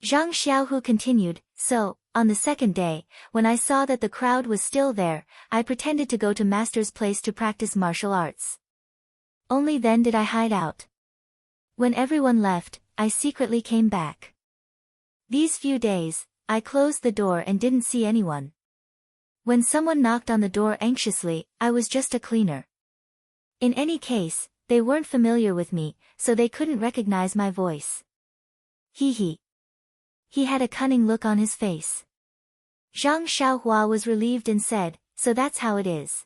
Zhang Xiaohu continued, so, on the second day, when I saw that the crowd was still there, I pretended to go to Master's place to practice martial arts. Only then did I hide out. When everyone left, I secretly came back. These few days, I closed the door and didn't see anyone. When someone knocked on the door anxiously, I was just a cleaner. In any case, they weren't familiar with me, so they couldn't recognize my voice. He had a cunning look on his face. Zhang Xiaohua was relieved and said, so that's how it is.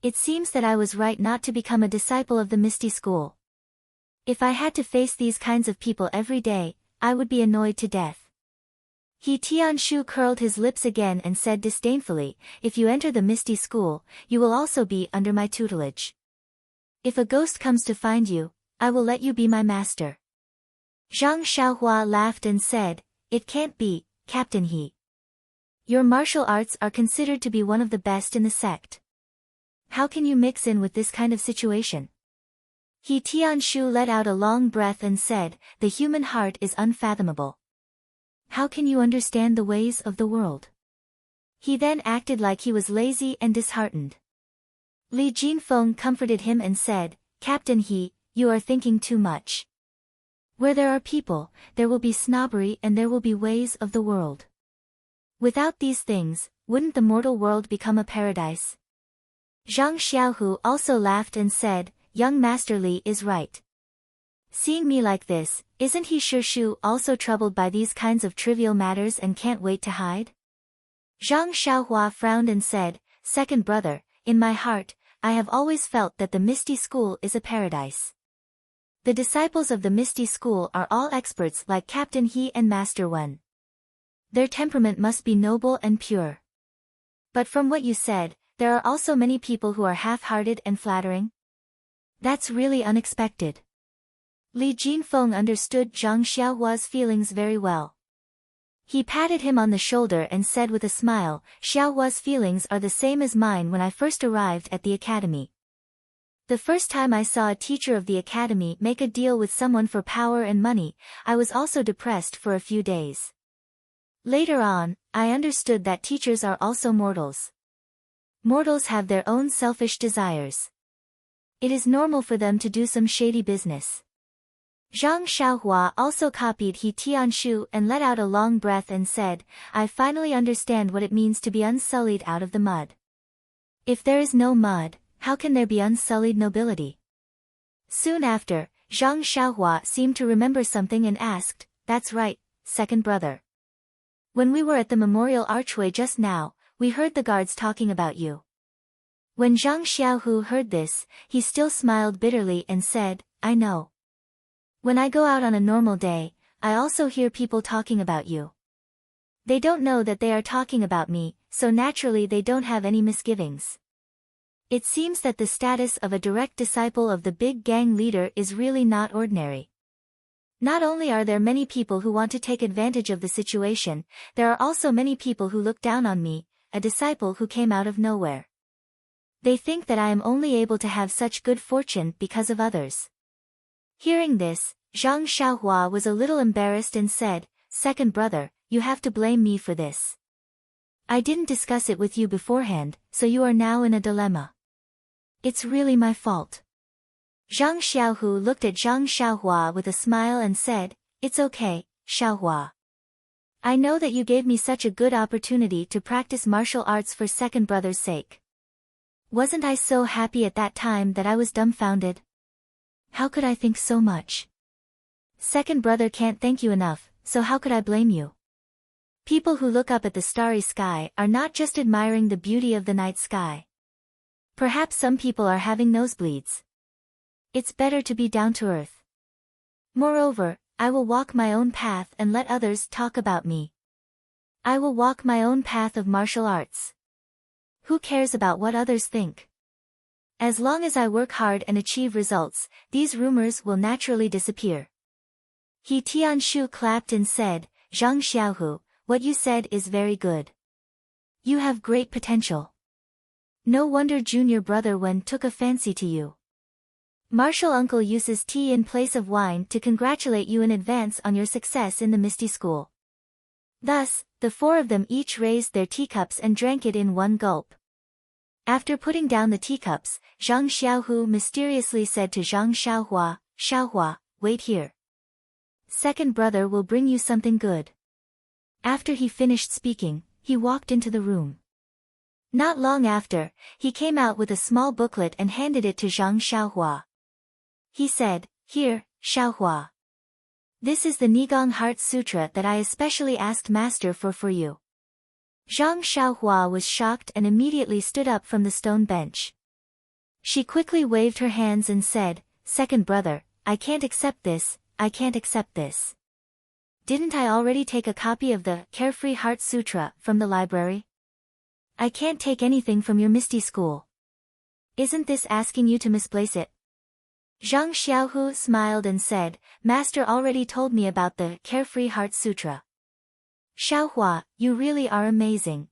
It seems that I was right not to become a disciple of the Misty School. If I had to face these kinds of people every day, I would be annoyed to death. He Tianshu curled his lips again and said disdainfully, if you enter the Misty School, you will also be under my tutelage. If a ghost comes to find you, I will let you be my master. Zhang Xiaohua laughed and said, it can't be, Captain He. Your martial arts are considered to be one of the best in the sect. How can you mix in with this kind of situation? He Tianshu let out a long breath and said, the human heart is unfathomable. How can you understand the ways of the world? He then acted like he was lazy and disheartened. Li Jinfeng comforted him and said, Captain He, you are thinking too much. Where there are people, there will be snobbery and there will be ways of the world. Without these things, wouldn't the mortal world become a paradise? Zhang Xiaohu also laughed and said, young Master Li is right. Seeing me like this, isn't he Shu also troubled by these kinds of trivial matters and can't wait to hide? Zhang Xiaohua frowned and said, second brother, in my heart, I have always felt that the Misty School is a paradise. The disciples of the Misty School are all experts like Captain He and Master Wen. Their temperament must be noble and pure. But from what you said, there are also many people who are half-hearted and flattering. That's really unexpected. Li Jinfeng understood Zhang Xiaohua's feelings very well. He patted him on the shoulder and said with a smile, Xiaohua's feelings are the same as mine when I first arrived at the academy. The first time I saw a teacher of the academy make a deal with someone for power and money, I was also depressed for a few days. Later on, I understood that teachers are also mortals. Mortals have their own selfish desires. It is normal for them to do some shady business. Zhang Xiaohua also copied He Tianshu and let out a long breath and said, I finally understand what it means to be unsullied out of the mud. If there is no mud, how can there be unsullied nobility? Soon after, Zhang Xiaohua seemed to remember something and asked, that's right, second brother. When we were at the memorial archway just now, we heard the guards talking about you. When Zhang Xiaohu heard this, he still smiled bitterly and said, I know. When I go out on a normal day, I also hear people talking about you. They don't know that they are talking about me, so naturally they don't have any misgivings. It seems that the status of a direct disciple of the big gang leader is really not ordinary. Not only are there many people who want to take advantage of the situation, there are also many people who look down on me, a disciple who came out of nowhere. They think that I am only able to have such good fortune because of others. Hearing this, Zhang Xiaohua was a little embarrassed and said, Second brother, you have to blame me for this. I didn't discuss it with you beforehand, so you are now in a dilemma. It's really my fault. Zhang Xiaohu looked at Zhang Xiaohua with a smile and said, It's okay, Xiaohua. I know that you gave me such a good opportunity to practice martial arts for second brother's sake. Wasn't I so happy at that time that I was dumbfounded? How could I think so much? Second brother can't thank you enough, so how could I blame you? People who look up at the starry sky are not just admiring the beauty of the night sky. Perhaps some people are having nosebleeds. It's better to be down to earth. Moreover, I will walk my own path and let others talk about me. I will walk my own path of martial arts. Who cares about what others think? As long as I work hard and achieve results, these rumors will naturally disappear. He Tianshu clapped and said, Zhang Xiaohu, what you said is very good. You have great potential. No wonder junior brother Wen took a fancy to you. Martial uncle uses tea in place of wine to congratulate you in advance on your success in the Misty School. Thus, the four of them each raised their teacups and drank it in one gulp. After putting down the teacups, Zhang Xiaohu mysteriously said to Zhang Xiaohua, Xiaohua, wait here. Second brother will bring you something good. After he finished speaking, he walked into the room. Not long after, he came out with a small booklet and handed it to Zhang Xiaohua. He said, Here, Xiaohua. This is the Nigong Heart Sutra that I especially asked Master for you. Zhang Xiaohua was shocked and immediately stood up from the stone bench. She quickly waved her hands and said, Second brother, I can't accept this, I can't accept this. Didn't I already take a copy of the Carefree Heart Sutra from the library? I can't take anything from your Misty School. Isn't this asking you to misplace it? Zhang Xiaohu smiled and said, Master already told me about the Carefree Heart Sutra. Xiaohua, you really are amazing.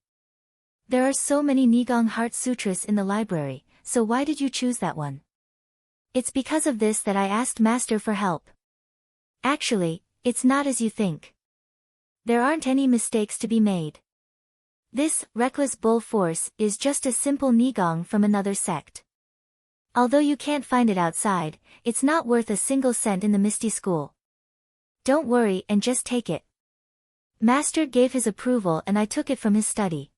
There are so many Nigong Heart Sutras in the library, so why did you choose that one? It's because of this that I asked Master for help. Actually, it's not as you think. There aren't any mistakes to be made. This reckless bull force is just a simple Nigong from another sect. Although you can't find it outside, it's not worth a single cent in the Misty School. Don't worry and just take it. Master gave his approval and I took it from his study.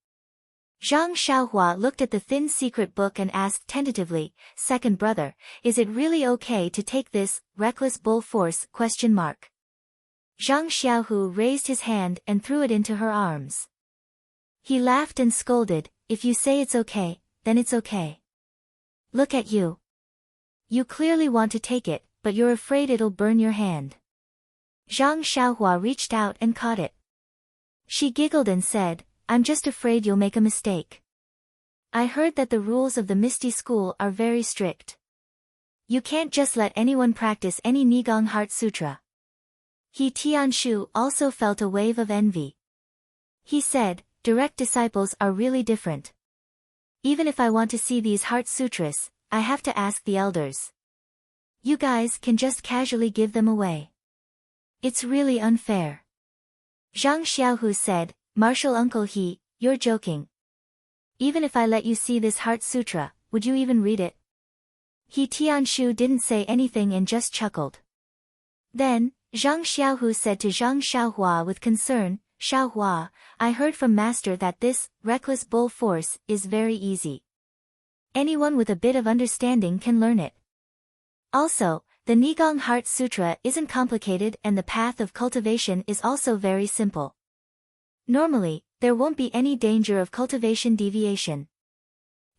Zhang Xiaohua looked at the thin secret book and asked tentatively, Second brother, is it really okay to take this reckless bull force? Zhang Xiaohu raised his hand and threw it into her arms. He laughed and scolded, If you say it's okay, then it's okay. Look at you. You clearly want to take it, but you're afraid it'll burn your hand. Zhang Xiaohua reached out and caught it. She giggled and said, I'm just afraid you'll make a mistake. I heard that the rules of the Misty School are very strict. You can't just let anyone practice any Nigong Heart Sutra. He Tianshu also felt a wave of envy. He said, Direct disciples are really different. Even if I want to see these Heart Sutras, I have to ask the elders. You guys can just casually give them away. It's really unfair. Zhang Xiaohu said, Martial Uncle He, you're joking. Even if I let you see this Heart Sutra, would you even read it? He Tianshu didn't say anything and just chuckled. Then, Zhang Xiaohu said to Zhang Xiaohua with concern, Xiaohua, I heard from Master that this reckless bull force is very easy. Anyone with a bit of understanding can learn it. Also, the Nigong Heart Sutra isn't complicated and the path of cultivation is also very simple. Normally, there won't be any danger of cultivation deviation.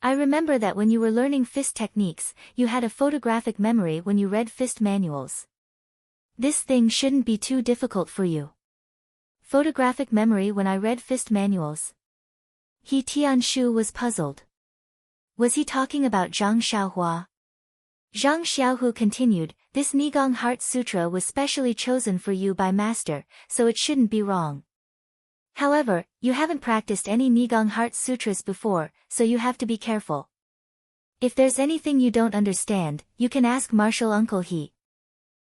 I remember that when you were learning fist techniques, you had a photographic memory when you read fist manuals. This thing shouldn't be too difficult for you. Photographic memory when I read fist manuals. He Tianshu was puzzled. Was he talking about Zhang Xiaohua? Zhang Xiaohu continued, this Nigong Heart Sutra was specially chosen for you by Master, so it shouldn't be wrong. However, you haven't practiced any Nigong Heart Sutras before, so you have to be careful. If there's anything you don't understand, you can ask Martial Uncle He.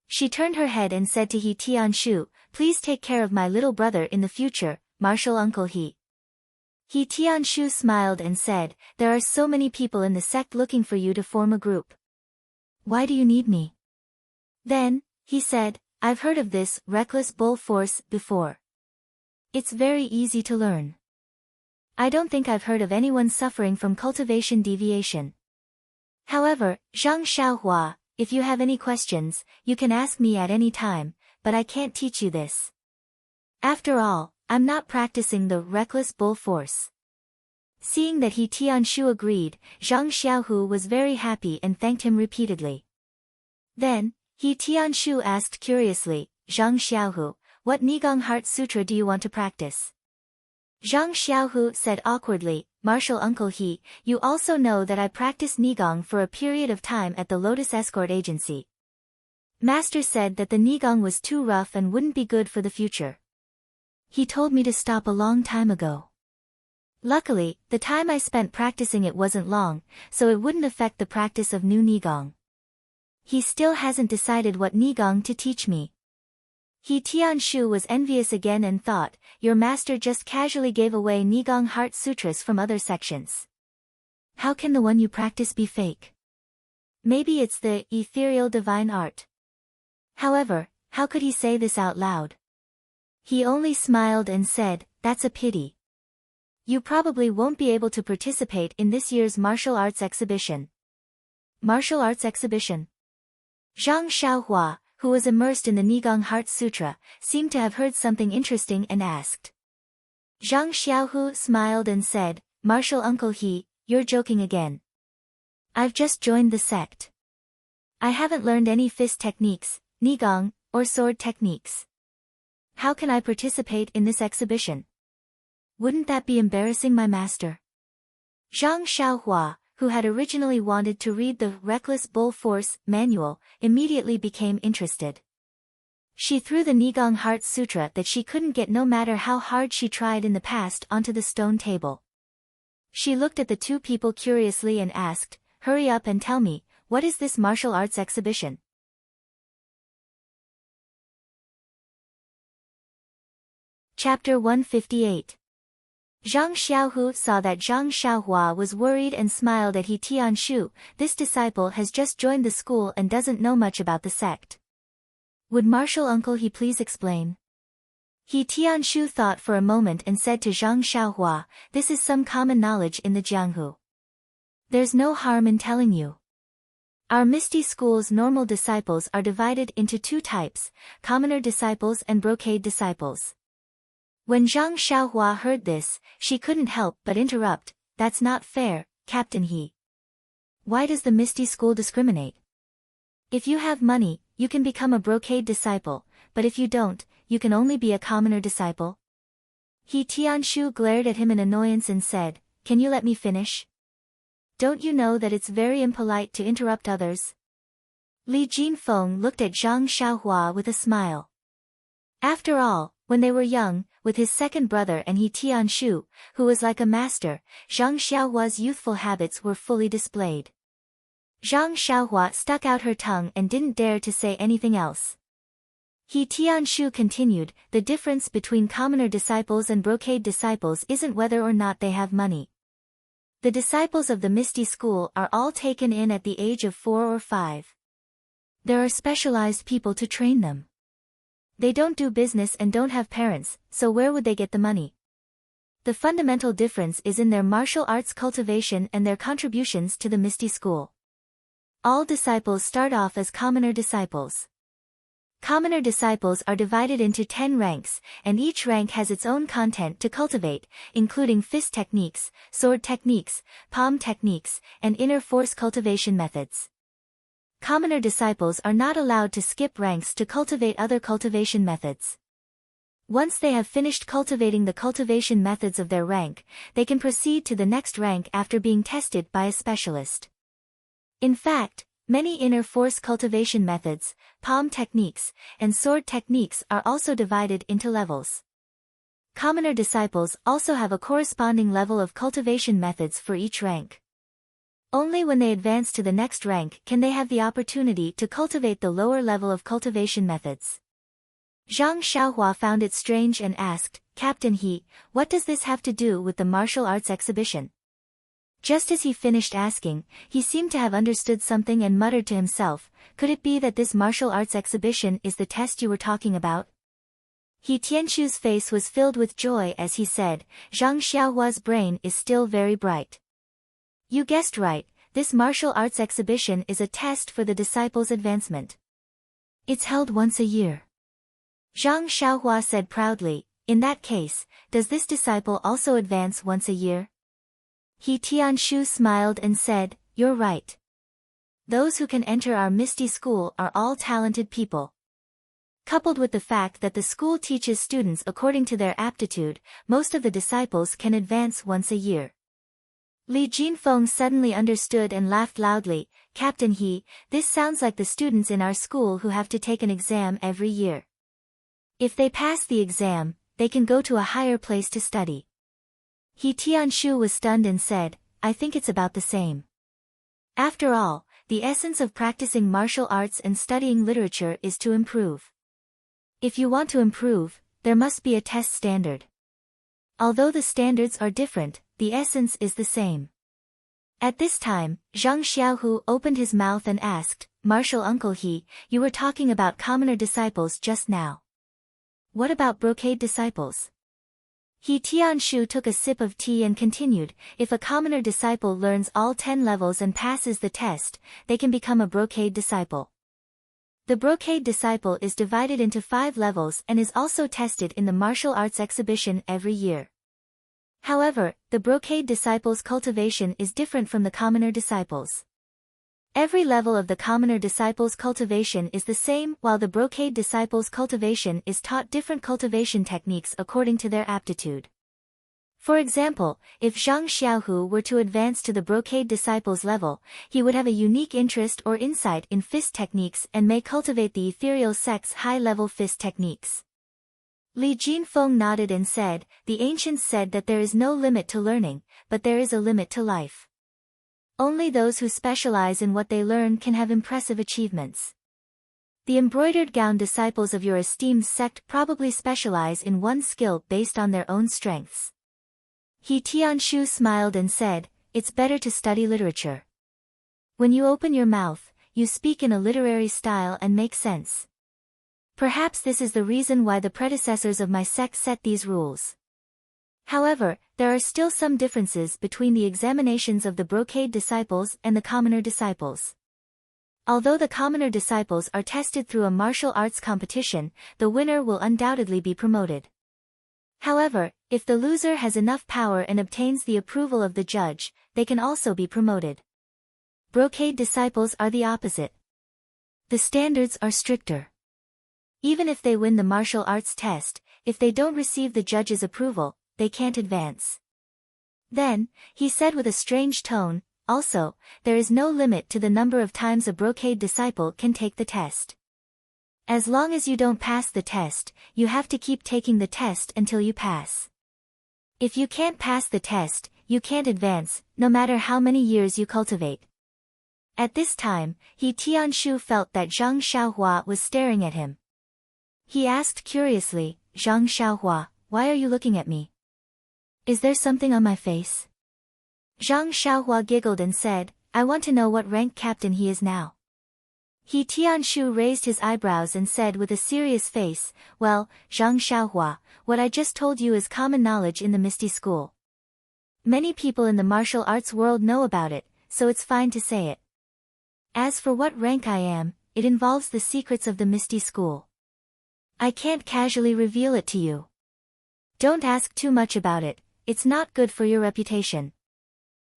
She turned her head and said to He Tianshu, please take care of my little brother in the future, Martial Uncle He. He Tianshu smiled and said, there are so many people in the sect looking for you to form a group. Why do you need me? Then, he said, I've heard of this reckless bull force before. It's very easy to learn. I don't think I've heard of anyone suffering from cultivation deviation. However, Zhang Xiaohua, if you have any questions, you can ask me at any time, but I can't teach you this. After all, I'm not practicing the reckless bull force. Seeing that He Tianshu agreed, Zhang Xiaohu was very happy and thanked him repeatedly. Then, He Tianshu asked curiously, Zhang Xiaohu, what Nigong Heart Sutra do you want to practice? Zhang Xiaohu said awkwardly, Martial Uncle He, you also know that I practiced Nigong for a period of time at the Lotus Escort Agency. Master said that the Nigong was too rough and wouldn't be good for the future. He told me to stop a long time ago. Luckily, the time I spent practicing it wasn't long, so it wouldn't affect the practice of new Nigong. He still hasn't decided what Nigong to teach me. He Tianshu was envious again and thought, your master just casually gave away Nigong Heart Sutras from other sections. How can the one you practice be fake? Maybe it's the ethereal divine art. However, how could he say this out loud? He only smiled and said, that's a pity. You probably won't be able to participate in this year's martial arts exhibition. Martial arts exhibition? Zhang Xiaohua, who was immersed in the Nigong Heart Sutra, seemed to have heard something interesting and asked. Zhang Xiaohu smiled and said, Martial Uncle He, you're joking again. I've just joined the sect. I haven't learned any fist techniques, Nigong, or sword techniques. How can I participate in this exhibition? Wouldn't that be embarrassing my master? Zhang Xiaohua, who had originally wanted to read the Reckless Bull Force manual, immediately became interested. She threw the Nigong Heart Sutra that she couldn't get no matter how hard she tried in the past onto the stone table. She looked at the two people curiously and asked, hurry up and tell me, what is this martial arts exhibition? Chapter 158. Zhang Xiaohu saw that Zhang Xiaohua was worried and smiled at He Tianshu, this disciple has just joined the school and doesn't know much about the sect. Would Martial Uncle He please explain? He Tianshu thought for a moment and said to Zhang Xiaohua, this is some common knowledge in the Jianghu. There's no harm in telling you. Our Misty School's normal disciples are divided into two types, commoner disciples and brocade disciples. When Zhang Xiaohua heard this, she couldn't help but interrupt, that's not fair, Captain He. Why does the Misty School discriminate? If you have money, you can become a brocade disciple, but if you don't, you can only be a commoner disciple. He Tianshu glared at him in annoyance and said, can you let me finish? Don't you know that it's very impolite to interrupt others? Li Jinfeng looked at Zhang Xiaohua with a smile. After all, when they were young, with his second brother and He Tianshu, who was like a master, Zhang Xiaohua's youthful habits were fully displayed. Zhang Xiaohua stuck out her tongue and didn't dare to say anything else. He Tianshu continued, the difference between commoner disciples and brocade disciples isn't whether or not they have money. The disciples of the Misty School are all taken in at the age of 4 or 5. There are specialized people to train them. They don't do business and don't have parents, so where would they get the money? The fundamental difference is in their martial arts cultivation and their contributions to the Misty School. All disciples start off as commoner disciples. Commoner disciples are divided into 10 ranks, and each rank has its own content to cultivate, including fist techniques, sword techniques, palm techniques, and inner force cultivation methods. Commoner disciples are not allowed to skip ranks to cultivate other cultivation methods. Once they have finished cultivating the cultivation methods of their rank, they can proceed to the next rank after being tested by a specialist. In fact, many inner force cultivation methods, palm techniques, and sword techniques are also divided into levels. Commoner disciples also have a corresponding level of cultivation methods for each rank. Only when they advance to the next rank can they have the opportunity to cultivate the lower level of cultivation methods. Zhang Xiaohua found it strange and asked, "Captain He, what does this have to do with the martial arts exhibition?" Just as he finished asking, he seemed to have understood something and muttered to himself, "Could it be that this martial arts exhibition is the test you were talking about?" He Tianchu's face was filled with joy as he said, "Zhang Xiaohua's brain is still very bright. You guessed right, this martial arts exhibition is a test for the disciples' advancement. It's held once a year." Zhang Xiaohua said proudly, "In that case, does this disciple also advance once a year?" He Tianshu smiled and said, "You're right. Those who can enter our Misty School are all talented people. Coupled with the fact that the school teaches students according to their aptitude, most of the disciples can advance once a year." Li Jinfeng suddenly understood and laughed loudly, "Captain He, this sounds like the students in our school who have to take an exam every year. If they pass the exam, they can go to a higher place to study." He Tianshu was stunned and said, "I think it's about the same. After all, the essence of practicing martial arts and studying literature is to improve. If you want to improve, there must be a test standard. Although the standards are different, the essence is the same." At this time, Zhang Xiaohu opened his mouth and asked, "Martial Uncle He, you were talking about commoner disciples just now. What about brocade disciples?" He Tianshu took a sip of tea and continued, "If a commoner disciple learns all 10 levels and passes the test, they can become a brocade disciple. The brocade disciple is divided into 5 levels and is also tested in the martial arts exhibition every year. However, the brocade disciple's cultivation is different from the commoner disciples. Every level of the commoner disciple's cultivation is the same, while the brocade disciple's cultivation is taught different cultivation techniques according to their aptitude. For example, if Zhang Xiaohu were to advance to the brocade disciple's level, he would have a unique interest or insight in fist techniques and may cultivate the ethereal sect's high-level fist techniques. Li Jinfeng nodded and said, "The ancients said that there is no limit to learning, but there is a limit to life. Only those who specialize in what they learn can have impressive achievements. The embroidered gown disciples of your esteemed sect probably specialize in one skill based on their own strengths." He Tianshu smiled and said, "It's better to study literature. When you open your mouth, you speak in a literary style and make sense. Perhaps this is the reason why the predecessors of my sect set these rules. However, there are still some differences between the examinations of the brocade disciples and the commoner disciples. Although the commoner disciples are tested through a martial arts competition, the winner will undoubtedly be promoted. However, if the loser has enough power and obtains the approval of the judge, they can also be promoted. Brocade disciples are the opposite. The standards are stricter. Even if they win the martial arts test, if they don't receive the judge's approval, they can't advance." Then, he said with a strange tone, "Also, there is no limit to the number of times a brocade disciple can take the test. As long as you don't pass the test, you have to keep taking the test until you pass. If you can't pass the test, you can't advance, no matter how many years you cultivate." At this time, He Tianshu felt that Zhang Xiaohua was staring at him. He asked curiously, "Zhang Xiaohua, why are you looking at me? Is there something on my face?" Zhang Xiaohua giggled and said, "I want to know what rank captain he is now." He Tianshu raised his eyebrows and said with a serious face, "Well, Zhang Xiaohua, what I just told you is common knowledge in the Misty School. Many people in the martial arts world know about it, so it's fine to say it. As for what rank I am, it involves the secrets of the Misty School. I can't casually reveal it to you. Don't ask too much about it, it's not good for your reputation.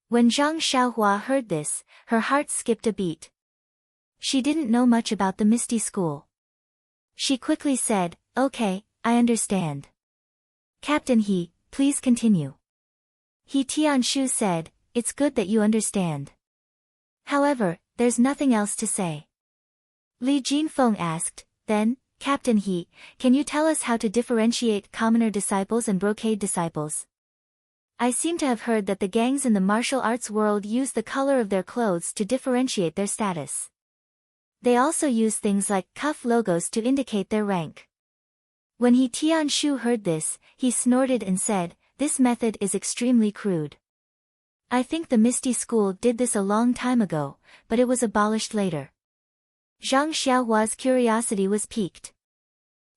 When Zhang Xiaohua heard this, her heart skipped a beat. She didn't know much about the Misty School. She quickly said, "Okay, I understand. Captain He, please continue." He Tianshu said, "It's good that you understand. However, there's nothing else to say." Li Jinfeng asked, "Then, Captain He, can you tell us how to differentiate commoner disciples and brocade disciples? I seem to have heard that the gangs in the martial arts world use the color of their clothes to differentiate their status. They also use things like cuff logos to indicate their rank." When He Tianshu heard this, he snorted and said, "This method is extremely crude. I think the Misty School did this a long time ago, but it was abolished later." Zhang Xiaohua's curiosity was piqued.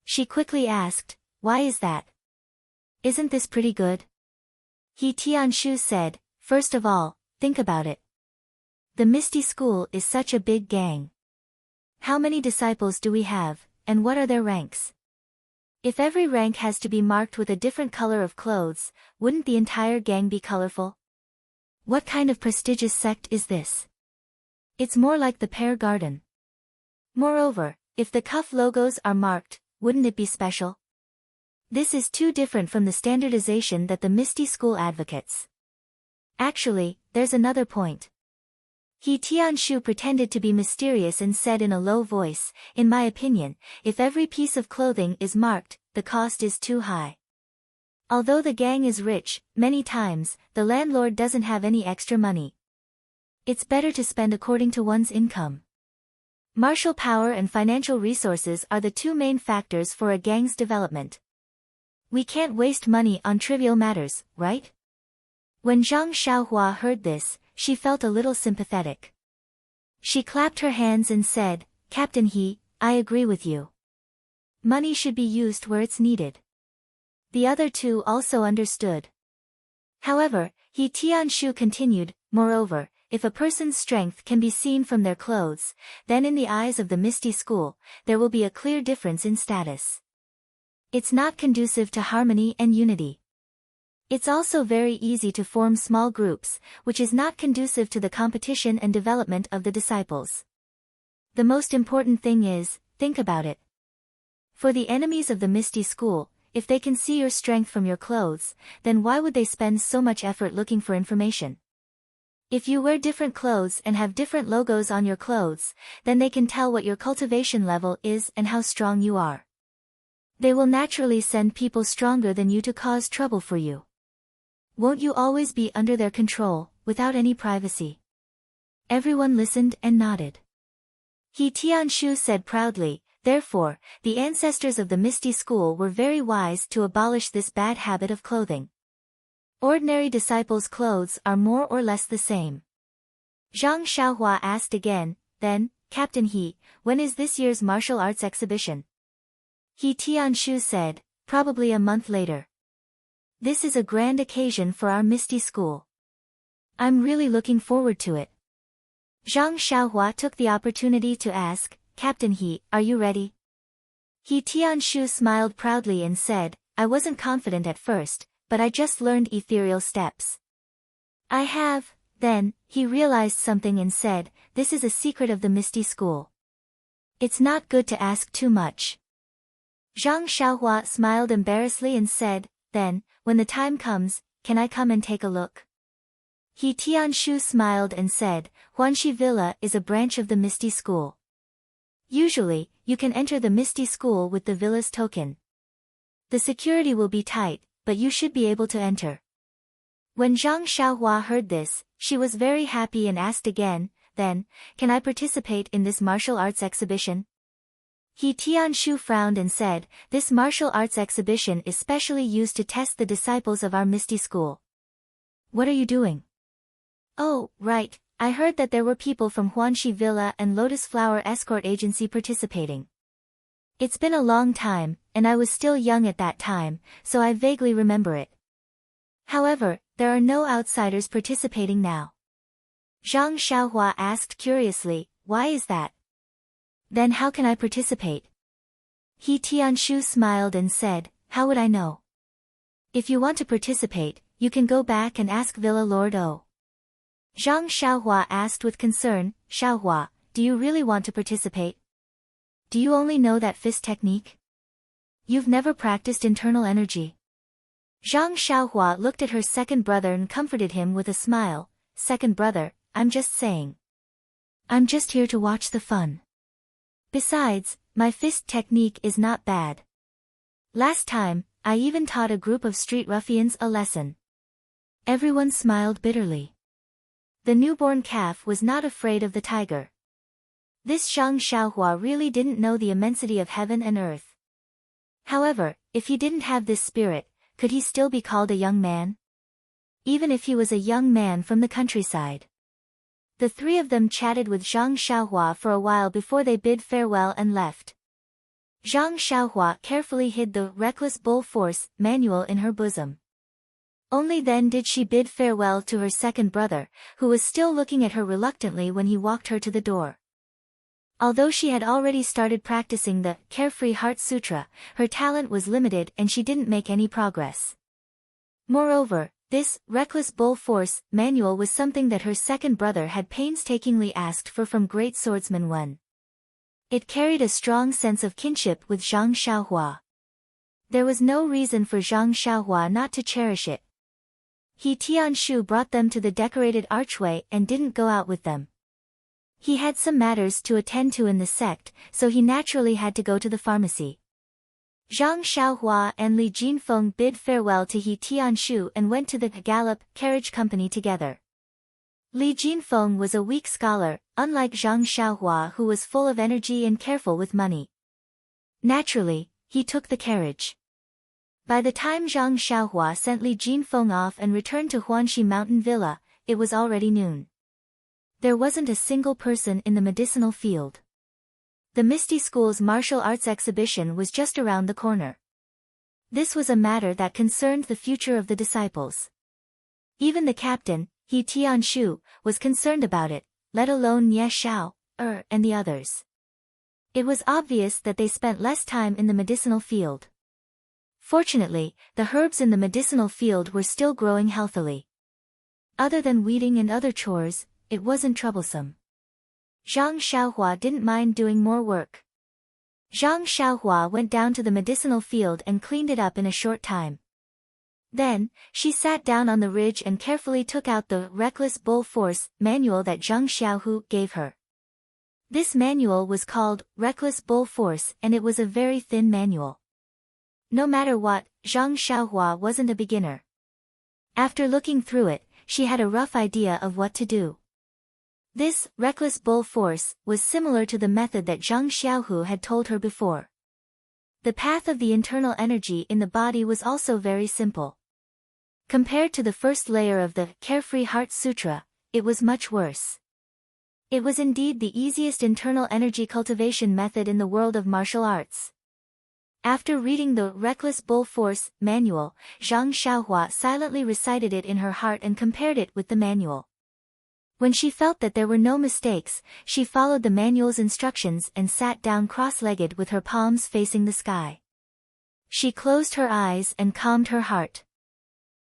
She quickly asked, "Why is that? Isn't this pretty good?" He Tianshu said, "First of all, think about it. The Misty School is such a big gang. How many disciples do we have, and what are their ranks? If every rank has to be marked with a different color of clothes, wouldn't the entire gang be colorful? What kind of prestigious sect is this? It's more like the Pear Garden. Moreover, if the cuff logos are marked, wouldn't it be special? This is too different from the standardization that the Misty School advocates. Actually, there's another point." He Tianshu pretended to be mysterious and said in a low voice, "In my opinion, if every piece of clothing is marked, the cost is too high. Although the gang is rich, many times, the landlord doesn't have any extra money. It's better to spend according to one's income. Martial power and financial resources are the two main factors for a gang's development. We can't waste money on trivial matters, right?" When Zhang Xiaohua heard this, she felt a little sympathetic. She clapped her hands and said, "Captain He, I agree with you. Money should be used where it's needed." The other two also understood. However, He Tianshu continued, "Moreover, if a person's strength can be seen from their clothes, then in the eyes of the Misty School, there will be a clear difference in status. It's not conducive to harmony and unity. It's also very easy to form small groups, which is not conducive to the competition and development of the disciples. The most important thing is, think about it. For the enemies of the Misty School, if they can see your strength from your clothes, then why would they spend so much effort looking for information? If you wear different clothes and have different logos on your clothes, then they can tell what your cultivation level is and how strong you are. They will naturally send people stronger than you to cause trouble for you. Won't you always be under their control, without any privacy?" Everyone listened and nodded. He Tianshu said proudly, "Therefore, the ancestors of the Misty School were very wise to abolish this bad habit of clothing. Ordinary disciples' clothes are more or less the same." Zhang Xiaohua asked again, "Then, Captain He, when is this year's martial arts exhibition?" He Tianshu said, "Probably a month later. This is a grand occasion for our Misty School. I'm really looking forward to it." Zhang Xiaohua took the opportunity to ask, "Captain He, are you ready?" He Tianshu smiled proudly and said, "I wasn't confident at first, but I just learned ethereal steps." "I have." Then, he realized something and said, "This is a secret of the Misty School. It's not good to ask too much." Zhang Xiaohua smiled embarrassedly and said, "Then, when the time comes, can I come and take a look?" He Tianshu smiled and said, "Huanxi Villa is a branch of the Misty School. Usually, you can enter the Misty School with the villa's token. The security will be tight, but you should be able to enter." When Zhang Xiaohua heard this, she was very happy and asked again, "Then, can I participate in this martial arts exhibition?" He Tianshu frowned and said, "This martial arts exhibition is specially used to test the disciples of our Misty School." "What are you doing?" "Oh, right, I heard that there were people from Huanxi Villa and Lotus Flower Escort Agency participating. It's been a long time, and I was still young at that time, so I vaguely remember it. However, there are no outsiders participating now." Zhang Xiaohua asked curiously, "Why is that? Then how can I participate?" He Tianshu smiled and said, "How would I know? If you want to participate, you can go back and ask Villa Lord O." Zhang Xiaohua asked with concern, "Xiaohua, do you really want to participate? Do you only know that fist technique? You've never practiced internal energy." Zhang Xiaohua looked at her second brother and comforted him with a smile. "Second brother, I'm just saying. I'm just here to watch the fun. Besides, my fist technique is not bad. Last time, I even taught a group of street ruffians a lesson." Everyone smiled bitterly. The newborn calf was not afraid of the tiger. This Zhang Xiaohua really didn't know the immensity of heaven and earth. However, if he didn't have this spirit, could he still be called a young man? Even if he was a young man from the countryside. The three of them chatted with Zhang Xiaohua for a while before they bid farewell and left. Zhang Xiaohua carefully hid the Reckless Bull Force manual in her bosom. Only then did she bid farewell to her second brother, who was still looking at her reluctantly when he walked her to the door. Although she had already started practicing the Carefree Heart Sutra, her talent was limited and she didn't make any progress. Moreover, this Reckless Bull Force manual was something that her second brother had painstakingly asked for from great swordsman Wen. It carried a strong sense of kinship with Zhang Xiaohua. There was no reason for Zhang Xiaohua not to cherish it. He Tianshu brought them to the decorated archway and didn't go out with them. He had some matters to attend to in the sect, so he naturally had to go to the pharmacy. Zhang Xiaohua and Li Jinfeng bid farewell to He Tianshu and went to the Gallop carriage company together. Li Jinfeng was a weak scholar, unlike Zhang Xiaohua who was full of energy and careful with money. Naturally, he took the carriage. By the time Zhang Xiaohua sent Li Jinfeng off and returned to Huanxi Mountain Villa, it was already noon. There wasn't a single person in the medicinal field. The Misty School's martial arts exhibition was just around the corner. This was a matter that concerned the future of the disciples. Even the captain, He Tianshu, was concerned about it, let alone Nye Xiao, and the others. It was obvious that they spent less time in the medicinal field. Fortunately, the herbs in the medicinal field were still growing healthily. Other than weeding and other chores, it wasn't troublesome. Zhang Xiaohua didn't mind doing more work. Zhang Xiaohua went down to the medicinal field and cleaned it up in a short time. Then, she sat down on the ridge and carefully took out the Reckless Bull Force manual that Zhang Xiaohu gave her. This manual was called Reckless Bull Force and it was a very thin manual. No matter what, Zhang Xiaohua wasn't a beginner. After looking through it, she had a rough idea of what to do. This Reckless Bull Force was similar to the method that Zhang Xiaohu had told her before. The path of the internal energy in the body was also very simple. Compared to the first layer of the Carefree Heart Sutra, it was much worse. It was indeed the easiest internal energy cultivation method in the world of martial arts. After reading the Reckless Bull Force manual, Zhang Xiaohua silently recited it in her heart and compared it with the manual. When she felt that there were no mistakes, she followed the manual's instructions and sat down cross-legged with her palms facing the sky. She closed her eyes and calmed her heart.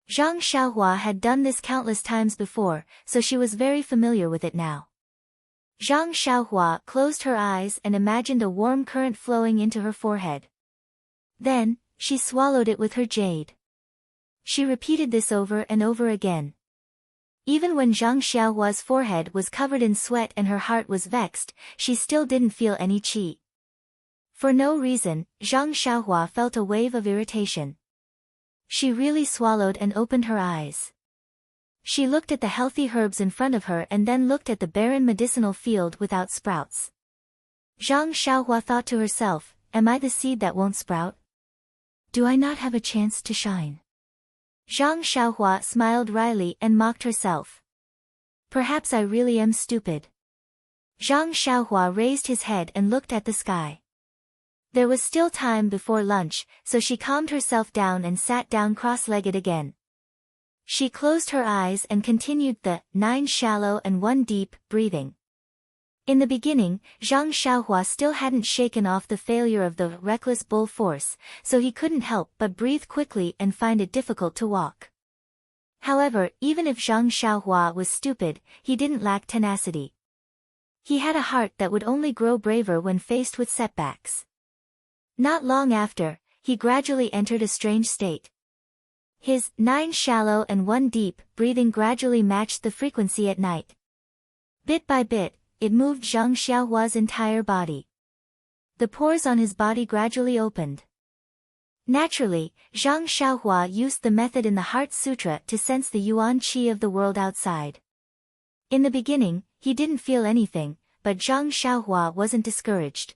Zhang Xiaohua had done this countless times before, so she was very familiar with it now. Zhang Xiaohua closed her eyes and imagined a warm current flowing into her forehead. Then, she swallowed it with her jade. She repeated this over and over again. Even when Zhang Xiaohua's forehead was covered in sweat and her heart was vexed, she still didn't feel any qi. For no reason, Zhang Xiaohua felt a wave of irritation. She really swallowed and opened her eyes. She looked at the healthy herbs in front of her and then looked at the barren medicinal field without sprouts. Zhang Xiaohua thought to herself, am I the seed that won't sprout? Do I not have a chance to shine? Zhang Xiaohua smiled wryly and mocked herself. Perhaps I really am stupid. Zhang Xiaohua raised his head and looked at the sky. There was still time before lunch, so she calmed herself down and sat down cross-legged again. She closed her eyes and continued the 9 shallow and 1 deep breathing. In the beginning, Zhang Xiaohua still hadn't shaken off the failure of the reckless bull force, so he couldn't help but breathe quickly and find it difficult to walk. However, even if Zhang Xiaohua was stupid, he didn't lack tenacity. He had a heart that would only grow braver when faced with setbacks. Not long after, he gradually entered a strange state. His 9 shallow and 1 deep breathing gradually matched the frequency at night. Bit by bit, it moved Zhang Xiaohua's entire body. The pores on his body gradually opened. Naturally, Zhang Xiaohua used the method in the Heart Sutra to sense the yuan qi of the world outside. In the beginning, he didn't feel anything, but Zhang Xiaohua wasn't discouraged.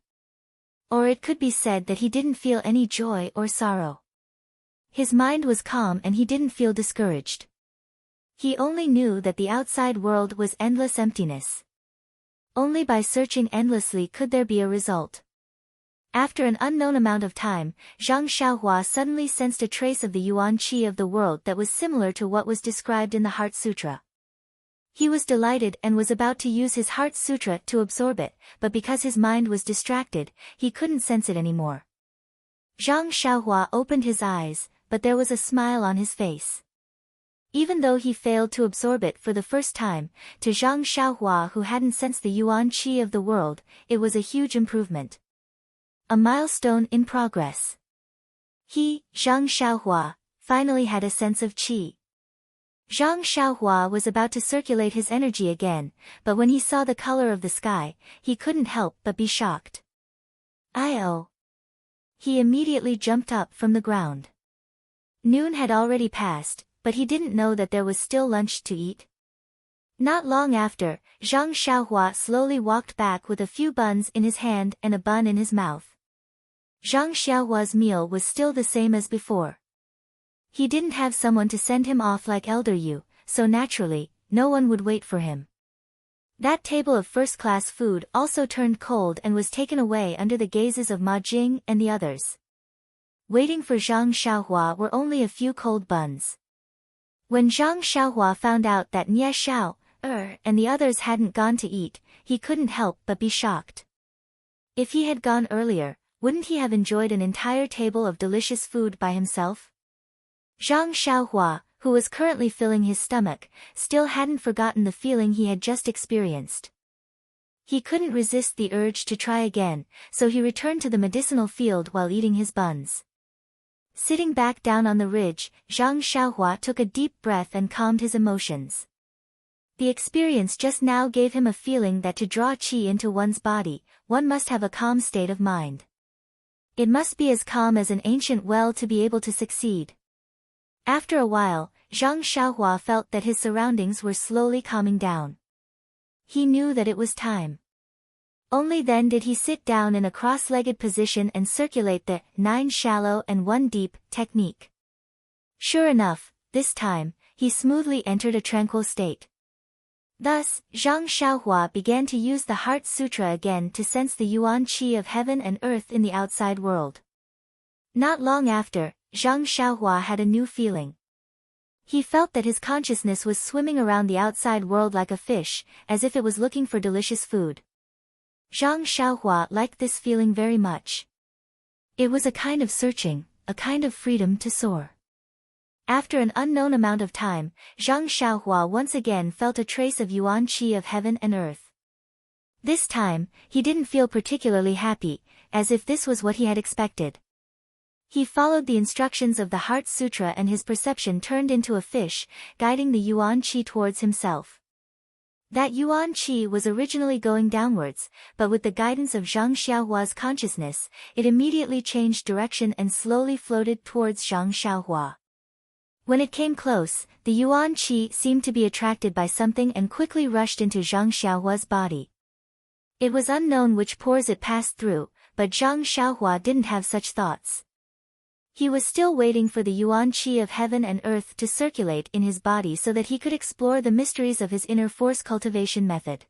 Or it could be said that he didn't feel any joy or sorrow. His mind was calm and he didn't feel discouraged. He only knew that the outside world was endless emptiness. Only by searching endlessly could there be a result. After an unknown amount of time, Zhang Xiaohua suddenly sensed a trace of the yuan qi of the world that was similar to what was described in the Heart Sutra. He was delighted and was about to use his Heart Sutra to absorb it, but because his mind was distracted, he couldn't sense it anymore. Zhang Xiaohua opened his eyes, but there was a smile on his face. Even though he failed to absorb it for the first time, to Zhang Xiaohua who hadn't sensed the yuan qi of the world, it was a huge improvement. A milestone in progress. He, Zhang Xiaohua, finally had a sense of qi. Zhang Xiaohua was about to circulate his energy again, but when he saw the color of the sky, he couldn't help but be shocked. "Oh!" He immediately jumped up from the ground. Noon had already passed, but he didn't know that there was still lunch to eat. Not long after, Zhang Xiaohua slowly walked back with a few buns in his hand and a bun in his mouth. Zhang Xiaohua's meal was still the same as before. He didn't have someone to send him off like Elder Yu, so naturally, no one would wait for him. That table of first-class food also turned cold and was taken away under the gazes of Ma Jing and the others. Waiting for Zhang Xiaohua were only a few cold buns. When Zhang Xiaohua found out that Nie Xiao, and the others hadn't gone to eat, he couldn't help but be shocked. If he had gone earlier, wouldn't he have enjoyed an entire table of delicious food by himself? Zhang Xiaohua, who was currently filling his stomach, still hadn't forgotten the feeling he had just experienced. He couldn't resist the urge to try again, so he returned to the medicinal field while eating his buns. Sitting back down on the ridge, Zhang Xiaohua took a deep breath and calmed his emotions. The experience just now gave him a feeling that to draw qi into one's body, one must have a calm state of mind. It must be as calm as an ancient well to be able to succeed. After a while, Zhang Xiaohua felt that his surroundings were slowly calming down. He knew that it was time. Only then did he sit down in a cross-legged position and circulate the 9 shallow and 1 deep technique. Sure enough, this time, he smoothly entered a tranquil state. Thus, Zhang Xiaohua began to use the Heart Sutra again to sense the yuan qi of heaven and earth in the outside world. Not long after, Zhang Xiaohua had a new feeling. He felt that his consciousness was swimming around the outside world like a fish, as if it was looking for delicious food. Zhang Xiaohua liked this feeling very much. It was a kind of searching, a kind of freedom to soar. After an unknown amount of time, Zhang Xiaohua once again felt a trace of yuan qi of heaven and earth. This time, he didn't feel particularly happy, as if this was what he had expected. He followed the instructions of the Heart Sutra and his perception turned into a fish, guiding the yuan qi towards himself. That yuan qi was originally going downwards, but with the guidance of Zhang Xiaohua's consciousness, it immediately changed direction and slowly floated towards Zhang Xiaohua. When it came close, the yuan qi seemed to be attracted by something and quickly rushed into Zhang Xiaohua's body. It was unknown which pores it passed through, but Zhang Xiaohua didn't have such thoughts. He was still waiting for the yuan qi of heaven and earth to circulate in his body so that he could explore the mysteries of his inner force cultivation method.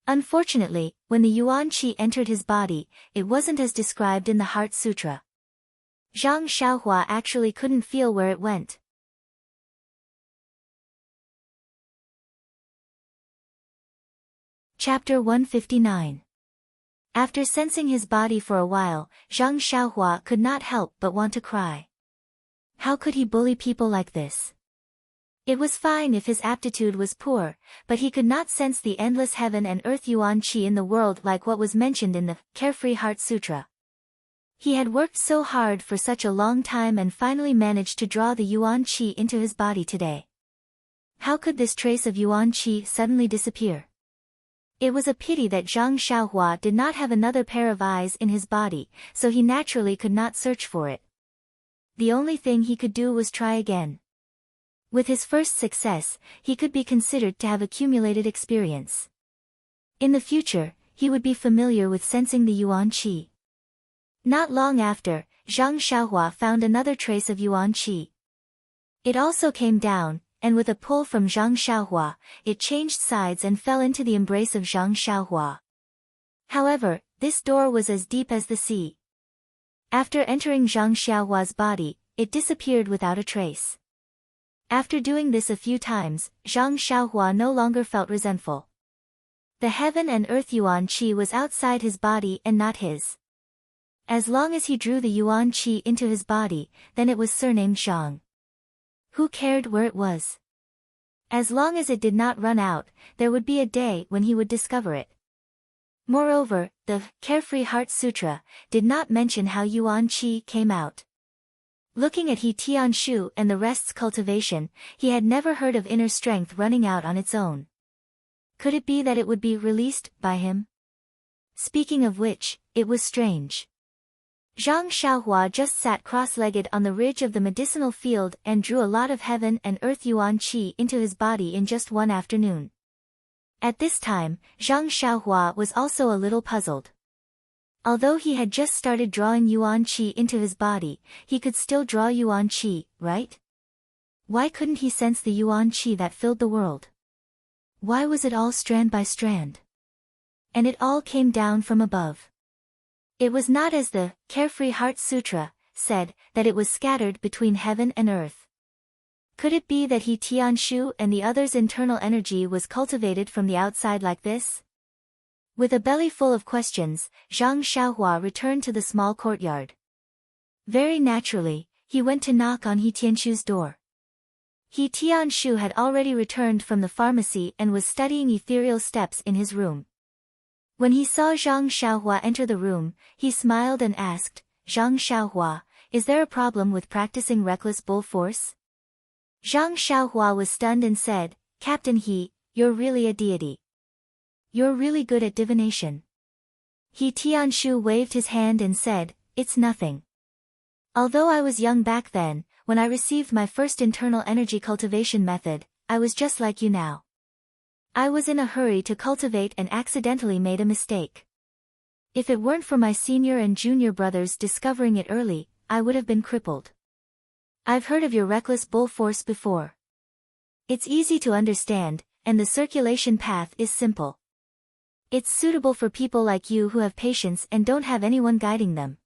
Unfortunately, when the yuan qi entered his body, it wasn't as described in the Heart Sutra. Zhang Xiaohua actually couldn't feel where it went. Chapter 159. After sensing his body for a while, Zhang Xiaohua could not help but want to cry. How could he bully people like this? It was fine if his aptitude was poor, but he could not sense the endless heaven and earth yuan qi in the world like what was mentioned in the Carefree Heart Sutra. He had worked so hard for such a long time and finally managed to draw the yuan qi into his body today. How could this trace of yuan qi suddenly disappear? It was a pity that Zhang Xiaohua did not have another pair of eyes in his body, so he naturally could not search for it. The only thing he could do was try again. With his first success, he could be considered to have accumulated experience. In the future, he would be familiar with sensing the yuan qi. Not long after, Zhang Xiaohua found another trace of yuan qi. It also came down, and with a pull from Zhang Xiaohua, it changed sides and fell into the embrace of Zhang Xiaohua. However, this door was as deep as the sea. After entering Zhang Xiaohua's body, it disappeared without a trace. After doing this a few times, Zhang Xiaohua no longer felt resentful. The heaven and earth yuan qi was outside his body and not his. As long as he drew the yuan qi into his body, then it was surnamed Zhang. Who cared where it was? As long as it did not run out, there would be a day when he would discover it. Moreover, the Carefree Heart Sutra did not mention how yuan qi came out. Looking at He Tianshu and the rest's cultivation, he had never heard of inner strength running out on its own. Could it be that it would be released by him? Speaking of which, it was strange. Zhang Xiaohua just sat cross-legged on the ridge of the medicinal field and drew a lot of heaven and earth yuan qi into his body in just one afternoon. At this time, Zhang Xiaohua was also a little puzzled. Although he had just started drawing yuan qi into his body, he could still draw yuan qi, right? Why couldn't he sense the yuan qi that filled the world? Why was it all strand by strand? And it all came down from above. It was not as the Carefree Heart Sutra said, that it was scattered between heaven and earth. Could it be that He Tianshu and the others' internal energy was cultivated from the outside like this? With a belly full of questions, Zhang Xiaohua returned to the small courtyard. Very naturally, he went to knock on He Tianshu's door. He Tianshu had already returned from the pharmacy and was studying ethereal steps in his room. When he saw Zhang Xiaohua enter the room, he smiled and asked, "Zhang Xiaohua, is there a problem with practicing reckless bull force?" Zhang Xiaohua was stunned and said, "Captain He, you're really a deity. You're really good at divination." He Tianshu waved his hand and said, "It's nothing. Although I was young back then, when I received my first internal energy cultivation method, I was just like you now. I was in a hurry to cultivate and accidentally made a mistake. If it weren't for my senior and junior brothers discovering it early, I would have been crippled. I've heard of your reckless bull force before. It's easy to understand, and the circulation path is simple. It's suitable for people like you who have patience and don't have anyone guiding them."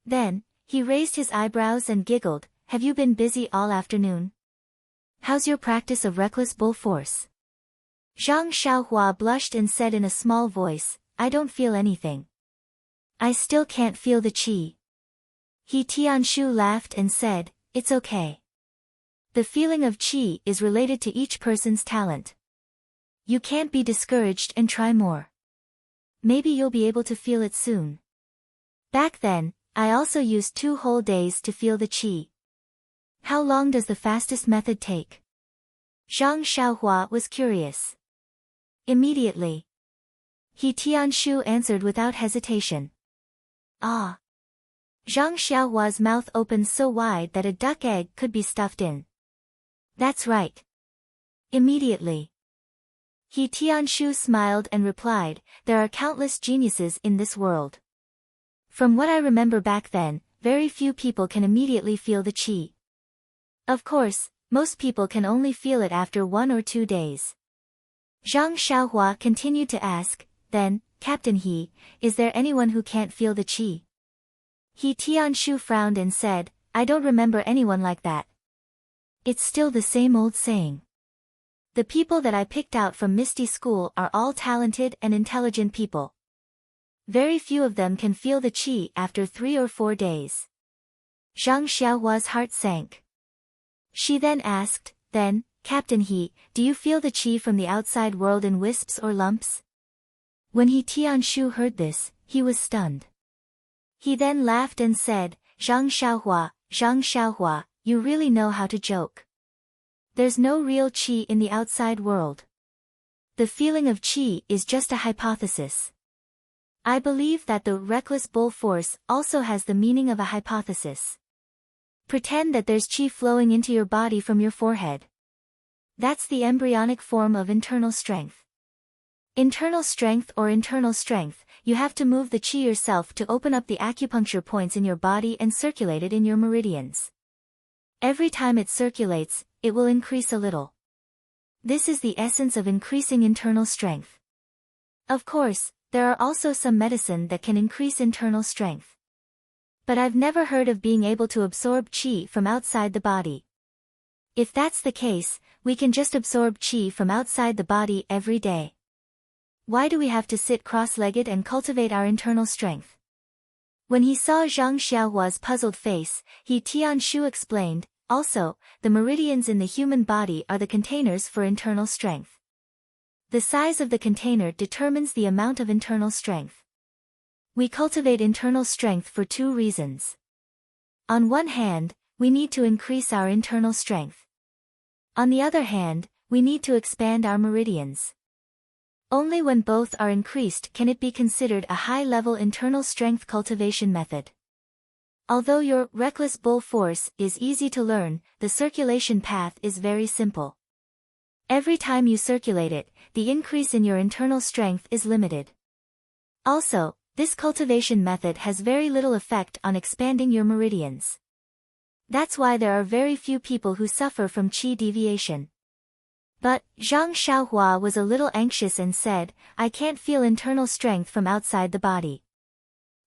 Then, he raised his eyebrows and giggled, "Have you been busy all afternoon? How's your practice of reckless bull force?" Zhang Xiaohua blushed and said in a small voice, "I don't feel anything. I still can't feel the qi." He Tianshu laughed and said, "It's okay. The feeling of qi is related to each person's talent. You can't be discouraged and try more. Maybe you'll be able to feel it soon. Back then, I also used 2 whole days to feel the qi." "How long does the fastest method take?" Zhang Xiaohua was curious. "Immediately." He Tianshu answered without hesitation. "Ah." Zhang Xiaohua's mouth opened so wide that a duck egg could be stuffed in. "That's right. Immediately." He Tianshu smiled and replied, "There are countless geniuses in this world. From what I remember back then, very few people can immediately feel the qi. Of course, most people can only feel it after 1 or 2 days." Zhang Xiaohua continued to ask, "Then, Captain He, is there anyone who can't feel the qi?" He Tianshu frowned and said, "I don't remember anyone like that. It's still the same old saying. The people that I picked out from Misty School are all talented and intelligent people. Very few of them can feel the qi after 3 or 4 days. Zhang Xiaohua's heart sank. She then asked, "Then, Captain He, do you feel the qi from the outside world in wisps or lumps?" When He Tianshu heard this, he was stunned. He then laughed and said, Zhang Xiaohua, you really know how to joke. There's no real qi in the outside world. The feeling of qi is just a hypothesis. I believe that the reckless bull force also has the meaning of a hypothesis. Pretend that there's qi flowing into your body from your forehead. That's the embryonic form of internal strength. Internal strength, you have to move the qi yourself to open up the acupuncture points in your body and circulate it in your meridians. Every time it circulates, it will increase a little. This is the essence of increasing internal strength. Of course, there are also some medicine that can increase internal strength. But I've never heard of being able to absorb qi from outside the body. If that's the case, we can just absorb qi from outside the body every day. Why do we have to sit cross-legged and cultivate our internal strength? When he saw Zhang Xiaohua's puzzled face, He Tianshu explained, also, the meridians in the human body are the containers for internal strength. The size of the container determines the amount of internal strength. We cultivate internal strength for 2 reasons. On one hand, we need to increase our internal strength. On the other hand, we need to expand our meridians. Only when both are increased can it be considered a high-level internal strength cultivation method. Although your reckless bull force is easy to learn, the circulation path is very simple. Every time you circulate it, the increase in your internal strength is limited. Also, this cultivation method has very little effect on expanding your meridians. That's why there are very few people who suffer from qi deviation. But, Zhang Xiaohua was a little anxious and said, I can't feel internal strength from outside the body.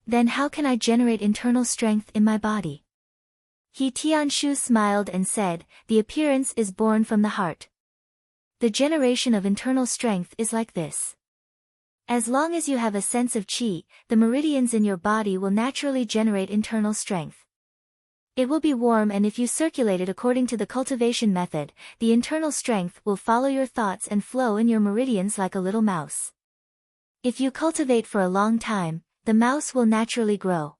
Then how can I generate internal strength in my body? He Tianshu smiled and said, the appearance is born from the heart. The generation of internal strength is like this. As long as you have a sense of qi, the meridians in your body will naturally generate internal strength. It will be warm, and if you circulate it according to the cultivation method, the internal strength will follow your thoughts and flow in your meridians like a little mouse. If you cultivate for a long time, the mouse will naturally grow.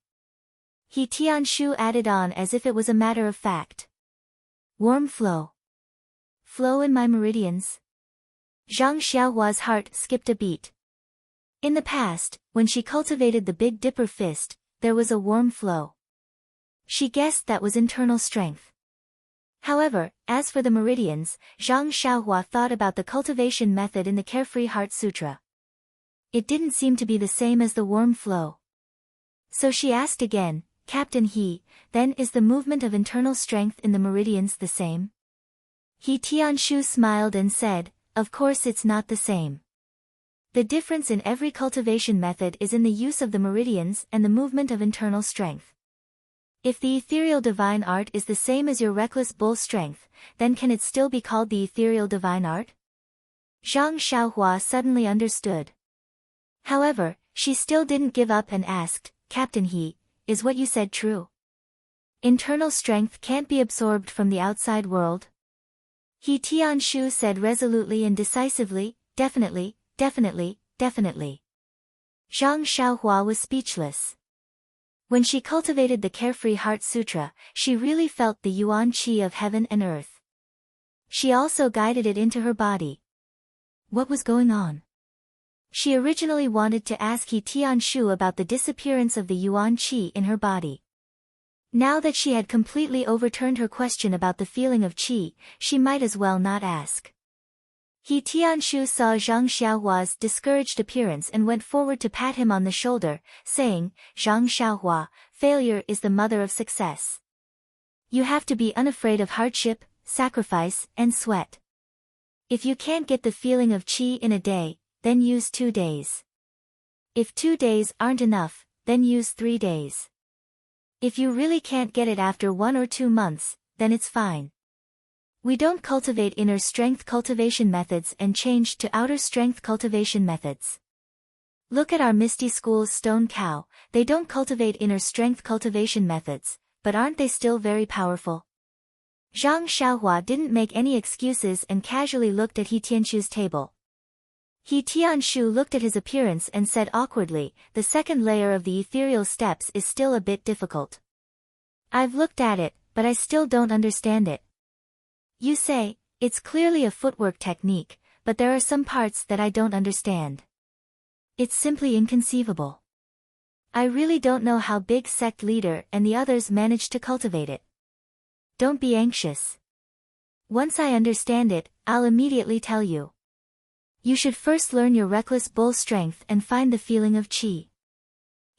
He Tianshu added on as if it was a matter of fact. Warm flow. Flow in my meridians. Zhang Xiaohua's heart skipped a beat. In the past, when she cultivated the Big Dipper fist, there was a warm flow. She guessed that was internal strength. However, as for the meridians, Zhang Xiaohua thought about the cultivation method in the Carefree Heart Sutra. It didn't seem to be the same as the warm flow. So she asked again, Captain He, then is the movement of internal strength in the meridians the same? He Tianshu smiled and said, of course it's not the same. The difference in every cultivation method is in the use of the meridians and the movement of internal strength. If the ethereal divine art is the same as your reckless bull strength, then can it still be called the ethereal divine art? Zhang Xiaohua suddenly understood. However, she still didn't give up and asked, Captain He, is what you said true? Internal strength can't be absorbed from the outside world? He Tianshu said resolutely and decisively, definitely, definitely, definitely. Zhang Xiaohua was speechless. When she cultivated the Carefree Heart Sutra, she really felt the yuan qi of heaven and earth. She also guided it into her body. What was going on? She originally wanted to ask He Tianshu about the disappearance of the yuan qi in her body. Now that she had completely overturned her question about the feeling of qi, she might as well not ask. He Tianshu saw Zhang Xiaohua's discouraged appearance and went forward to pat him on the shoulder, saying, Zhang Xiaohua, failure is the mother of success. You have to be unafraid of hardship, sacrifice, and sweat. If you can't get the feeling of qi in a day, then use 2 days. If 2 days aren't enough, then use 3 days. If you really can't get it after 1 or 2 months, then it's fine. We don't cultivate inner strength cultivation methods and changed to outer strength cultivation methods. Look at our Misty School's stone cow, they don't cultivate inner strength cultivation methods, but aren't they still very powerful? Zhang Xiaohua didn't make any excuses and casually looked at He Tianshu's table. He Tianshu looked at his appearance and said awkwardly, the second layer of the ethereal steps is still a bit difficult. I've looked at it, but I still don't understand it. You say, it's clearly a footwork technique, but there are some parts that I don't understand. It's simply inconceivable. I really don't know how big sect leader and the others managed to cultivate it. Don't be anxious. Once I understand it, I'll immediately tell you. You should first learn your reckless bull strength and find the feeling of qi.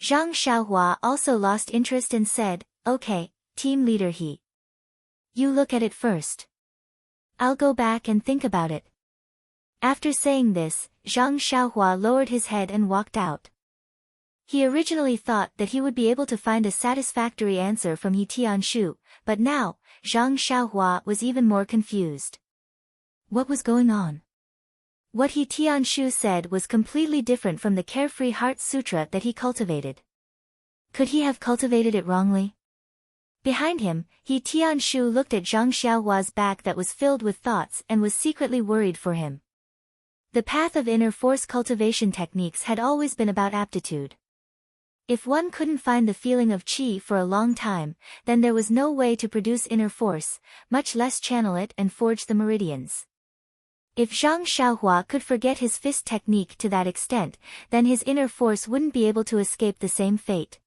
Zhang Xiaohua also lost interest and said, okay, team leader He. You look at it first. I'll go back and think about it. After saying this, Zhang Xiaohua lowered his head and walked out. He originally thought that he would be able to find a satisfactory answer from He Tianshu, but now, Zhang Xiaohua was even more confused. What was going on? What He Tianshu said was completely different from the Carefree Heart Sutra that he cultivated. Could he have cultivated it wrongly? Behind him, He Tianshu looked at Zhang Xiaohua's back that was filled with thoughts and was secretly worried for him. The path of inner force cultivation techniques had always been about aptitude. If one couldn't find the feeling of qi for a long time, then there was no way to produce inner force, much less channel it and forge the meridians. If Zhang Xiaohua could forget his fist technique to that extent, then his inner force wouldn't be able to escape the same fate.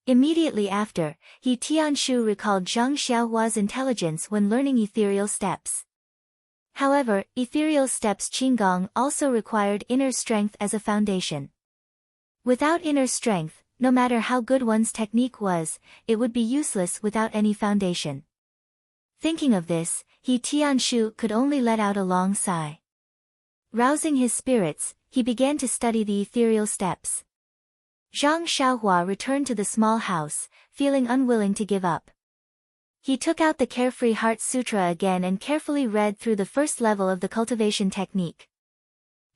Immediately after, He Tianshu recalled Zhang Xiaohua's intelligence when learning ethereal steps. However, ethereal steps Qigong also required inner strength as a foundation. Without inner strength, no matter how good one's technique was, it would be useless without any foundation. Thinking of this, He Tianshu could only let out a long sigh. Rousing his spirits, he began to study the ethereal steps. Zhang Xiaohua returned to the small house, feeling unwilling to give up. He took out the Carefree Heart Sutra again and carefully read through the first level of the cultivation technique.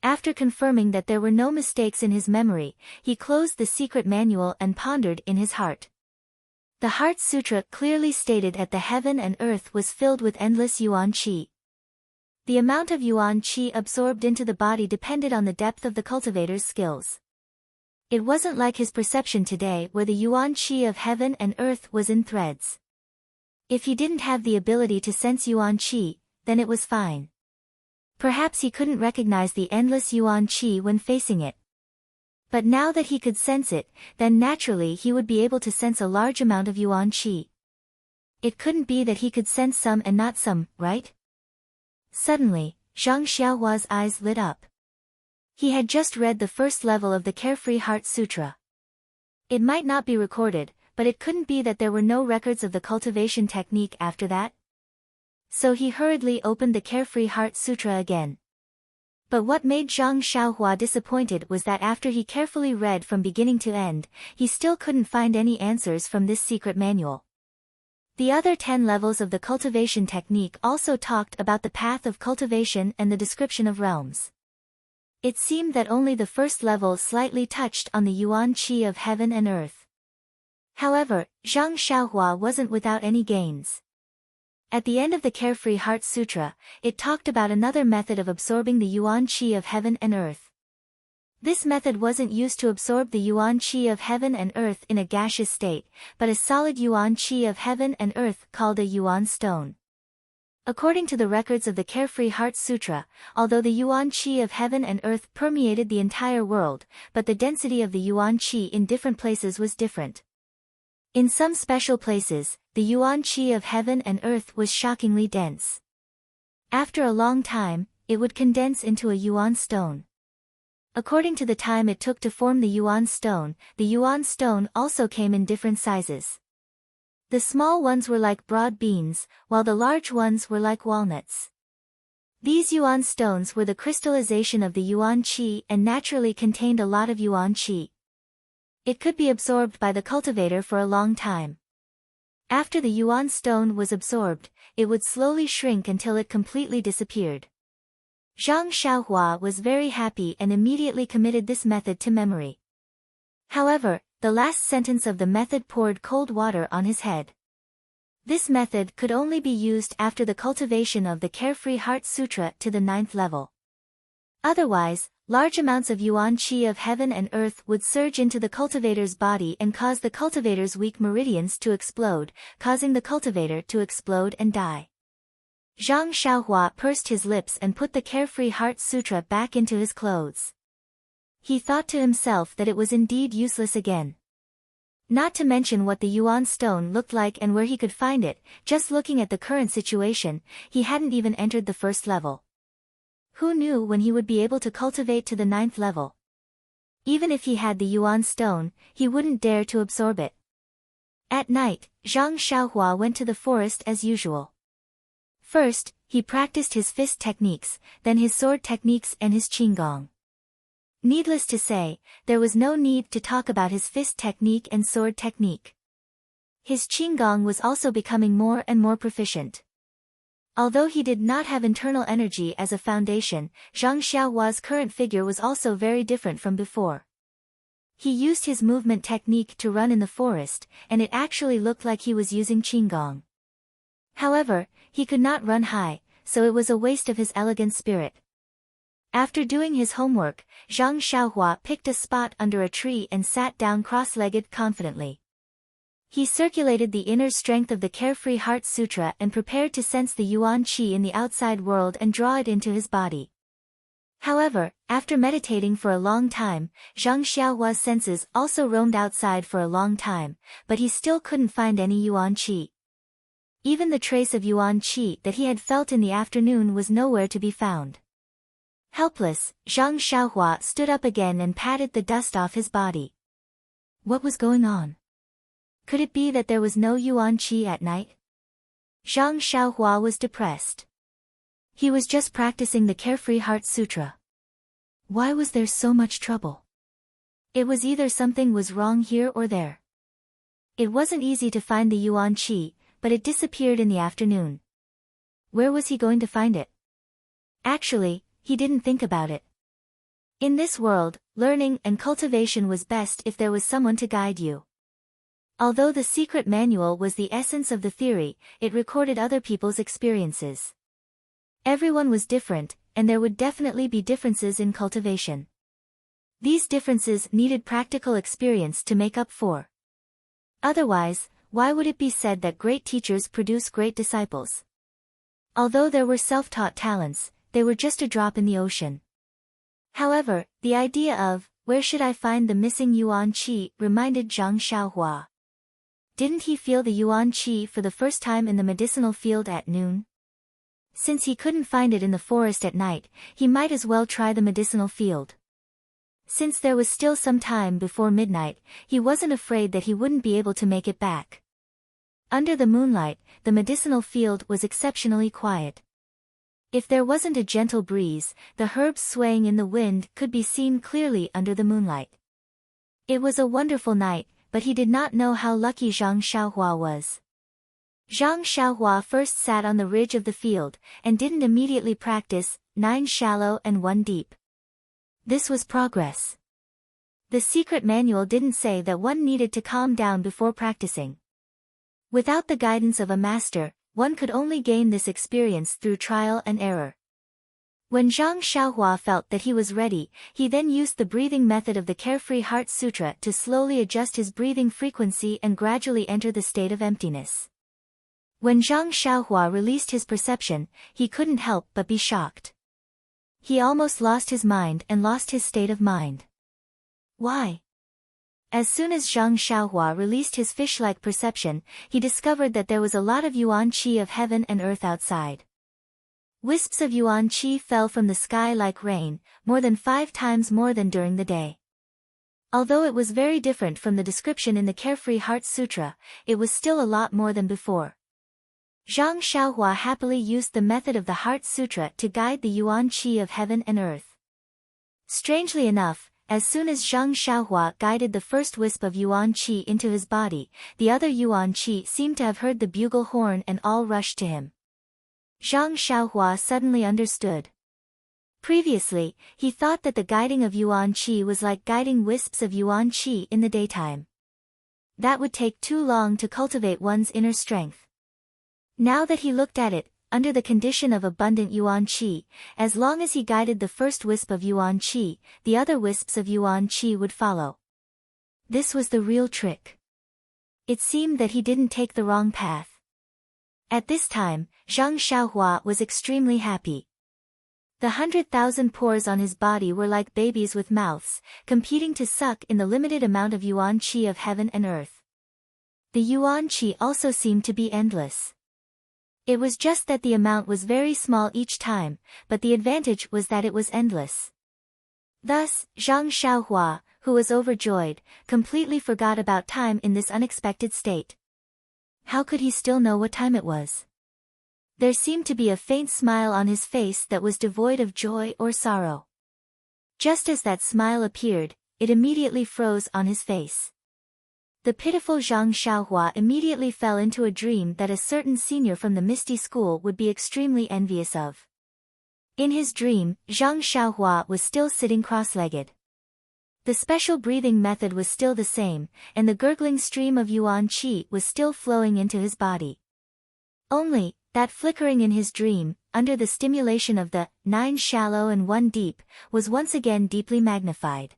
After confirming that there were no mistakes in his memory, he closed the secret manual and pondered in his heart. The Heart Sutra clearly stated that the heaven and earth was filled with endless yuan qi. The amount of yuan qi absorbed into the body depended on the depth of the cultivator's skills. It wasn't like his perception today where the yuan qi of heaven and earth was in threads. If he didn't have the ability to sense yuan qi, then it was fine. Perhaps he couldn't recognize the endless yuan qi when facing it. But now that he could sense it, then naturally he would be able to sense a large amount of yuan qi. It couldn't be that he could sense some and not some, right? Suddenly, Zhang Xiaohua's eyes lit up. He had just read the first level of the Carefree Heart Sutra. It might not be recorded, but it couldn't be that there were no records of the cultivation technique after that. So he hurriedly opened the Carefree Heart Sutra again. But what made Zhang Xiaohua disappointed was that after he carefully read from beginning to end, he still couldn't find any answers from this secret manual. The other 10 levels of the cultivation technique also talked about the path of cultivation and the description of realms. It seemed that only the first level slightly touched on the yuan qi of heaven and earth. However, Zhang Xiaohua wasn't without any gains. At the end of the Carefree Heart Sutra, it talked about another method of absorbing the yuan qi of heaven and earth. This method wasn't used to absorb the yuan qi of heaven and earth in a gaseous state, but a solid yuan qi of heaven and earth called a yuan stone. According to the records of the Carefree Heart Sutra, although the yuan qi of heaven and earth permeated the entire world, but the density of the yuan qi in different places was different. In some special places, the yuan qi of heaven and earth was shockingly dense. After a long time, it would condense into a yuan stone. According to the time it took to form the yuan stone also came in different sizes. The small ones were like broad beans, while the large ones were like walnuts. These yuan stones were the crystallization of the yuan qi and naturally contained a lot of yuan qi. It could be absorbed by the cultivator for a long time. After the yuan stone was absorbed, it would slowly shrink until it completely disappeared. Zhang Xiaohua was very happy and immediately committed this method to memory. However, the last sentence of the method poured cold water on his head. This method could only be used after the cultivation of the Carefree Heart Sutra to the 9th level. Otherwise, large amounts of yuan qi of heaven and earth would surge into the cultivator's body and cause the cultivator's weak meridians to explode, causing the cultivator to explode and die. Zhang Xiaohua pursed his lips and put the Carefree Heart Sutra back into his clothes. He thought to himself that it was indeed useless again. Not to mention what the yuan stone looked like and where he could find it. Just looking at the current situation, he hadn't even entered the 1st level. Who knew when he would be able to cultivate to the 9th level? Even if he had the yuan stone, he wouldn't dare to absorb it. At night, Zhang Xiaohua went to the forest as usual. First, he practiced his fist techniques, then his sword techniques and his qinggong. Needless to say, there was no need to talk about his fist technique and sword technique. His qinggong was also becoming more and more proficient. Although he did not have internal energy as a foundation, Zhang Xiaohua's current figure was also very different from before. He used his movement technique to run in the forest, and it actually looked like he was using qinggong. However, he could not run high, so it was a waste of his elegant spirit. After doing his homework, Zhang Xiaohua picked a spot under a tree and sat down cross-legged confidently. He circulated the inner strength of the Carefree Heart Sutra and prepared to sense the yuan qi in the outside world and draw it into his body. However, after meditating for a long time, Zhang Xiaohua's senses also roamed outside for a long time, but he still couldn't find any yuan qi. Even the trace of yuan qi that he had felt in the afternoon was nowhere to be found. Helpless, Zhang Xiaohua stood up again and patted the dust off his body. What was going on? Could it be that there was no yuan qi at night? Zhang Xiaohua was depressed. He was just practicing the Carefree Heart Sutra. Why was there so much trouble? It was either something was wrong here or there. It wasn't easy to find the yuan qi, but it disappeared in the afternoon. Where was he going to find it? Actually, he didn't think about it. In this world, learning and cultivation was best if there was someone to guide you. Although the secret manual was the essence of the theory, it recorded other people's experiences. Everyone was different, and there would definitely be differences in cultivation. These differences needed practical experience to make up for. Otherwise, why would it be said that great teachers produce great disciples? Although there were self-taught talents, they were just a drop in the ocean. However, the idea of, where should I find the missing yuan qi, reminded Zhang Xiaohua. Didn't he feel the yuan qi for the first time in the medicinal field at noon? Since he couldn't find it in the forest at night, he might as well try the medicinal field. Since there was still some time before midnight, he wasn't afraid that he wouldn't be able to make it back. Under the moonlight, the medicinal field was exceptionally quiet. If there wasn't a gentle breeze, the herbs swaying in the wind could be seen clearly under the moonlight. It was a wonderful night, but he did not know how lucky Zhang Xiaohua was. Zhang Xiaohua first sat on the ridge of the field, and didn't immediately practice 9 shallow and 1 deep. This was progress. The secret manual didn't say that one needed to calm down before practicing. Without the guidance of a master, one could only gain this experience through trial and error. When Zhang Xiaohua felt that he was ready, he then used the breathing method of the Carefree Heart Sutra to slowly adjust his breathing frequency and gradually enter the state of emptiness. When Zhang Xiaohua released his perception, he couldn't help but be shocked. He almost lost his mind and lost his state of mind. Why? As soon as Zhang Xiaohua released his fish-like perception, he discovered that there was a lot of yuan qi of heaven and earth outside. Wisps of yuan qi fell from the sky like rain, more than 5 times more than during the day. Although it was very different from the description in the Carefree Heart Sutra, it was still a lot more than before. Zhang Xiaohua happily used the method of the Heart Sutra to guide the yuan qi of heaven and earth. Strangely enough, as soon as Zhang Xiaohua guided the first wisp of yuan qi into his body, the other yuan qi seemed to have heard the bugle horn and all rushed to him. Zhang Xiaohua suddenly understood. Previously, he thought that the guiding of yuan qi was like guiding wisps of yuan qi in the daytime. That would take too long to cultivate one's inner strength. Now that he looked at it, under the condition of abundant yuan qi, as long as he guided the first wisp of yuan qi, the other wisps of yuan qi would follow. This was the real trick. It seemed that he didn't take the wrong path. At this time, Zhang Xiaohua was extremely happy. The 100,000 pores on his body were like babies with mouths, competing to suck in the limited amount of yuan qi of heaven and earth. The yuan qi also seemed to be endless. It was just that the amount was very small each time, but the advantage was that it was endless. Thus, Zhang Xiaohua, who was overjoyed, completely forgot about time in this unexpected state. How could he still know what time it was? There seemed to be a faint smile on his face that was devoid of joy or sorrow. Just as that smile appeared, it immediately froze on his face. The pitiful Zhang Xiaohua immediately fell into a dream that a certain senior from the Misty School would be extremely envious of. In his dream, Zhang Xiaohua was still sitting cross-legged. The special breathing method was still the same, and the gurgling stream of yuan qi was still flowing into his body. Only, that flickering in his dream, under the stimulation of the 9 shallow and 1 deep, was once again deeply magnified.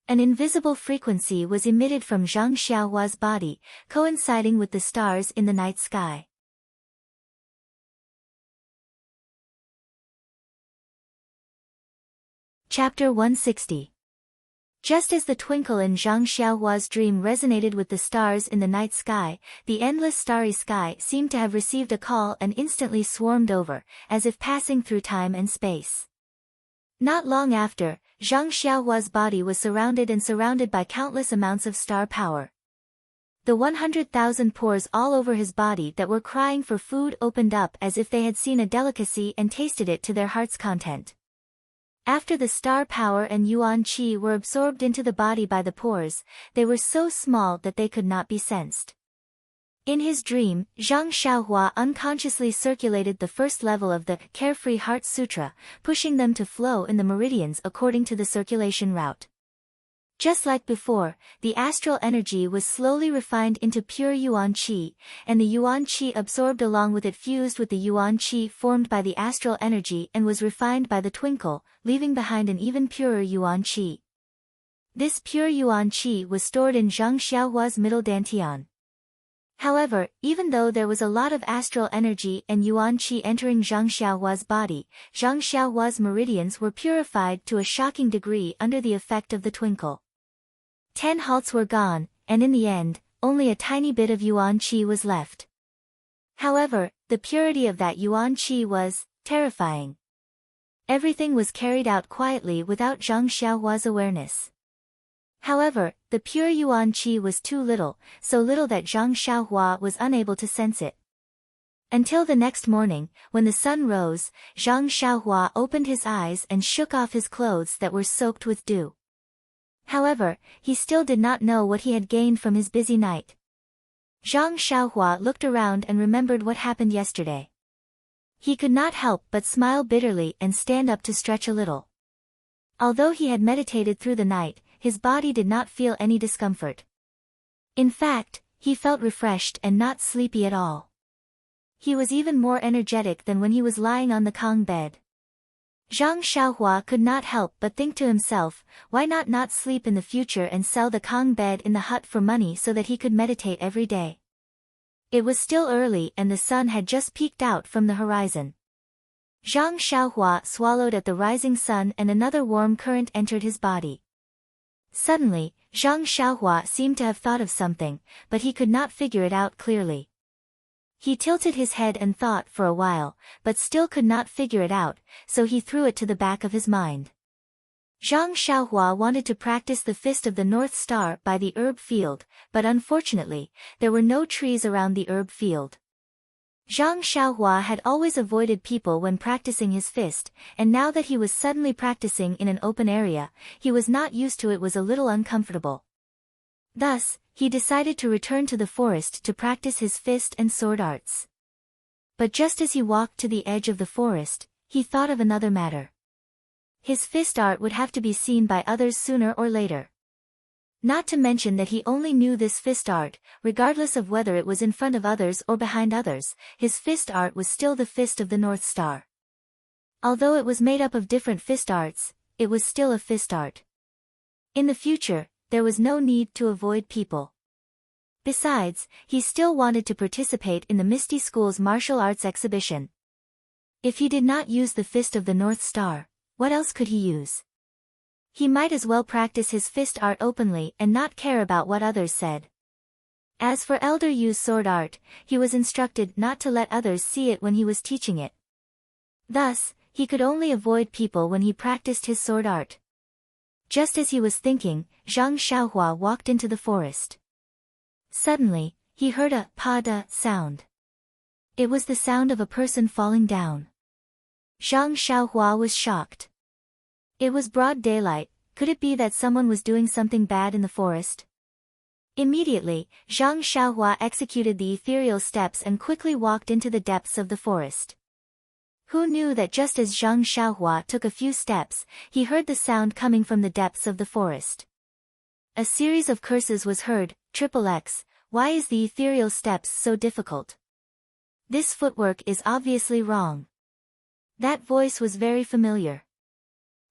An invisible frequency was emitted from Zhang Xiaohua's body, coinciding with the stars in the night sky. Chapter 160. Just as the twinkle in Zhang Xiaohua's dream resonated with the stars in the night sky, the endless starry sky seemed to have received a call and instantly swarmed over, as if passing through time and space. Not long after, Zhang Xiaohua's body was surrounded by countless amounts of star power. The 100,000 pores all over his body that were crying for food opened up as if they had seen a delicacy and tasted it to their heart's content. After the star power and yuan qi were absorbed into the body by the pores, they were so small that they could not be sensed. In his dream, Zhang Xiaohua unconsciously circulated the first level of the Carefree Heart Sutra, pushing them to flow in the meridians according to the circulation route. Just like before, the astral energy was slowly refined into pure yuan qi, and the yuan qi absorbed along with it fused with the yuan qi formed by the astral energy and was refined by the twinkle, leaving behind an even purer yuan qi. This pure yuan qi was stored in Zhang Xiaohua's middle dantian. However, even though there was a lot of astral energy and yuan qi entering Zhang Xiaohua's body, Zhang Xiaohua's meridians were purified to a shocking degree under the effect of the twinkle. 10 halts were gone, and in the end, only a tiny bit of yuan qi was left. However, the purity of that yuan qi was terrifying. Everything was carried out quietly without Zhang Xiaohua's awareness. However, the pure yuan qi was too little, so little that Zhang Xiaohua was unable to sense it. Until the next morning, when the sun rose, Zhang Xiaohua opened his eyes and shook off his clothes that were soaked with dew. However, he still did not know what he had gained from his busy night. Zhang Xiaohua looked around and remembered what happened yesterday. He could not help but smile bitterly and stand up to stretch a little. Although he had meditated through the night, his body did not feel any discomfort. In fact, he felt refreshed and not sleepy at all. He was even more energetic than when he was lying on the Kong bed. Zhang Xiaohua could not help but think to himself, why not sleep in the future and sell the Kong bed in the hut for money so that he could meditate every day. It was still early and the sun had just peeked out from the horizon. Zhang Xiaohua swallowed at the rising sun and another warm current entered his body. Suddenly, Zhang Xiaohua seemed to have thought of something, but he could not figure it out clearly. He tilted his head and thought for a while, but still could not figure it out, so he threw it to the back of his mind. Zhang Xiaohua wanted to practice the Fist of the North Star by the herb field, but unfortunately, there were no trees around the herb field. Zhang Xiaohua had always avoided people when practicing his fist, and now that he was suddenly practicing in an open area, he was not used to it was a little uncomfortable. Thus, he decided to return to the forest to practice his fist and sword arts. But just as he walked to the edge of the forest, he thought of another matter. His fist art would have to be seen by others sooner or later. Not to mention that he only knew this fist art, regardless of whether it was in front of others or behind others, his fist art was still the fist of the North Star. Although it was made up of different fist arts, it was still a fist art. In the future, there was no need to avoid people. Besides, he still wanted to participate in the Misty School's martial arts exhibition. If he did not use the fist of the North Star, what else could he use? He might as well practice his fist art openly and not care about what others said. As for Elder Yu's sword art, he was instructed not to let others see it when he was teaching it. Thus, he could only avoid people when he practiced his sword art. Just as he was thinking, Zhang Xiaohua walked into the forest. Suddenly, he heard a pa-da sound. It was the sound of a person falling down. Zhang Xiaohua was shocked. It was broad daylight. Could it be that someone was doing something bad in the forest? Immediately, Zhang Xiaohua executed the ethereal steps and quickly walked into the depths of the forest. Who knew that just as Zhang Xiaohua took a few steps, he heard the sound coming from the depths of the forest. A series of curses was heard. XXX, why is the ethereal steps so difficult? This footwork is obviously wrong. That voice was very familiar.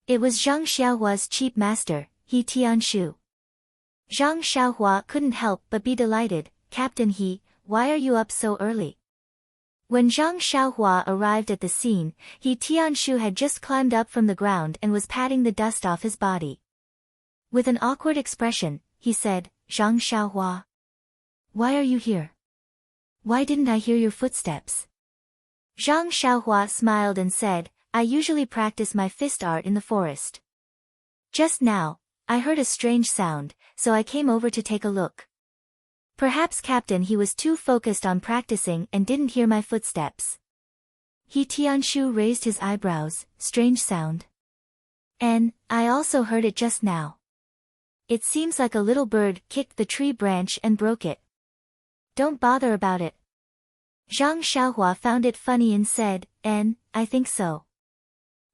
It was Zhang Xiaohua's cheap master, He Tianshu. Zhang Xiaohua couldn't help but be delighted. Captain He, why are you up so early? When Zhang Xiaohua arrived at the scene, He Tianshu had just climbed up from the ground and was patting the dust off his body. With an awkward expression, he said, Zhang Xiaohua. Why are you here? Why didn't I hear your footsteps? Zhang Xiaohua smiled and said, I usually practice my fist art in the forest. Just now, I heard a strange sound, so I came over to take a look. Perhaps Captain He was too focused on practicing and didn't hear my footsteps. He Tianshu raised his eyebrows. Strange sound. And I also heard it just now. It seems like a little bird kicked the tree branch and broke it. Don't bother about it. Zhang Xiaohua found it funny and said, I think so.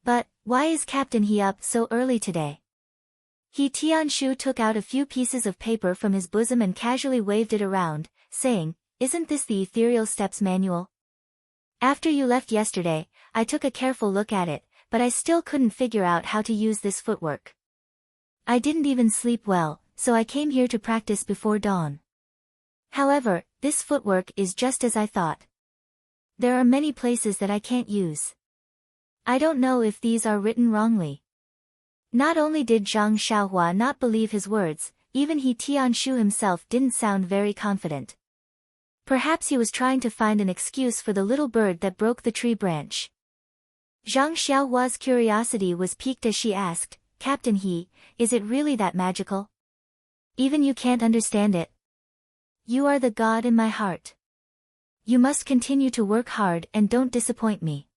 But, why is Captain He up so early today? He Tianshu took out a few pieces of paper from his bosom and casually waved it around, saying, Isn't this the Ethereal Steps Manual? After you left yesterday, I took a careful look at it, but I still couldn't figure out how to use this footwork. I didn't even sleep well, so I came here to practice before dawn. However, this footwork is just as I thought. There are many places that I can't use. I don't know if these are written wrongly. Not only did Zhang Xiaohua not believe his words, even He Tianshu himself didn't sound very confident. Perhaps he was trying to find an excuse for the little bird that broke the tree branch. Zhang Xiaohua's curiosity was piqued as she asked, Captain He, is it really that magical? Even you can't understand it? You are the god in my heart. You must continue to work hard and don't disappoint me.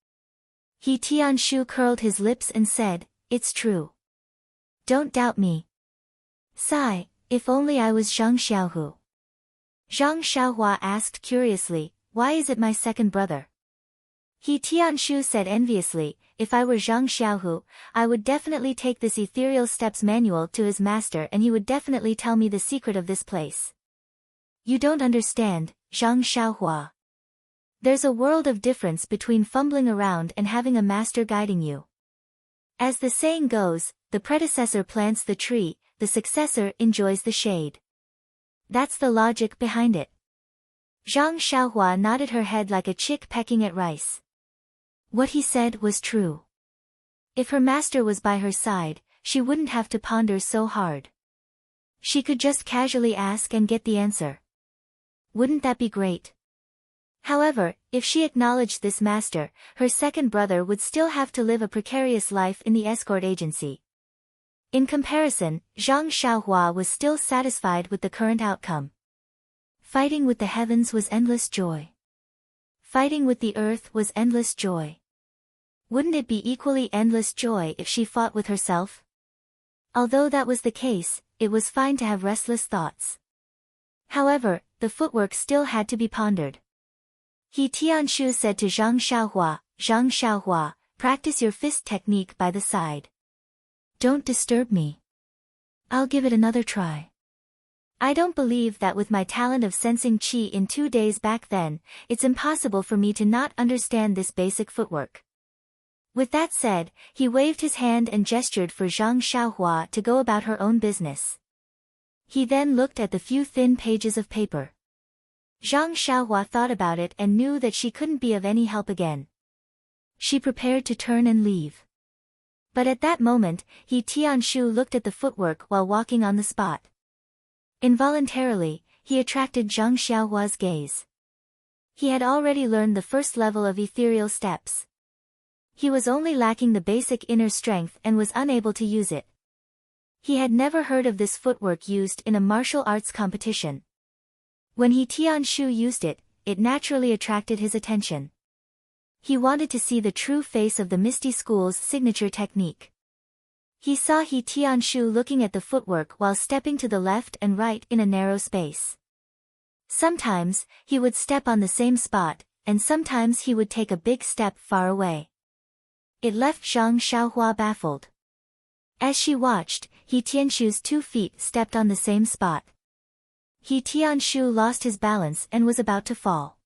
He Tianshu curled his lips and said, It's true. Don't doubt me. Sigh, if only I was Zhang Xiaohu. Zhang Xiaohua asked curiously, Why is it my second brother? He Tianshu said enviously, If I were Zhang Xiaohu, I would definitely take this Ethereal Steps Manual to his master and he would definitely tell me the secret of this place. You don't understand, Zhang Xiaohua. There's a world of difference between fumbling around and having a master guiding you. As the saying goes, the predecessor plants the tree, the successor enjoys the shade. That's the logic behind it. Zhang Xiaohua nodded her head like a chick pecking at rice. What he said was true. If her master was by her side, she wouldn't have to ponder so hard. She could just casually ask and get the answer. Wouldn't that be great? However, if she acknowledged this master, her second brother would still have to live a precarious life in the escort agency. In comparison, Zhang Xiaohua was still satisfied with the current outcome. Fighting with the heavens was endless joy. Fighting with the earth was endless joy. Wouldn't it be equally endless joy if she fought with herself? Although that was the case, it was fine to have restless thoughts. However, the footwork still had to be pondered. He Tianshu said to Zhang Xiaohua, practice your fist technique by the side. Don't disturb me. I'll give it another try. I don't believe that with my talent of sensing qi in 2 days back then, it's impossible for me to not understand this basic footwork. With that said, he waved his hand and gestured for Zhang Xiaohua to go about her own business. He then looked at the few thin pages of paper. Zhang Xiaohua thought about it and knew that she couldn't be of any help again. She prepared to turn and leave. But at that moment, He Tianshu looked at the footwork while walking on the spot. Involuntarily, he attracted Zhang Xiaohua's gaze. He had already learned the first level of ethereal steps. He was only lacking the basic inner strength and was unable to use it. He had never heard of this footwork used in a martial arts competition. When He Tianshu used it, it naturally attracted his attention. He wanted to see the true face of the Misty School's signature technique. He saw He Tianshu looking at the footwork while stepping to the left and right in a narrow space. Sometimes, he would step on the same spot, and sometimes he would take a big step far away. It left Zhang Xiaohua baffled. As she watched, He Tianshu's 2 feet stepped on the same spot. He Tianshu lost his balance and was about to fall.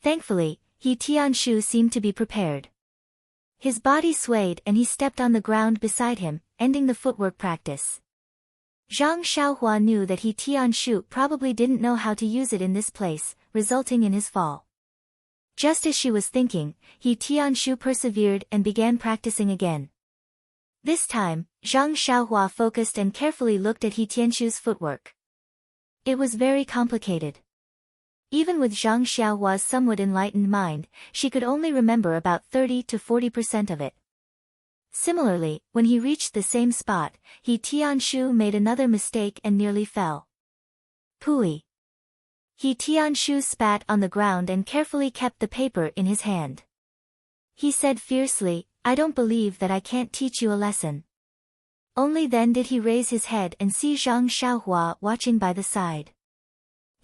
Thankfully, He Tianshu seemed to be prepared. His body swayed and he stepped on the ground beside him, ending the footwork practice. Zhang Xiaohua knew that He Tianshu probably didn't know how to use it in this place, resulting in his fall. Just as she was thinking, He Tianshu persevered and began practicing again. This time, Zhang Xiaohua focused and carefully looked at He Tianshu's footwork. It was very complicated. Even with Zhang Xiaohua's somewhat enlightened mind, she could only remember about 30 to 40% of it. Similarly, when he reached the same spot, He Tianshu made another mistake and nearly fell. Pooey. He Tianshu spat on the ground and carefully kept the paper in his hand. He said fiercely, I don't believe that I can't teach you a lesson. Only then did he raise his head and see Zhang Xiaohua watching by the side.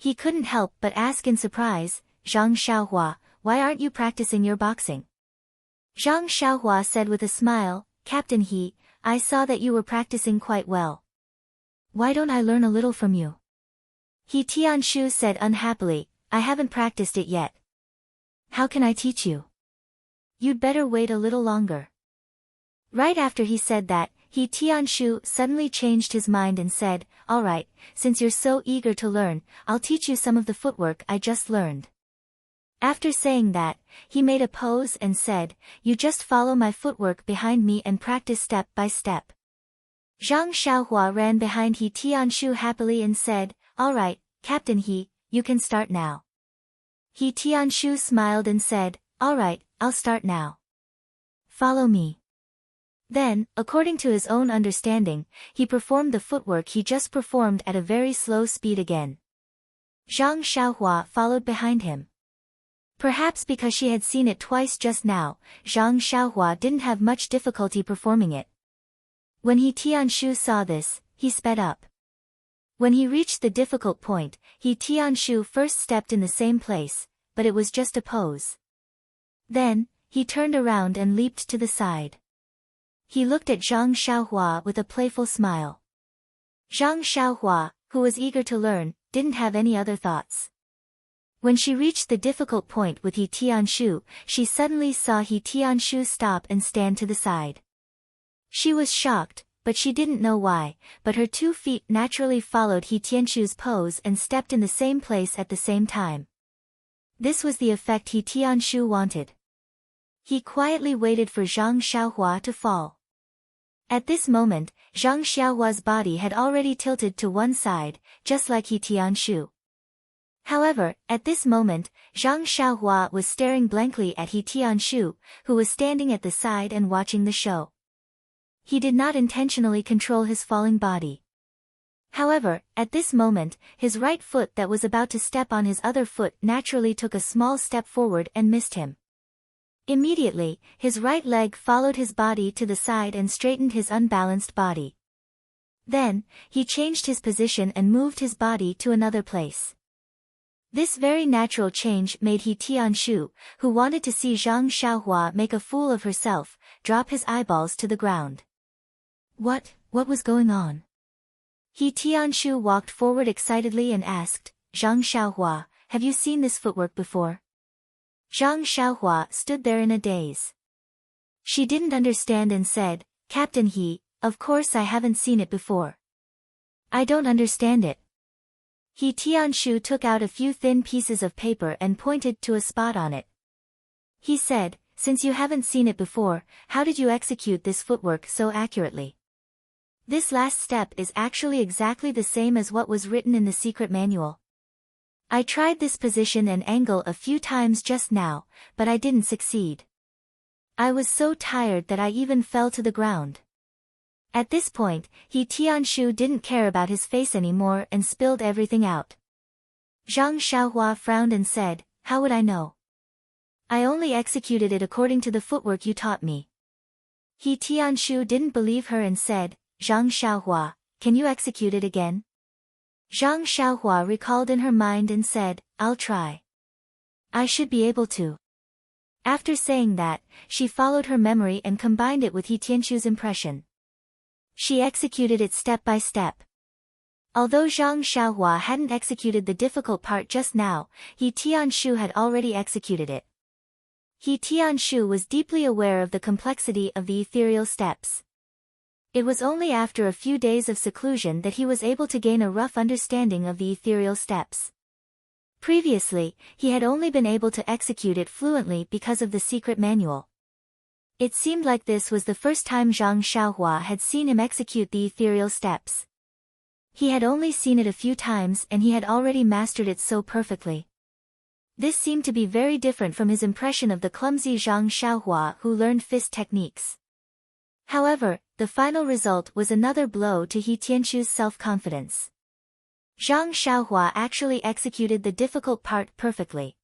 He couldn't help but ask in surprise, Zhang Xiaohua, why aren't you practicing your boxing? Zhang Xiaohua said with a smile, Captain He, I saw that you were practicing quite well. Why don't I learn a little from you? He Tianshu said unhappily, I haven't practiced it yet. How can I teach you? You'd better wait a little longer. Right after he said that, He Tianshu suddenly changed his mind and said, all right, since you're so eager to learn, I'll teach you some of the footwork I just learned. After saying that, he made a pose and said, you just follow my footwork behind me and practice step by step. Zhang Xiaohua ran behind He Tianshu happily and said, all right, Captain He, you can start now. He Tianshu smiled and said, all right, I'll start now. Follow me. Then, according to his own understanding, he performed the footwork he just performed at a very slow speed again. Zhang Xiaohua followed behind him. Perhaps because she had seen it twice just now, Zhang Xiaohua didn't have much difficulty performing it. When He Tianshu saw this, he sped up. When he reached the difficult point, He Tianshu first stepped in the same place, but it was just a pose. Then, he turned around and leaped to the side. He looked at Zhang Xiaohua with a playful smile. Zhang Xiaohua, who was eager to learn, didn't have any other thoughts. When she reached the difficult point with He Tianshu, she suddenly saw He Tianshu stop and stand to the side. She was shocked, but she didn't know why, but her 2 feet naturally followed He Tianshu's pose and stepped in the same place at the same time. This was the effect He Tianshu wanted. He quietly waited for Zhang Xiaohua to fall. At this moment, Zhang Xiaohua's body had already tilted to one side, just like He Tianshu. However, at this moment, Zhang Xiaohua was staring blankly at He Tianshu, who was standing at the side and watching the show. He did not intentionally control his falling body. However, at this moment, his right foot that was about to step on his other foot naturally took a small step forward and missed him. Immediately, his right leg followed his body to the side and straightened his unbalanced body. Then, he changed his position and moved his body to another place. This very natural change made He Tianshu, who wanted to see Zhang Xiaohua make a fool of herself, drop his eyeballs to the ground. What was going on? He Tianshu walked forward excitedly and asked, Zhang Xiaohua, have you seen this footwork before? Zhang Xiaohua stood there in a daze. She didn't understand and said, Captain He, of course I haven't seen it before. I don't understand it. He Tianshu took out a few thin pieces of paper and pointed to a spot on it. He said, since you haven't seen it before, how did you execute this footwork so accurately? This last step is actually exactly the same as what was written in the secret manual. I tried this position and angle a few times just now, but I didn't succeed. I was so tired that I even fell to the ground. At this point, He Tianshu didn't care about his face anymore and spilled everything out. Zhang Xiaohua frowned and said, how would I know? I only executed it according to the footwork you taught me. He Tianshu didn't believe her and said, Zhang Xiaohua, can you execute it again? Zhang Xiaohua recalled in her mind and said, I'll try. I should be able to. After saying that, she followed her memory and combined it with He Tianshu's impression. She executed it step by step. Although Zhang Xiaohua hadn't executed the difficult part just now, He Tianshu had already executed it. He Tianshu was deeply aware of the complexity of the ethereal steps. It was only after a few days of seclusion that he was able to gain a rough understanding of the ethereal steps. Previously, he had only been able to execute it fluently because of the secret manual. It seemed like this was the first time Zhang Xiaohua had seen him execute the ethereal steps. He had only seen it a few times and he had already mastered it so perfectly. This seemed to be very different from his impression of the clumsy Zhang Xiaohua who learned fist techniques. However, the final result was another blow to He Tianshu's self-confidence. Zhang Xiaohua actually executed the difficult part perfectly.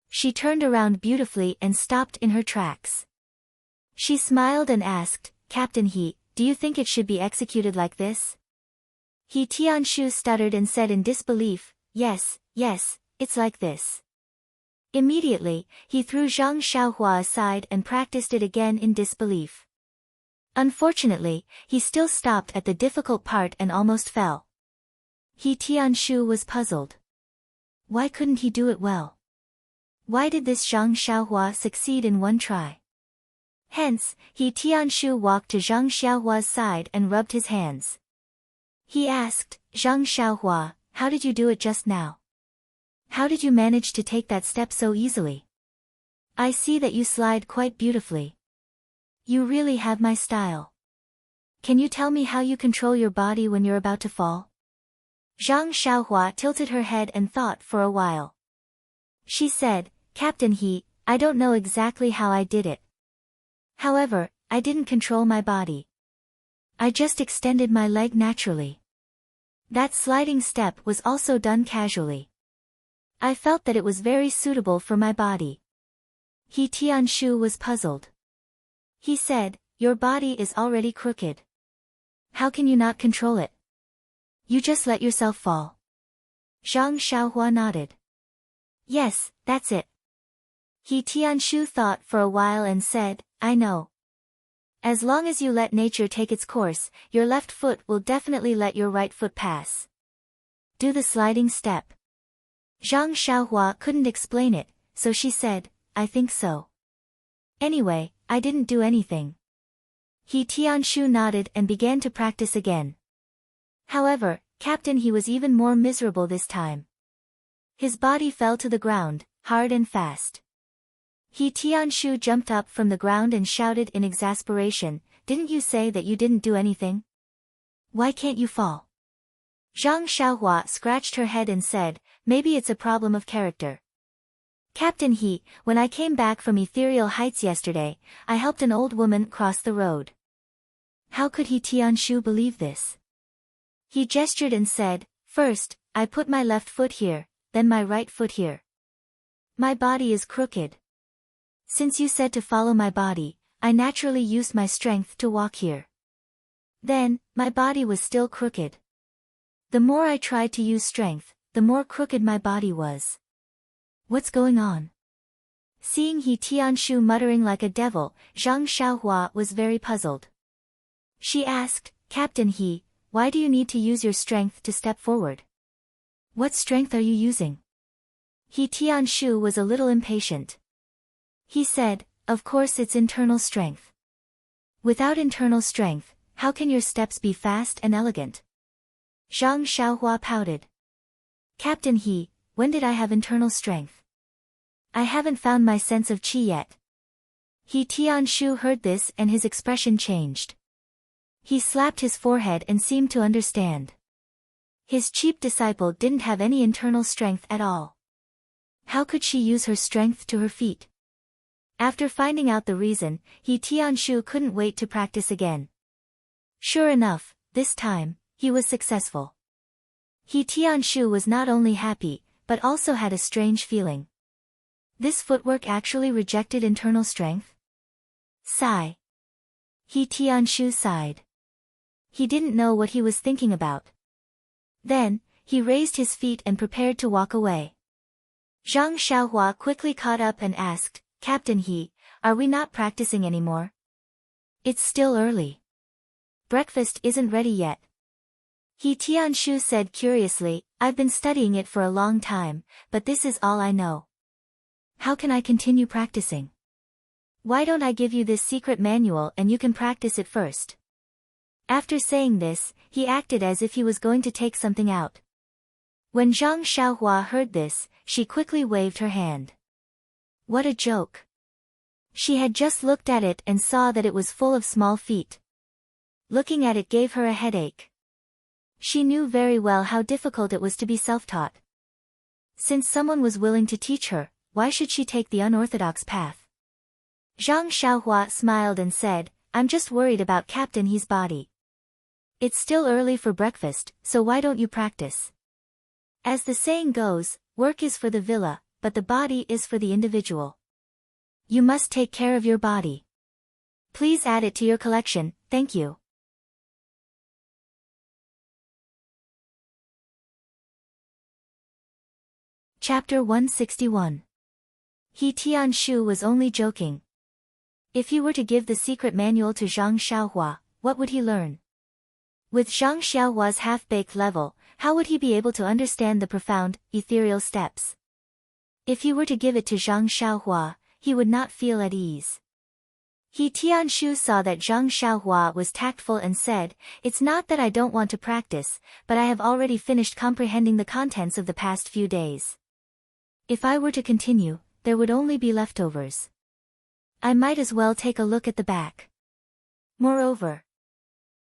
She turned around beautifully and stopped in her tracks. She smiled and asked, Captain He, do you think it should be executed like this? He Tianshu stuttered and said in disbelief, yes, it's like this. Immediately, he threw Zhang Xiaohua aside and practiced it again in disbelief. Unfortunately, he still stopped at the difficult part and almost fell. He Tianshu was puzzled. Why couldn't he do it well? Why did this Zhang Xiaohua succeed in one try? Hence, He Tianshu walked to Zhang Xiaohua's side and rubbed his hands. He asked, Zhang Xiaohua, how did you do it just now? How did you manage to take that step so easily? I see that you slide quite beautifully. You really have my style. Can you tell me how you control your body when you're about to fall? Zhang Xiaohua tilted her head and thought for a while. She said, Captain He, I don't know exactly how I did it. However, I didn't control my body. I just extended my leg naturally. That sliding step was also done casually. I felt that it was very suitable for my body. He Tianshu was puzzled. He said, your body is already crooked. How can you not control it? You just let yourself fall. Zhang Xiaohua nodded. Yes, that's it. He Tianshu thought for a while and said, I know. As long as you let nature take its course, your left foot will definitely let your right foot pass. Do the sliding step. Zhang Xiaohua couldn't explain it, so she said, I think so. Anyway, I didn't do anything. He Tianshu nodded and began to practice again. However, Captain He was even more miserable this time. His body fell to the ground, hard and fast. He Tianshu jumped up from the ground and shouted in exasperation, didn't you say that you didn't do anything? Why can't you fall? Zhang Xiaohua scratched her head and said, maybe it's a problem of character. Captain He, when I came back from Ethereal Heights yesterday, I helped an old woman cross the road. How could He Tianshu believe this? He gestured and said, "First, I put my left foot here, then my right foot here. My body is crooked. Since you said to follow my body, I naturally used my strength to walk here. Then, my body was still crooked. The more I tried to use strength, the more crooked my body was. What's going on?" Seeing He Tianshu muttering like a devil, Zhang Xiaohua was very puzzled. She asked, "Captain He, why do you need to use your strength to step forward? What strength are you using?" He Tianshu was a little impatient. He said, "Of course it's internal strength. Without internal strength, how can your steps be fast and elegant?" Zhang Xiaohua pouted. "Captain He, when did I have internal strength? I haven't found my sense of qi yet." He Tianshu heard this and his expression changed. He slapped his forehead and seemed to understand. His cheap disciple didn't have any internal strength at all. How could she use her strength to her feet? After finding out the reason, He Tianshu couldn't wait to practice again. Sure enough, this time, he was successful. He Tianshu was not only happy, but also had a strange feeling. This footwork actually rejected internal strength? Sigh. He Tianshu sighed. He didn't know what he was thinking about. Then, he raised his feet and prepared to walk away. Zhang Xiaohua quickly caught up and asked, "Captain He, are we not practicing anymore? It's still early. Breakfast isn't ready yet." He Tianshu said curiously, "I've been studying it for a long time, but this is all I know. How can I continue practicing? Why don't I give you this secret manual and you can practice it first?" After saying this, he acted as if he was going to take something out. When Zhang Xiaohua heard this, she quickly waved her hand. What a joke. She had just looked at it and saw that it was full of small feet. Looking at it gave her a headache. She knew very well how difficult it was to be self-taught. Since someone was willing to teach her, why should she take the unorthodox path? Zhang Xiaohua smiled and said, "I'm just worried about Captain He's body. It's still early for breakfast, so why don't you practice? As the saying goes, work is for the villa, but the body is for the individual. You must take care of your body. Please add it to your collection, thank you." Chapter 161. He Tianshu was only joking. If he were to give the secret manual to Zhang Xiaohua, what would he learn? With Zhang Xiaohua's half-baked level, how would he be able to understand the profound, ethereal steps? If he were to give it to Zhang Xiaohua, he would not feel at ease. He Tianshu saw that Zhang Xiaohua was tactful and said, "It's not that I don't want to practice, but I have already finished comprehending the contents of the past few days. If I were to continue, there would only be leftovers. I might as well take a look at the back." Moreover,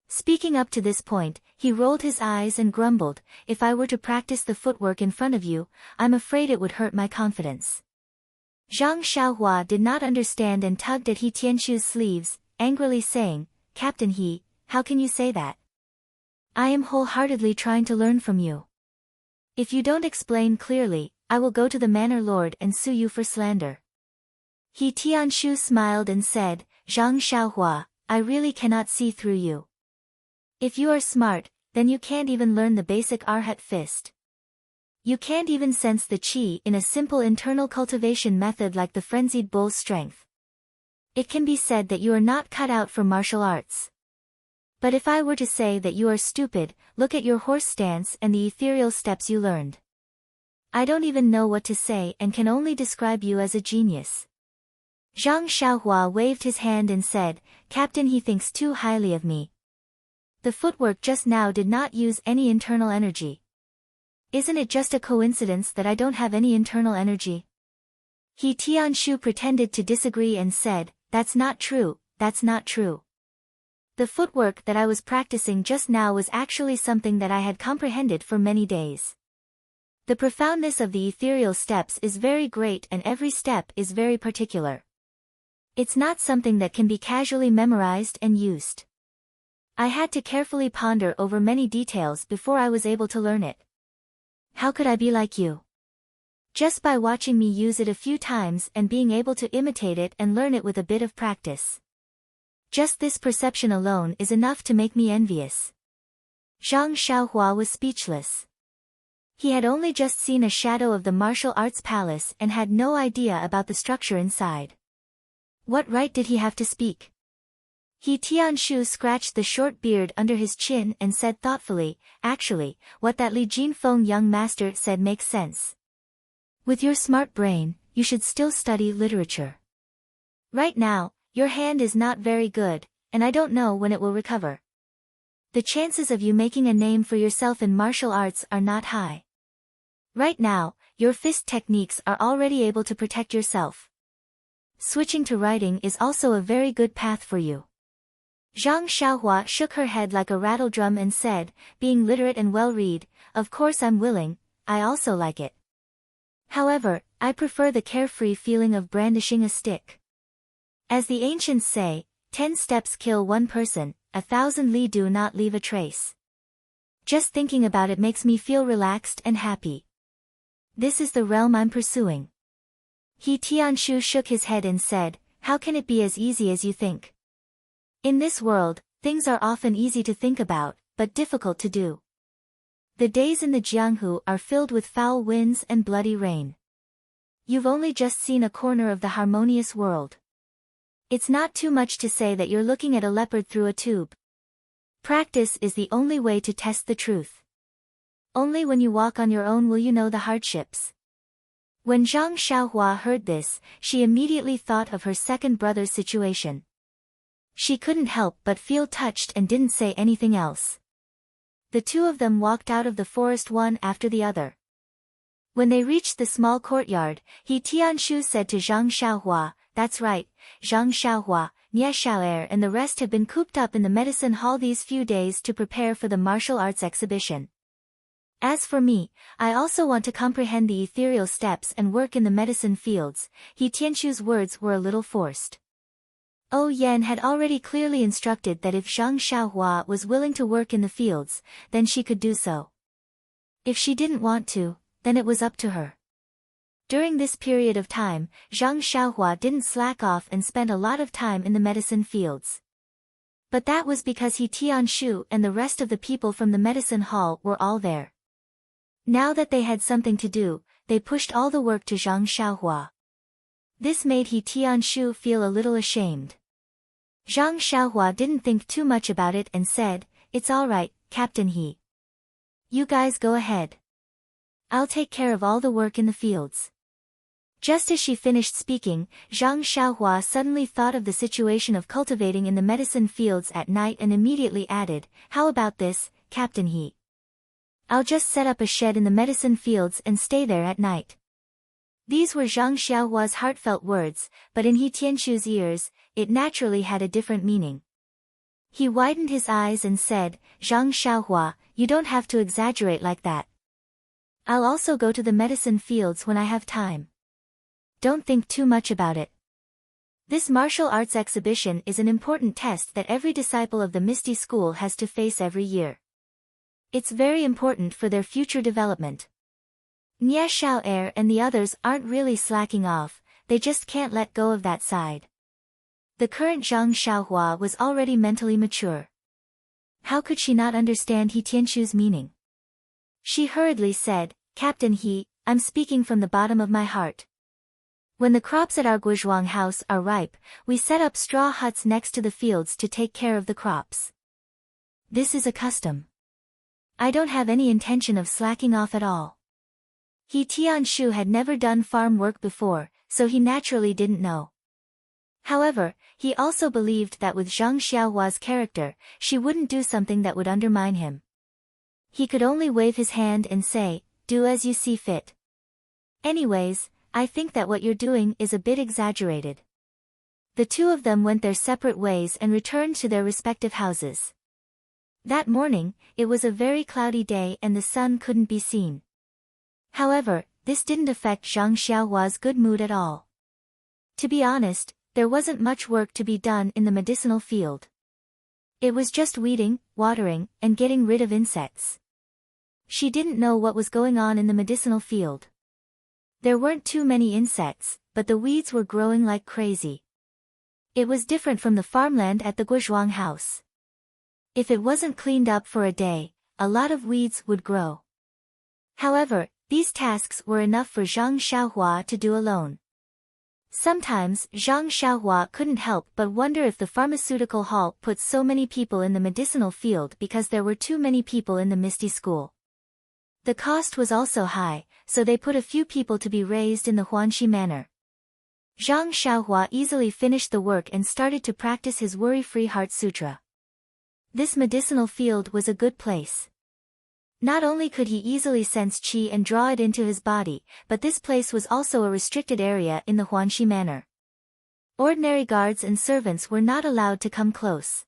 speaking up to this point, he rolled his eyes and grumbled, "If I were to practice the footwork in front of you, I'm afraid it would hurt my confidence." Zhang Xiaohua did not understand and tugged at He Tianshu's sleeves, angrily saying, "Captain He, how can you say that? I am wholeheartedly trying to learn from you. If you don't explain clearly, I will go to the manor lord and sue you for slander." He Tianshu smiled and said, "Zhang Xiaohua, I really cannot see through you. If you are smart, then you can't even learn the basic Arhat fist. You can't even sense the qi in a simple internal cultivation method like the frenzied bull's strength. It can be said that you are not cut out for martial arts. But if I were to say that you are stupid, look at your horse stance and the ethereal steps you learned. I don't even know what to say and can only describe you as a genius." Zhang Xiaohua waved his hand and said, "Captain He thinks too highly of me. The footwork just now did not use any internal energy. Isn't it just a coincidence that I don't have any internal energy?" He Tianshu pretended to disagree and said, "That's not true, that's not true. The footwork that I was practicing just now was actually something that I had comprehended for many days. The profoundness of the ethereal steps is very great and every step is very particular. It's not something that can be casually memorized and used. I had to carefully ponder over many details before I was able to learn it. How could I be like you? Just by watching me use it a few times and being able to imitate it and learn it with a bit of practice. Just this perception alone is enough to make me envious. Zhang Xiaohua was speechless. He had only just seen a shadow of the martial arts palace and had no idea about the structure inside. What right did he have to speak? He Tianshu scratched the short beard under his chin and said thoughtfully, actually, what that Li Jinfeng young master said makes sense. With your smart brain, you should still study literature. Right now, your hand is not very good, and I don't know when it will recover. The chances of you making a name for yourself in martial arts are not high. Right now, your fist techniques are already able to protect yourself. Switching to writing is also a very good path for you. Zhang Xiaohua shook her head like a rattle drum and said, being literate and well-read, of course I'm willing, I also like it. However, I prefer the carefree feeling of brandishing a stick. As the ancients say, 10 steps kill one person, 1,000 li do not leave a trace. Just thinking about it makes me feel relaxed and happy. This is the realm I'm pursuing. He Tianshu shook his head and said, how can it be as easy as you think? In this world, things are often easy to think about, but difficult to do. The days in the Jianghu are filled with foul winds and bloody rain. You've only just seen a corner of the harmonious world. It's not too much to say that you're looking at a leopard through a tube. Practice is the only way to test the truth. Only when you walk on your own will you know the hardships. When Zhang Xiaohua heard this, she immediately thought of her second brother's situation. She couldn't help but feel touched and didn't say anything else. The two of them walked out of the forest one after the other. When they reached the small courtyard, He Tianshu said to Zhang Xiaohua, that's right, Zhang Xiaohua, Nie Xiao'er and the rest have been cooped up in the medicine hall these few days to prepare for the martial arts exhibition. As for me, I also want to comprehend the ethereal steps and work in the medicine fields. He Tianshu's words were a little forced. O Yan had already clearly instructed that if Zhang Xiaohua was willing to work in the fields, then she could do so. If she didn't want to, then it was up to her. During this period of time, Zhang Xiaohua didn't slack off and spent a lot of time in the medicine fields. But that was because He Tianshu and the rest of the people from the medicine hall were all there. Now that they had something to do, they pushed all the work to Zhang Xiaohua. This made He Tianshu feel a little ashamed. Zhang Xiaohua didn't think too much about it and said, it's all right, Captain He. You guys go ahead. I'll take care of all the work in the fields. Just as she finished speaking, Zhang Xiaohua suddenly thought of the situation of cultivating in the medicine fields at night and immediately added, how about this, Captain He? I'll just set up a shed in the medicine fields and stay there at night. These were Zhang Xiaohua's heartfelt words, but in He Tianshu's ears, it naturally had a different meaning. He widened his eyes and said, Zhang Xiaohua, you don't have to exaggerate like that. I'll also go to the medicine fields when I have time. Don't think too much about it. This martial arts exhibition is an important test that every disciple of the Misty School has to face every year. It's very important for their future development. Nie Xiao'er and the others aren't really slacking off, they just can't let go of that side. The current Zhang Xiaohua was already mentally mature. How could she not understand He Tianshu's meaning? She hurriedly said, Captain He, I'm speaking from the bottom of my heart. When the crops at our Guizhuang house are ripe, we set up straw huts next to the fields to take care of the crops. This is a custom. I don't have any intention of slacking off at all. He Tianshu had never done farm work before, so he naturally didn't know. However, he also believed that with Zhang Xiaohua's character, she wouldn't do something that would undermine him. He could only wave his hand and say, do as you see fit. Anyways, I think that what you're doing is a bit exaggerated. The two of them went their separate ways and returned to their respective houses. That morning, it was a very cloudy day and the sun couldn't be seen. However, this didn't affect Zhang Xiaohua's good mood at all. To be honest, there wasn't much work to be done in the medicinal field. It was just weeding, watering, and getting rid of insects. She didn't know what was going on in the medicinal field. There weren't too many insects, but the weeds were growing like crazy. It was different from the farmland at the Guozhuang house. If it wasn't cleaned up for a day, a lot of weeds would grow. However, these tasks were enough for Zhang Xiaohua to do alone. Sometimes, Zhang Xiaohua couldn't help but wonder if the pharmaceutical hall put so many people in the medicinal field because there were too many people in the Misty School. The cost was also high, so they put a few people to be raised in the Huanxi manor. Zhang Xiaohua easily finished the work and started to practice his worry-free heart sutra. This medicinal field was a good place. Not only could he easily sense qi and draw it into his body, but this place was also a restricted area in the Huanxi manor. Ordinary guards and servants were not allowed to come close.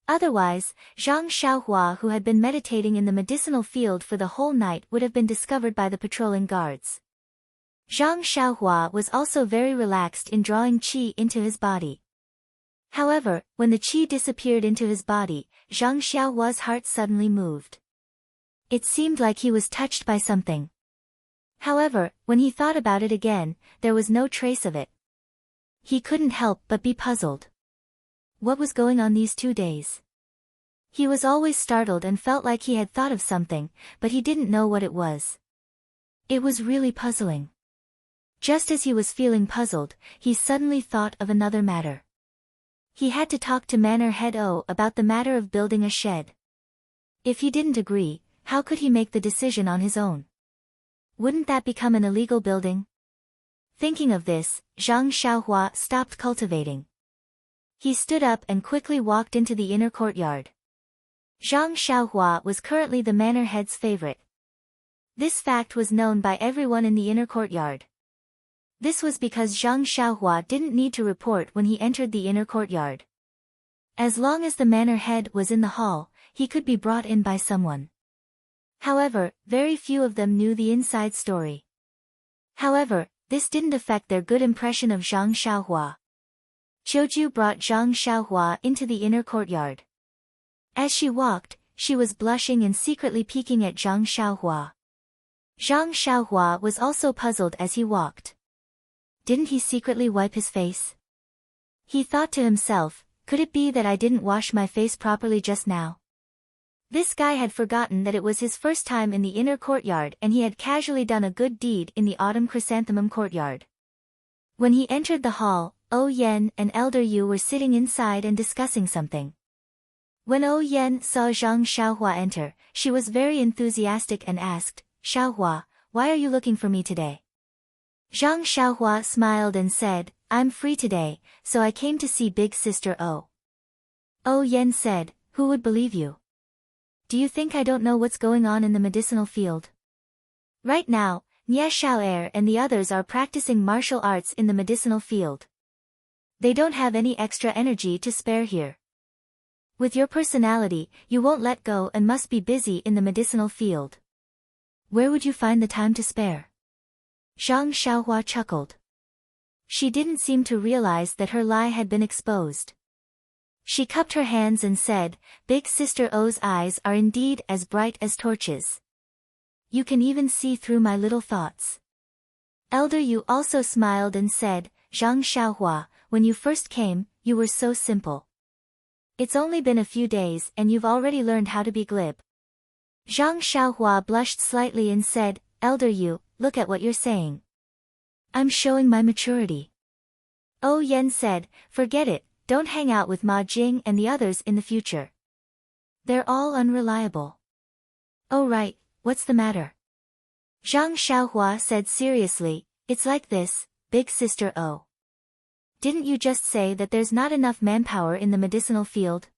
Otherwise, Zhang Xiaohua, who had been meditating in the medicinal field for the whole night, would have been discovered by the patrolling guards. Zhang Xiaohua was also very relaxed in drawing qi into his body. However, when the qi disappeared into his body, Zhang Xiaohua's heart suddenly moved. It seemed like he was touched by something. However, when he thought about it again, there was no trace of it. He couldn't help but be puzzled. What was going on these 2 days? He was always startled and felt like he had thought of something, but he didn't know what it was. It was really puzzling. Just as he was feeling puzzled, he suddenly thought of another matter. He had to talk to Manor Head O about the matter of building a shed. If he didn't agree, how could he make the decision on his own? Wouldn't that become an illegal building? Thinking of this, Zhang Xiaohua stopped cultivating. He stood up and quickly walked into the inner courtyard. Zhang Xiaohua was currently the manor head's favorite. This fact was known by everyone in the inner courtyard. This was because Zhang Xiaohua didn't need to report when he entered the inner courtyard. As long as the manor head was in the hall, he could be brought in by someone. However, very few of them knew the inside story. However, this didn't affect their good impression of Zhang Xiaohua. Qiuju brought Zhang Xiaohua into the inner courtyard. As she walked, she was blushing and secretly peeking at Zhang Xiaohua. Zhang Xiaohua was also puzzled as he walked. Didn't he secretly wipe his face? He thought to himself, could it be that I didn't wash my face properly just now? This guy had forgotten that it was his first time in the inner courtyard and he had casually done a good deed in the autumn chrysanthemum courtyard. When he entered the hall, O Yan and Elder Yu were sitting inside and discussing something. When O Yan saw Zhang Xiaohua enter, she was very enthusiastic and asked, Xiaohua, why are you looking for me today? Zhang Xiaohua smiled and said, I'm free today, so I came to see big sister O. O Yan said, who would believe you? Do you think I don't know what's going on in the medicinal field? Right now, Nie Xiao'er and the others are practicing martial arts in the medicinal field. They don't have any extra energy to spare here. With your personality, you won't let go and must be busy in the medicinal field. Where would you find the time to spare? Zhang Xiaohua chuckled. She didn't seem to realize that her lie had been exposed. She cupped her hands and said, Big Sister O's eyes are indeed as bright as torches. You can even see through my little thoughts. Elder Yu also smiled and said, Zhang Xiaohua, when you first came, you were so simple. It's only been a few days and you've already learned how to be glib. Zhang Xiaohua blushed slightly and said, Elder Yu, look at what you're saying. I'm showing my maturity. O Yan said, forget it, don't hang out with Ma Jing and the others in the future. They're all unreliable. Oh right, what's the matter? Zhang Xiaohua said seriously, it's like this, Big Sister O. Didn't you just say that there's not enough manpower in the medicinal field?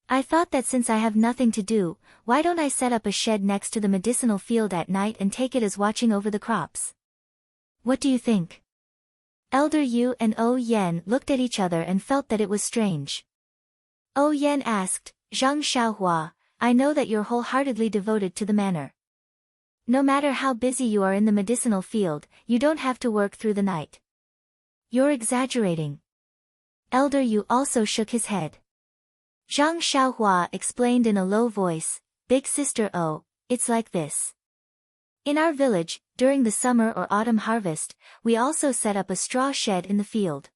I thought that since I have nothing to do, why don't I set up a shed next to the medicinal field at night and take it as watching over the crops? What do you think? Elder Yu and O Yan looked at each other and felt that it was strange. O Yan asked, Zhang Xiaohua, I know that you're wholeheartedly devoted to the manor. No matter how busy you are in the medicinal field, you don't have to work through the night. You're exaggerating. Elder Yu also shook his head. Zhang Xiaohua explained in a low voice, Big sister Oh, it's like this. In our village, during the summer or autumn harvest, we also set up a straw shed in the field.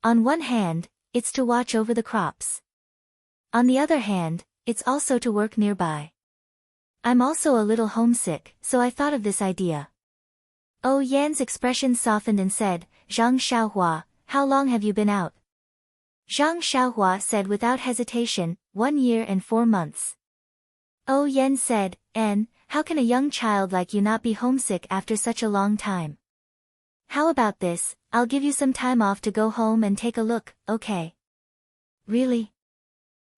On one hand, it's to watch over the crops. On the other hand, it's also to work nearby. I'm also a little homesick, so I thought of this idea. Oh Yan's expression softened and said, Zhang Xiaohua, how long have you been out? Zhang Xiaohua said without hesitation, 1 year and 4 months. Oh Yan said, and, how can a young child like you not be homesick after such a long time? How about this, I'll give you some time off to go home and take a look, okay? Really?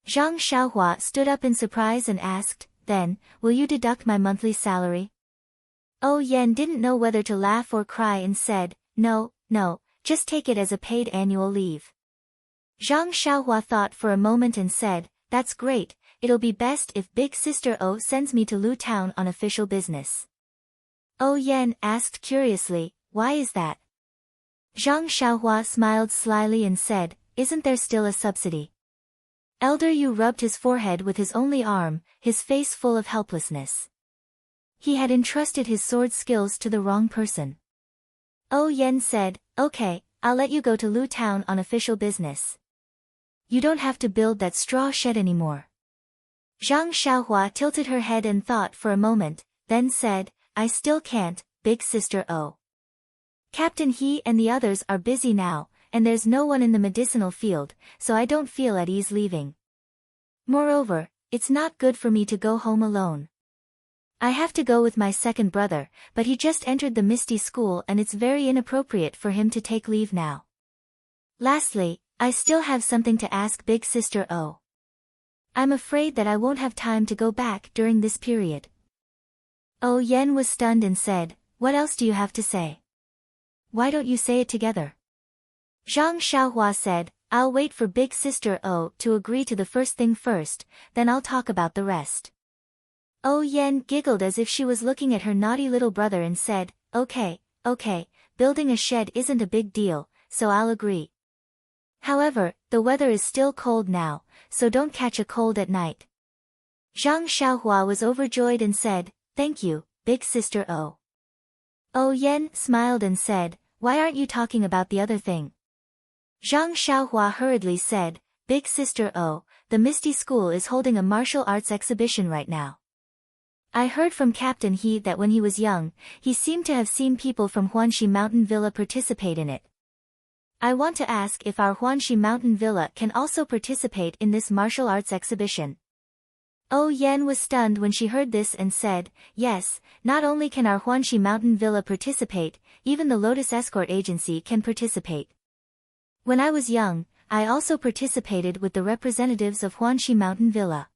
Zhang Xiaohua stood up in surprise and asked, then, will you deduct my monthly salary? Oh Yan didn't know whether to laugh or cry and said, no, just take it as a paid annual leave. Zhang Xiaohua thought for a moment and said, that's great, it'll be best if Big Sister O sends me to Lu Town on official business. Oh Yan asked curiously, why is that? Zhang Xiaohua smiled slyly and said, isn't there still a subsidy? Elder Yu rubbed his forehead with his only arm, his face full of helplessness. He had entrusted his sword skills to the wrong person. Oh Yan said, okay, I'll let you go to Lu Town on official business. You don't have to build that straw shed anymore. Zhang Xiaohua tilted her head and thought for a moment, then said, I still can't, Big Sister O. Captain He and the others are busy now, and there's no one in the medicinal field, so I don't feel at ease leaving. Moreover, it's not good for me to go home alone. I have to go with my second brother, but he just entered the Misty School and it's very inappropriate for him to take leave now. Lastly, I still have something to ask Big Sister O. I'm afraid that I won't have time to go back during this period. Oh Yan was stunned and said, what else do you have to say? Why don't you say it together? Zhang Xiaohua said, I'll wait for Big Sister O to agree to the first thing first, then I'll talk about the rest. Oh Yan giggled as if she was looking at her naughty little brother and said, okay, building a shed isn't a big deal, so I'll agree. However, the weather is still cold now, so don't catch a cold at night. Zhang Xiaohua was overjoyed and said, thank you, Big Sister O. Oh Yan smiled and said, why aren't you talking about the other thing? Zhang Xiaohua hurriedly said, Big Sister O, the Misty School is holding a martial arts exhibition right now. I heard from Captain He that when he was young, he seemed to have seen people from Huanxi Mountain Villa participate in it. I want to ask if our Huanxi Mountain Villa can also participate in this martial arts exhibition. Oh Yan was stunned when she heard this and said, yes, not only can our Huanxi Mountain Villa participate, even the Lotus Escort Agency can participate. When I was young, I also participated with the representatives of Huanxi Mountain Villa.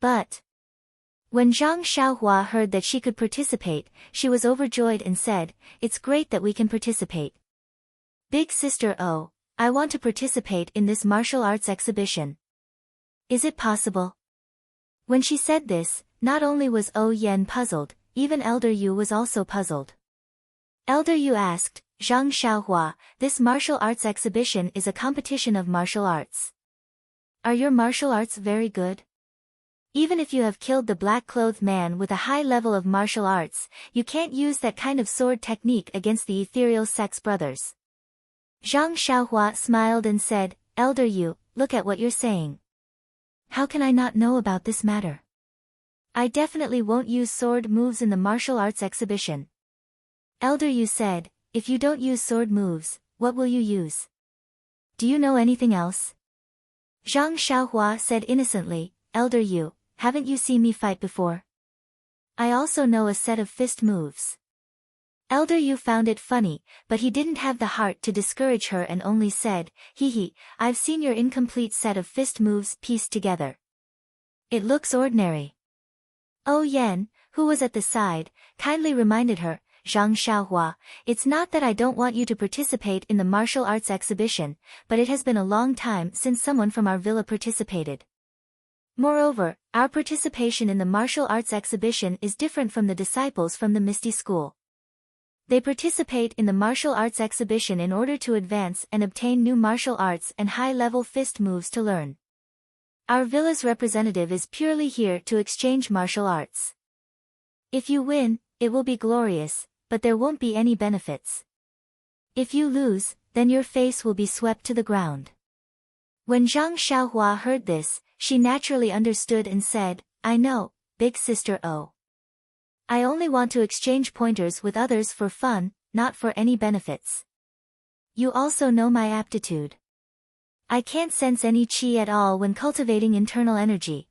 But when Zhang Xiaohua heard that she could participate, she was overjoyed and said, it's great that we can participate. Big Sister O, I want to participate in this martial arts exhibition. Is it possible? When she said this, not only was Oh Yan puzzled, even Elder Yu was also puzzled. Elder Yu asked, Zhang Xiaohua, this martial arts exhibition is a competition of martial arts. Are your martial arts very good? Even if you have killed the black-clothed man with a high level of martial arts, you can't use that kind of sword technique against the ethereal sex brothers. Zhang Xiaohua smiled and said, Elder Yu, look at what you're saying. How can I not know about this matter? I definitely won't use sword moves in the martial arts exhibition. Elder Yu said, if you don't use sword moves, what will you use? Do you know anything else? Zhang Xiaohua said innocently, Elder Yu, haven't you seen me fight before? I also know a set of fist moves. Elder Yu found it funny, but he didn't have the heart to discourage her and only said, I've seen your incomplete set of fist moves pieced together. It looks ordinary. Oh Yan, who was at the side, kindly reminded her, Zhang Xiaohua, it's not that I don't want you to participate in the martial arts exhibition, but it has been a long time since someone from our villa participated. Moreover, our participation in the martial arts exhibition is different from the disciples from the Misty School. They participate in the martial arts exhibition in order to advance and obtain new martial arts and high-level fist moves to learn. Our villa's representative is purely here to exchange martial arts. If you win, it will be glorious, but there won't be any benefits. If you lose, then your face will be swept to the ground. When Zhang Xiaohua heard this, she naturally understood and said, I know, big sister O. I only want to exchange pointers with others for fun, not for any benefits. You also know my aptitude. I can't sense any qi at all when cultivating internal energy.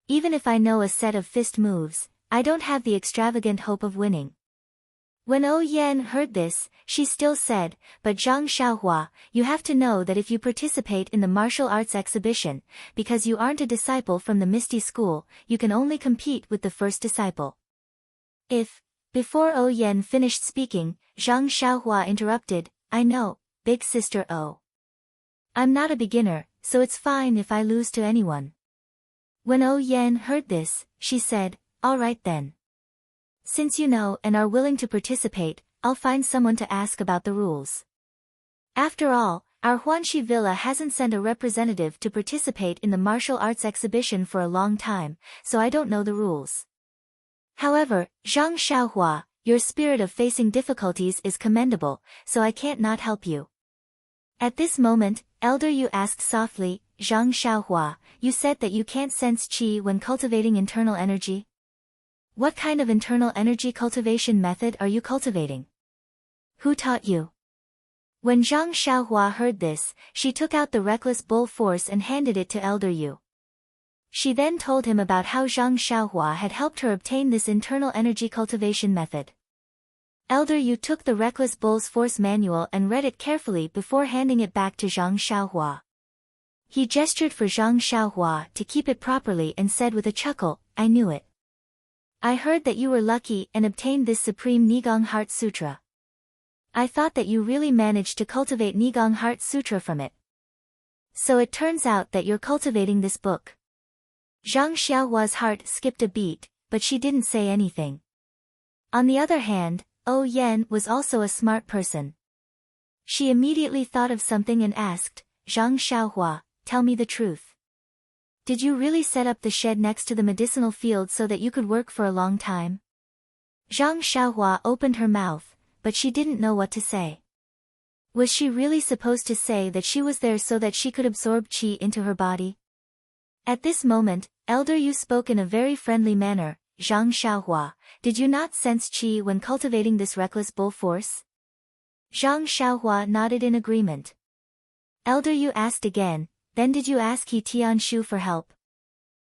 Even if I know a set of fist moves, I don't have the extravagant hope of winning. When O Yan heard this, she still said, but Zhang Xiaohua, you have to know that if you participate in the martial arts exhibition, because you aren't a disciple from the Misty School, you can only compete with the first disciple. Before O Yan finished speaking, Zhang Xiaohua interrupted, I know, big sister O. I'm not a beginner, so it's fine if I lose to anyone. When O Yan heard this, she said, all right then. Since you know and are willing to participate, I'll find someone to ask about the rules. After all, our Huanxi Villa hasn't sent a representative to participate in the martial arts exhibition for a long time, so I don't know the rules. However, Zhang Xiaohua, your spirit of facing difficulties is commendable, so I can't not help you. At this moment, Elder Yu asked softly, Zhang Xiaohua, you said that you can't sense qi when cultivating internal energy? What kind of internal energy cultivation method are you cultivating? Who taught you? When Zhang Xiaohua heard this, she took out the reckless bull force and handed it to Elder Yu. She then told him about how Zhang Xiaohua had helped her obtain this internal energy cultivation method. Elder Yu took the reckless bull's force manual and read it carefully before handing it back to Zhang Xiaohua. He gestured for Zhang Xiaohua to keep it properly and said with a chuckle, I knew it. I heard that you were lucky and obtained this supreme Nigong Heart Sutra. I thought that you really managed to cultivate Nigong Heart Sutra from it. So it turns out that you're cultivating this book. Zhang Xiaohua's heart skipped a beat, but she didn't say anything. On the other hand, O Yan was also a smart person. She immediately thought of something and asked, Zhang Xiaohua, tell me the truth. Did you really set up the shed next to the medicinal field so that you could work for a long time? Zhang Xiaohua opened her mouth, but she didn't know what to say. Was she really supposed to say that she was there so that she could absorb qi into her body? At this moment, Elder Yu spoke in a very friendly manner, Zhang Xiaohua, did you not sense qi when cultivating this reckless bull force? Zhang Xiaohua nodded in agreement. Elder Yu asked again, then did you ask He Tianshu for help?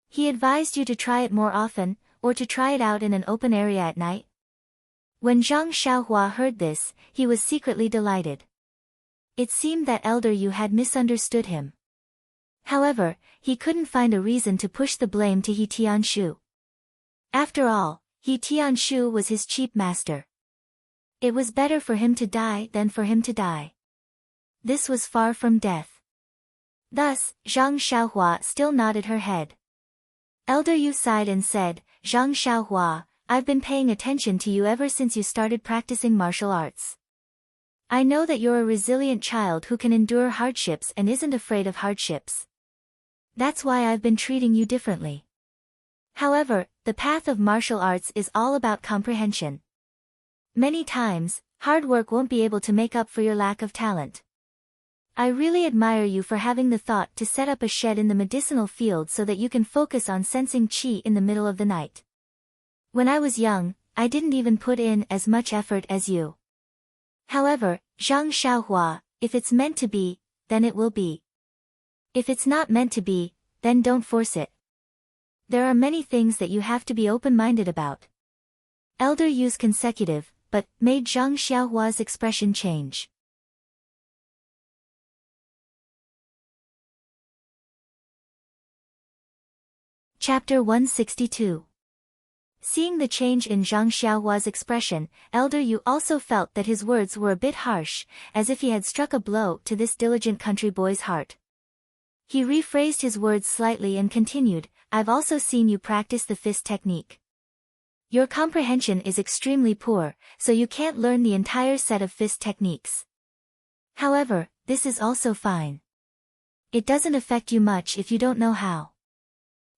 He advised you to try it more often, or to try it out in an open area at night? When Zhang Xiaohua heard this, he was secretly delighted. It seemed that Elder Yu had misunderstood him. However, he couldn't find a reason to push the blame to He Tianshu. After all, He Tianshu was his cheap master. It was better for him to die than for him to die. This was far from death. Thus, Zhang Xiaohua still nodded her head. Elder Yu sighed and said, Zhang Xiaohua, I've been paying attention to you ever since you started practicing martial arts. I know that you're a resilient child who can endure hardships and isn't afraid of hardships. That's why I've been treating you differently. However, the path of martial arts is all about comprehension. Many times, hard work won't be able to make up for your lack of talent. I really admire you for having the thought to set up a shed in the medicinal field so that you can focus on sensing qi in the middle of the night. When I was young, I didn't even put in as much effort as you. However, Zhang Xiaohua, if it's meant to be, then it will be. If it's not meant to be, then don't force it. There are many things that you have to be open-minded about. Elder Yu's consecutive, but made Zhang Xiaohua's expression change. Chapter 162. Seeing the change in Zhang Xiaohua's expression, Elder Yu also felt that his words were a bit harsh, as if he had struck a blow to this diligent country boy's heart. He rephrased his words slightly and continued, I've also seen you practice the fist technique. Your comprehension is extremely poor, so you can't learn the entire set of fist techniques. However, this is also fine. It doesn't affect you much if you don't know how.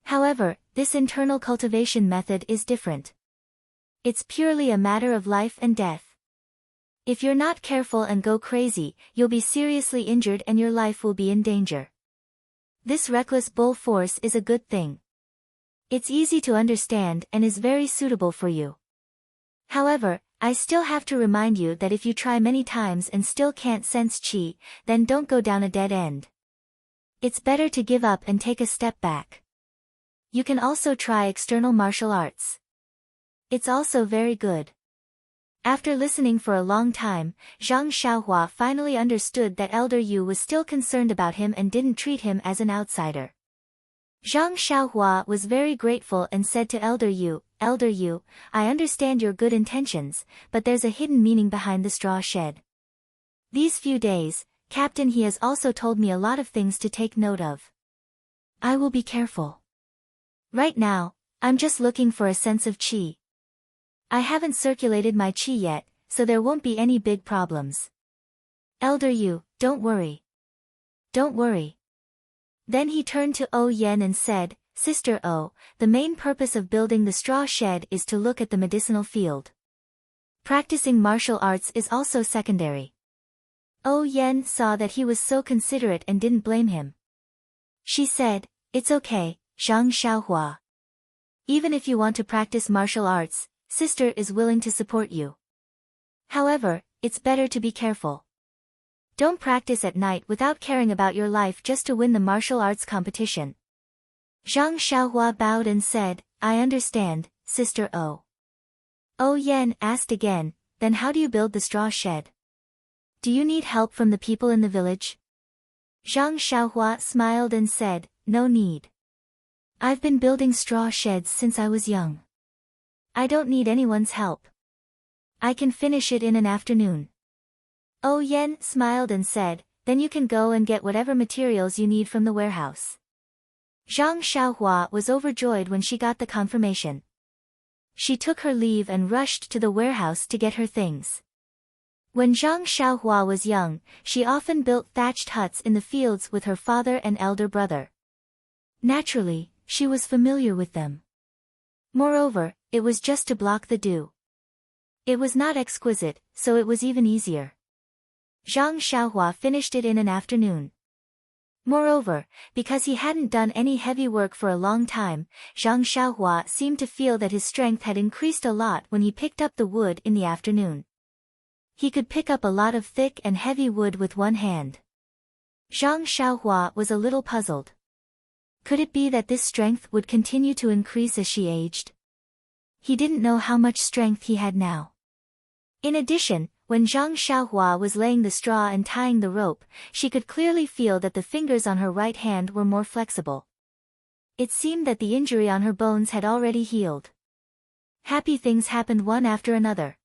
However, this internal cultivation method is different. It's purely a matter of life and death. If you're not careful and go crazy, you'll be seriously injured and your life will be in danger. This reckless bull force is a good thing. It's easy to understand and is very suitable for you. However, I still have to remind you that if you try many times and still can't sense qi, then don't go down a dead end. It's better to give up and take a step back. You can also try external martial arts. It's also very good. After listening for a long time, Zhang Xiaohua finally understood that Elder Yu was still concerned about him and didn't treat him as an outsider. Zhang Xiaohua was very grateful and said to Elder Yu, "Elder Yu, I understand your good intentions, but there's a hidden meaning behind the straw shed. These few days, Captain he has also told me a lot of things to take note of. I will be careful. Right now, I'm just looking for a sense of qi. I haven't circulated my qi yet, so there won't be any big problems. Elder Yu, don't worry. Don't worry." Then he turned to O Yen and said, "Sister O, the main purpose of building the straw shed is to look at the medicinal field. Practicing martial arts is also secondary." O Yen saw that he was so considerate and didn't blame him. She said, "It's okay, Zhang Xiaohua. Even if you want to practice martial arts, Sister is willing to support you. However, it's better to be careful. Don't practice at night without caring about your life just to win the martial arts competition." Zhang Xiaohua bowed and said, "I understand, Sister O." O Yen asked again, "Then how do you build the straw shed? Do you need help from the people in the village?" Zhang Xiaohua smiled and said, "No need. I've been building straw sheds since I was young. I don't need anyone's help. I can finish it in an afternoon." O Yen smiled and said, "Then you can go and get whatever materials you need from the warehouse." Zhang Xiaohua was overjoyed when she got the confirmation. She took her leave and rushed to the warehouse to get her things. When Zhang Xiaohua was young, she often built thatched huts in the fields with her father and elder brother. Naturally, she was familiar with them. Moreover, it was just to block the dew. It was not exquisite, so it was even easier. Zhang Xiaohua finished it in an afternoon. Moreover, because he hadn't done any heavy work for a long time, Zhang Xiaohua seemed to feel that his strength had increased a lot when he picked up the wood in the afternoon. He could pick up a lot of thick and heavy wood with one hand. Zhang Xiaohua was a little puzzled. Could it be that this strength would continue to increase as she aged? He didn't know how much strength he had now. In addition, when Zhang Xiaohua was laying the straw and tying the rope, she could clearly feel that the fingers on her right hand were more flexible. It seemed that the injury on her bones had already healed. Happy things happened one after another.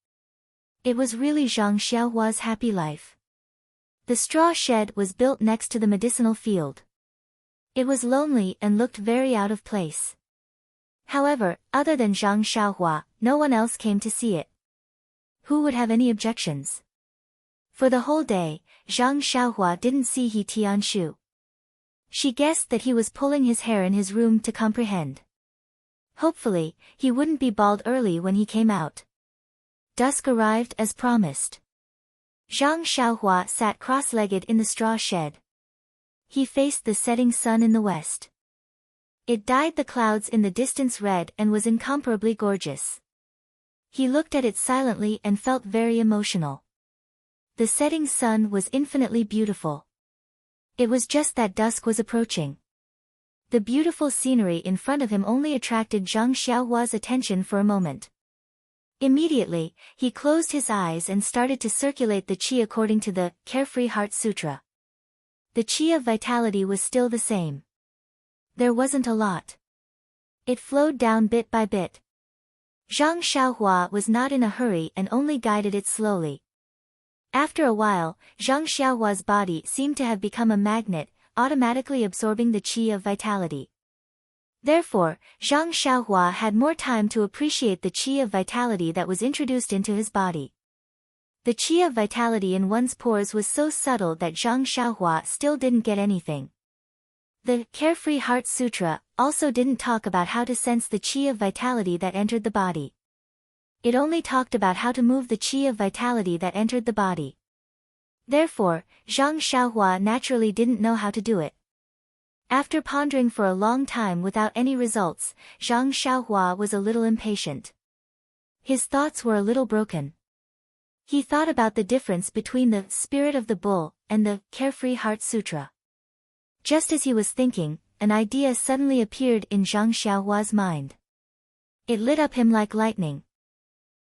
It was really Zhang Xiaohua's happy life. The straw shed was built next to the medicinal field. It was lonely and looked very out of place. However, other than Zhang Xiaohua, no one else came to see it. Who would have any objections? For the whole day, Zhang Xiaohua didn't see He Tianshu. She guessed that he was pulling his hair in his room to comprehend. Hopefully, he wouldn't be bald early when he came out. Dusk arrived as promised. Zhang Xiaohua sat cross-legged in the straw shed. He faced the setting sun in the west. It dyed the clouds in the distance red and was incomparably gorgeous. He looked at it silently and felt very emotional. The setting sun was infinitely beautiful. It was just that dusk was approaching. The beautiful scenery in front of him only attracted Zhang Xiaohua's attention for a moment. Immediately, he closed his eyes and started to circulate the qi according to the Carefree Heart Sutra. The qi of vitality was still the same. There wasn't a lot. It flowed down bit by bit. Zhang Xiaohua was not in a hurry and only guided it slowly. After a while, Zhang Xiaohua's body seemed to have become a magnet, automatically absorbing the qi of vitality. Therefore, Zhang Xiaohua had more time to appreciate the qi of vitality that was introduced into his body. The qi of vitality in one's pores was so subtle that Zhang Xiaohua still didn't get anything. The Carefree Heart Sutra also didn't talk about how to sense the chi of vitality that entered the body. It only talked about how to move the chi of vitality that entered the body. Therefore, Zhang Xiaohua naturally didn't know how to do it. After pondering for a long time without any results, Zhang Xiaohua was a little impatient. His thoughts were a little broken. He thought about the difference between the Spirit of the Bull and the Carefree Heart Sutra. Just as he was thinking, an idea suddenly appeared in Zhang Xiaohua's mind. It lit up him like lightning.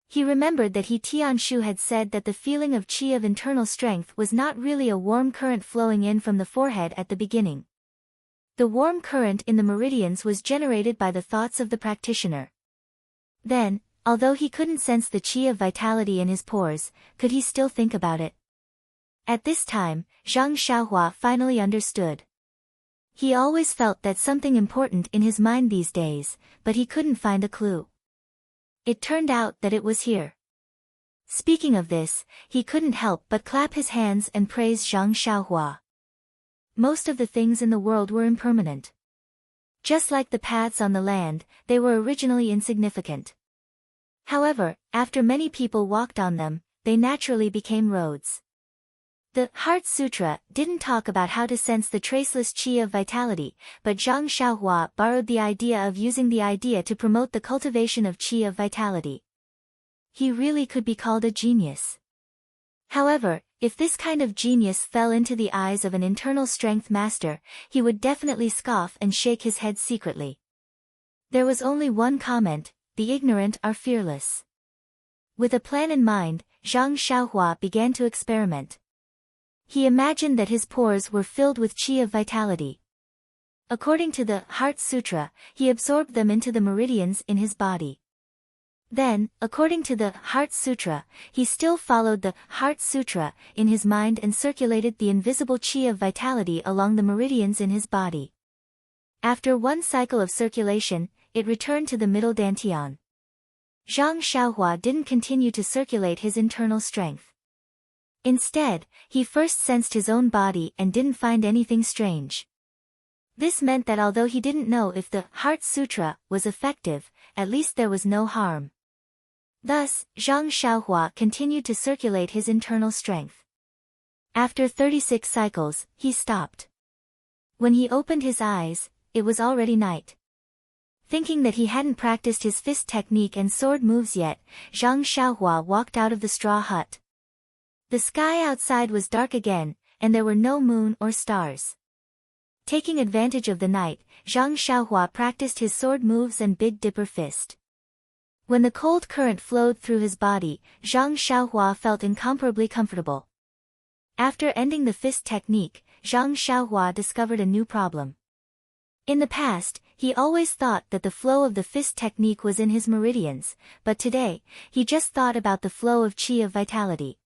He remembered that Tianshu had said that the feeling of qi of internal strength was not really a warm current flowing in from the forehead at the beginning. The warm current in the meridians was generated by the thoughts of the practitioner. Then, although he couldn't sense the qi of vitality in his pores, could he still think about it? At this time, Zhang Xiaohua finally understood. He always felt that something important in his mind these days, but he couldn't find a clue. It turned out that it was here. Speaking of this, he couldn't help but clap his hands and praise Zhang Xiaohua. Most of the things in the world were impermanent. Just like the paths on the land, they were originally insignificant. However, after many people walked on them, they naturally became roads. The Heart Sutra didn't talk about how to sense the traceless qi of vitality, but Zhang Xiaohua borrowed the idea of using the idea to promote the cultivation of qi of vitality. He really could be called a genius. However, if this kind of genius fell into the eyes of an internal strength master, he would definitely scoff and shake his head secretly. There was only one comment: the ignorant are fearless. With a plan in mind, Zhang Xiaohua began to experiment. He imagined that his pores were filled with qi of vitality. According to the Heart Sutra, he absorbed them into the meridians in his body. Then, according to the Heart Sutra, he still followed the Heart Sutra in his mind and circulated the invisible qi of vitality along the meridians in his body. After one cycle of circulation, it returned to the middle dantian. Zhang Xiaohua didn't continue to circulate his internal strength. Instead, he first sensed his own body and didn't find anything strange. This meant that although he didn't know if the Heart Sutra was effective, at least there was no harm. Thus, Zhang Xiaohua continued to circulate his internal strength. After 36 cycles, he stopped. When he opened his eyes, it was already night. Thinking that he hadn't practiced his fist technique and sword moves yet, Zhang Xiaohua walked out of the straw hut. The sky outside was dark again, and there were no moon or stars. Taking advantage of the night, Zhang Xiaohua practiced his sword moves and Big Dipper fist. When the cold current flowed through his body, Zhang Xiaohua felt incomparably comfortable. After ending the fist technique, Zhang Xiaohua discovered a new problem. In the past, he always thought that the flow of the fist technique was in his meridians, but today, he just thought about the flow of qi of vitality.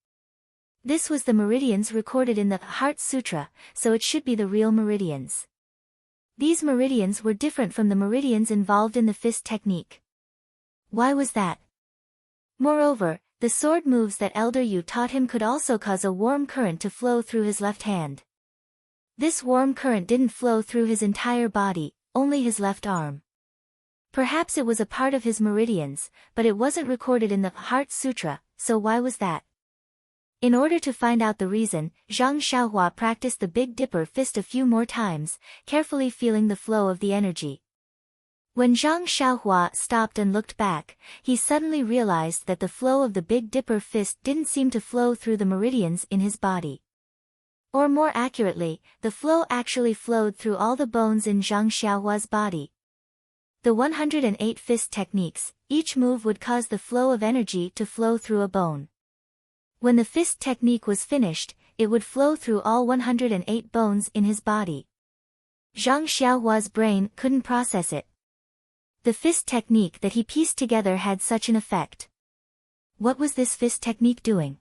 This was the meridians recorded in the Heart Sutra, so it should be the real meridians. These meridians were different from the meridians involved in the fist technique. Why was that? Moreover, the sword moves that Elder Yu taught him could also cause a warm current to flow through his left hand. This warm current didn't flow through his entire body, only his left arm. Perhaps it was a part of his meridians, but it wasn't recorded in the Heart Sutra, so why was that? In order to find out the reason, Zhang Xiaohua practiced the Big Dipper fist a few more times, carefully feeling the flow of the energy. When Zhang Xiaohua stopped and looked back, he suddenly realized that the flow of the Big Dipper fist didn't seem to flow through the meridians in his body. Or more accurately, the flow actually flowed through all the bones in Zhang Xiaohua's body. The 108 fist techniques, each move would cause the flow of energy to flow through a bone. When the fist technique was finished, it would flow through all 108 bones in his body. Zhang Xiaohua's brain couldn't process it. The fist technique that he pieced together had such an effect. What was this fist technique doing?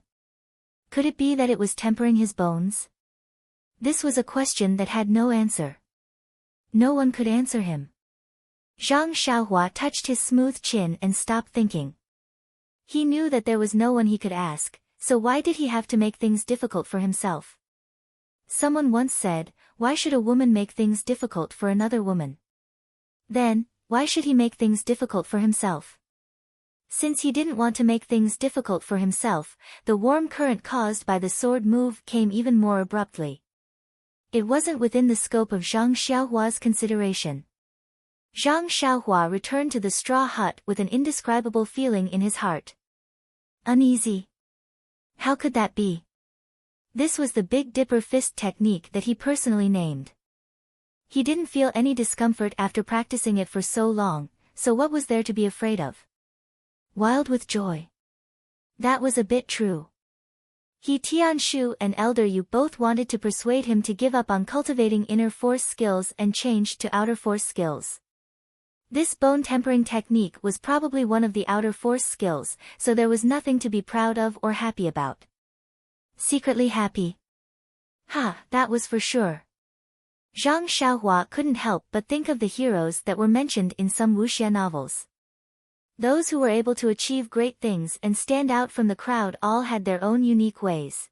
Could it be that it was tempering his bones? This was a question that had no answer. No one could answer him. Zhang Xiaohua touched his smooth chin and stopped thinking. He knew that there was no one he could ask, so why did he have to make things difficult for himself? Someone once said, why should a woman make things difficult for another woman? Then, why should he make things difficult for himself? Since he didn't want to make things difficult for himself, the warm current caused by the sword move came even more abruptly. It wasn't within the scope of Zhang Xiaohua's consideration. Zhang Xiaohua returned to the straw hut with an indescribable feeling in his heart. Uneasy. How could that be? This was the Big Dipper fist technique that he personally named. He didn't feel any discomfort after practicing it for so long, so what was there to be afraid of? Wild with joy. That was a bit true. He Tianshu and Elder Yu both wanted to persuade him to give up on cultivating inner force skills and change to outer force skills. This bone tempering technique was probably one of the outer force skills, so there was nothing to be proud of or happy about. Secretly happy. That was for sure. Zhang Xiaohua couldn't help but think of the heroes that were mentioned in some wuxia novels. Those who were able to achieve great things and stand out from the crowd all had their own unique ways.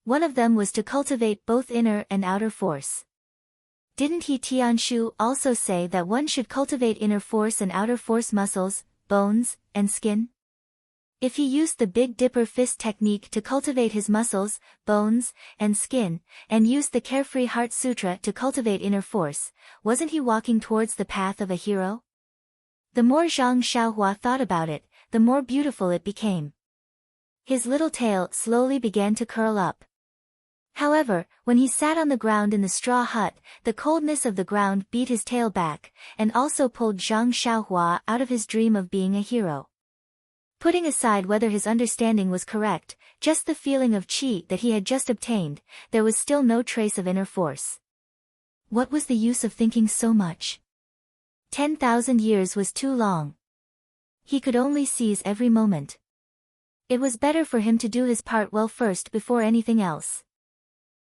One of them was to cultivate both inner and outer force. Didn't he Tianshu also say that one should cultivate inner force and outer force muscles, bones, and skin? If he used the Big Dipper fist technique to cultivate his muscles, bones, and skin, and used the Carefree Heart Sutra to cultivate inner force, wasn't he walking towards the path of a hero? The more Zhang Xiaohua thought about it, the more beautiful it became. His little tail slowly began to curl up. However, when he sat on the ground in the straw hut, the coldness of the ground beat his tail back, and also pulled Zhang Xiaohua out of his dream of being a hero. Putting aside whether his understanding was correct, just the feeling of qi that he had just obtained, there was still no trace of inner force. What was the use of thinking so much? 10,000 years was too long. He could only seize every moment. It was better for him to do his part well first before anything else.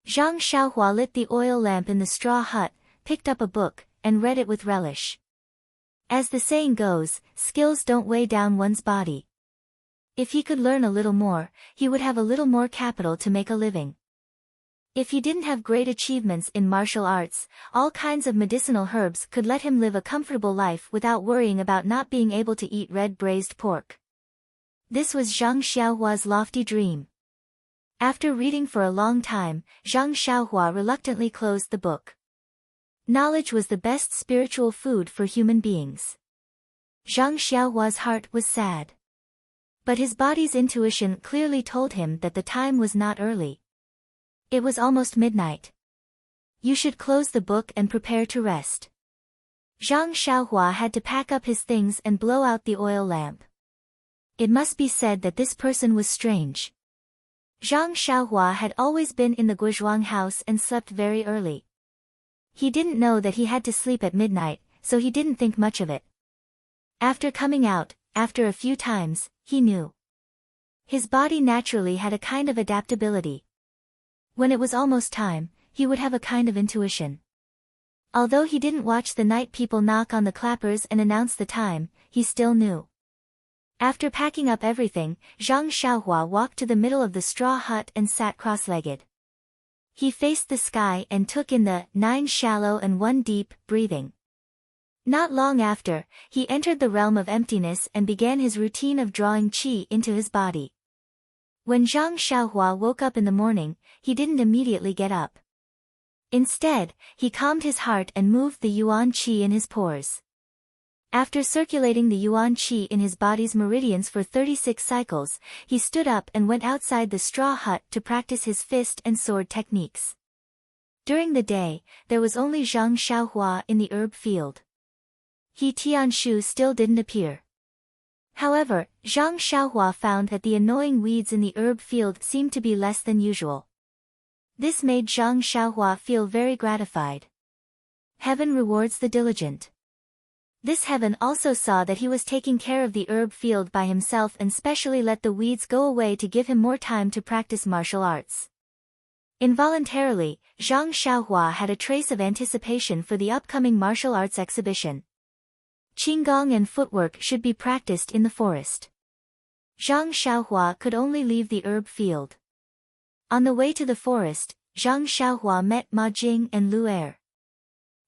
Zhang Xiaohua lit the oil lamp in the straw hut, picked up a book, and read it with relish. As the saying goes, skills don't weigh down one's body. If he could learn a little more, he would have a little more capital to make a living. If he didn't have great achievements in martial arts, all kinds of medicinal herbs could let him live a comfortable life without worrying about not being able to eat red braised pork. This was Zhang Xiaohua's lofty dream. After reading for a long time, Zhang Xiaohua reluctantly closed the book. Knowledge was the best spiritual food for human beings. Zhang Xiaohua's heart was sad. But his body's intuition clearly told him that the time was not early. It was almost midnight. You should close the book and prepare to rest. Zhang Xiaohua had to pack up his things and blow out the oil lamp. It must be said that this person was strange. Zhang Xiaohua had always been in the Guizhuang house and slept very early. He didn't know that he had to sleep at midnight, so he didn't think much of it. After coming out, after a few times, he knew. His body naturally had a kind of adaptability. When it was almost time, he would have a kind of intuition. Although he didn't watch the night people knock on the clappers and announce the time, he still knew. After packing up everything, Zhang Xiaohua walked to the middle of the straw hut and sat cross-legged. He faced the sky and took in the 9 shallow and 1 deep breathing. Not long after, he entered the realm of emptiness and began his routine of drawing qi into his body. When Zhang Xiaohua woke up in the morning, he didn't immediately get up. Instead, he calmed his heart and moved the yuan qi in his pores. After circulating the yuan qi in his body's meridians for 36 cycles, he stood up and went outside the straw hut to practice his fist and sword techniques. During the day, there was only Zhang Xiaohua in the herb field. He Tianshu still didn't appear. However, Zhang Xiaohua found that the annoying weeds in the herb field seemed to be less than usual. This made Zhang Xiaohua feel very gratified. Heaven rewards the diligent. This heaven also saw that he was taking care of the herb field by himself and specially let the weeds go away to give him more time to practice martial arts. Involuntarily, Zhang Xiaohua had a trace of anticipation for the upcoming martial arts exhibition. Qigong and footwork should be practiced in the forest. Zhang Xiaohua could only leave the herb field. On the way to the forest, Zhang Xiaohua met Ma Jing and Lu Er.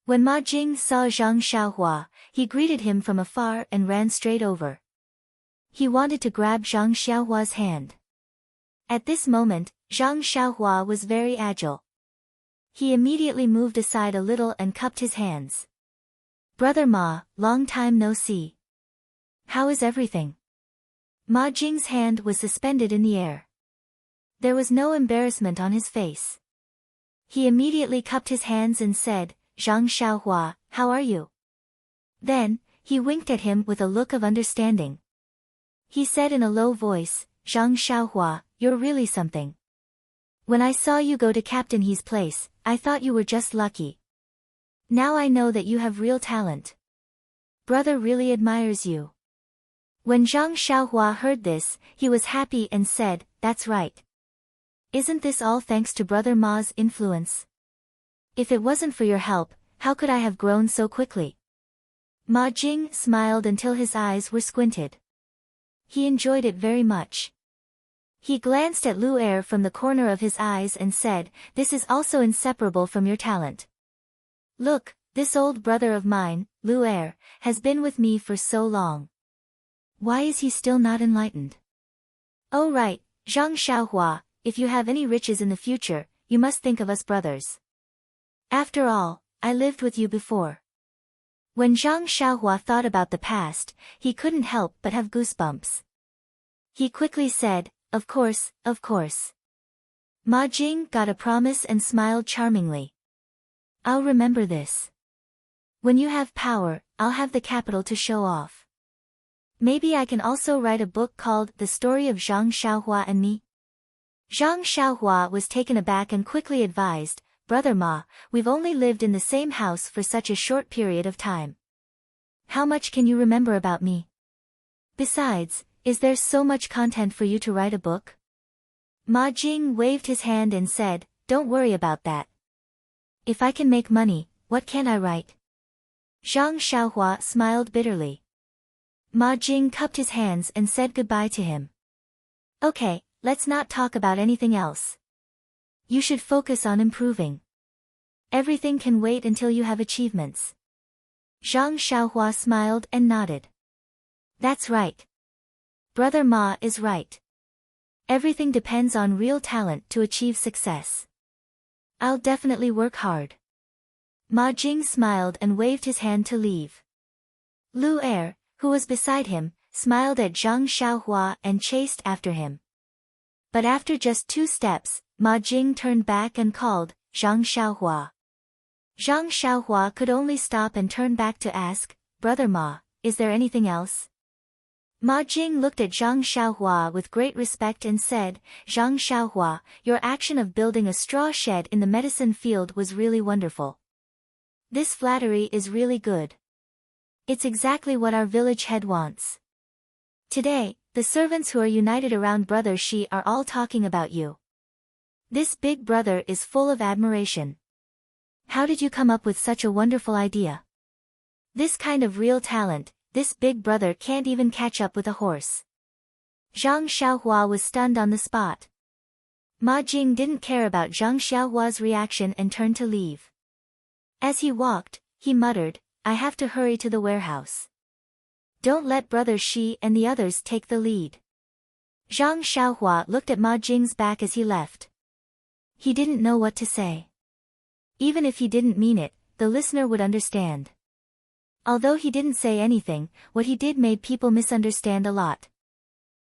When Ma Jing saw Zhang Xiaohua, he greeted him from afar and ran straight over. He wanted to grab Zhang Xiaohua's hand. At this moment, Zhang Xiaohua was very agile. He immediately moved aside a little and cupped his hands. "Brother Ma, long time no see. How is everything?" Ma Jing's hand was suspended in the air. There was no embarrassment on his face. He immediately cupped his hands and said, "Zhang Xiaohua, how are you?" Then, he winked at him with a look of understanding. He said in a low voice, "Zhang Xiaohua, you're really something. When I saw you go to Captain He's place, I thought you were just lucky. Now I know that you have real talent. Brother really admires you." When Zhang Xiaohua heard this, he was happy and said, "That's right. Isn't this all thanks to Brother Ma's influence? If it wasn't for your help, how could I have grown so quickly?" Ma Jing smiled until his eyes were squinted. He enjoyed it very much. He glanced at Lu Er from the corner of his eyes and said, "This is also inseparable from your talent. Look, this old brother of mine, Lu Er, has been with me for so long. Why is he still not enlightened? Oh right, Zhang Xiaohua, if you have any riches in the future, you must think of us brothers. After all, I lived with you before." When Zhang Xiaohua thought about the past, he couldn't help but have goosebumps. He quickly said, Of course, of course." Ma Jing got a promise and smiled charmingly. "I'll remember this. When you have power, I'll have the capital to show off. Maybe I can also write a book called The Story of Zhang Xiaohua and Me." Zhang Xiaohua was taken aback and quickly advised, "Brother Ma, we've only lived in the same house for such a short period of time. How much can you remember about me? Besides, is there so much content for you to write a book?" Ma Jing waved his hand and said, "Don't worry about that. If I can make money, what can't I write?" Zhang Xiaohua smiled bitterly. Ma Jing cupped his hands and said goodbye to him. "Okay, let's not talk about anything else. You should focus on improving. Everything can wait until you have achievements." Zhang Xiaohua smiled and nodded. "That's right. Brother Ma is right. Everything depends on real talent to achieve success. I'll definitely work hard." Ma Jing smiled and waved his hand to leave. Lu Er, who was beside him, smiled at Zhang Xiaohua and chased after him. But after just 2 steps, Ma Jing turned back and called, "Zhang Xiaohua." Zhang Xiaohua could only stop and turn back to ask, "Brother Ma, is there anything else?" Ma Jing looked at Zhang Xiaohua with great respect and said, "Zhang Xiaohua, your action of building a straw shed in the medicine field was really wonderful. This flattery is really good. It's exactly what our village head wants. Today, the servants who are united around Brother Shi are all talking about you. This big brother is full of admiration. How did you come up with such a wonderful idea? This kind of real talent, this big brother can't even catch up with a horse." Zhang Xiaohua was stunned on the spot. Ma Jing didn't care about Zhang Xiaohua's reaction and turned to leave. As he walked, he muttered, "I have to hurry to the warehouse. Don't let Brother Shi and the others take the lead." Zhang Xiaohua looked at Ma Jing's back as he left. He didn't know what to say. Even if he didn't mean it, the listener would understand. Although he didn't say anything, what he did made people misunderstand a lot.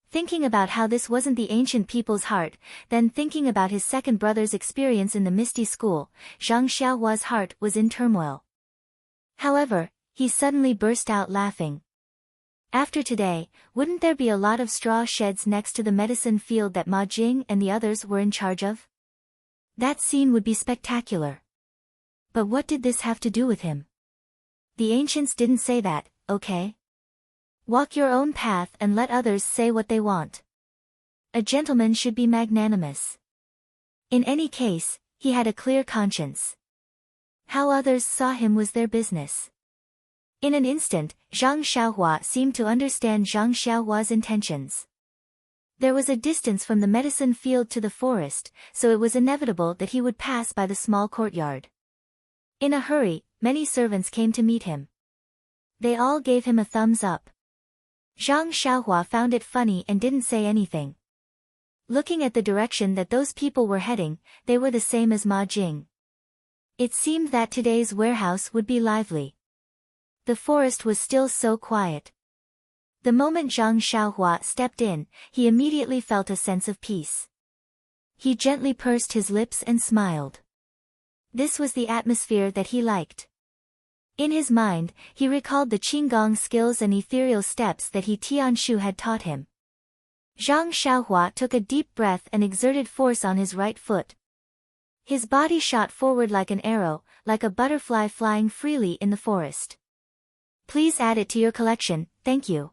Thinking about how this wasn't the ancient people's heart, then thinking about his second brother's experience in the Misty School, Zhang Xiaohua's heart was in turmoil. However, he suddenly burst out laughing. After today, wouldn't there be a lot of straw sheds next to the medicine field that Ma Jing and the others were in charge of? That scene would be spectacular. But what did this have to do with him? The ancients didn't say that, okay? Walk your own path and let others say what they want. A gentleman should be magnanimous. In any case, he had a clear conscience. How others saw him was their business. In an instant, Zhang Xiaohua seemed to understand Zhang Xiaohua's intentions. There was a distance from the medicine field to the forest, so it was inevitable that he would pass by the small courtyard. In a hurry, many servants came to meet him. They all gave him a thumbs up. Zhang Xiaohua found it funny and didn't say anything. Looking at the direction that those people were heading, they were the same as Ma Jing. It seemed that today's warehouse would be lively. The forest was still so quiet. The moment Zhang Xiaohua stepped in, he immediately felt a sense of peace. He gently pursed his lips and smiled. This was the atmosphere that he liked. In his mind, he recalled the Qinggong skills and ethereal steps that Tianshu had taught him. Zhang Xiaohua took a deep breath and exerted force on his right foot. His body shot forward like an arrow, like a butterfly flying freely in the forest. Please add it to your collection, thank you.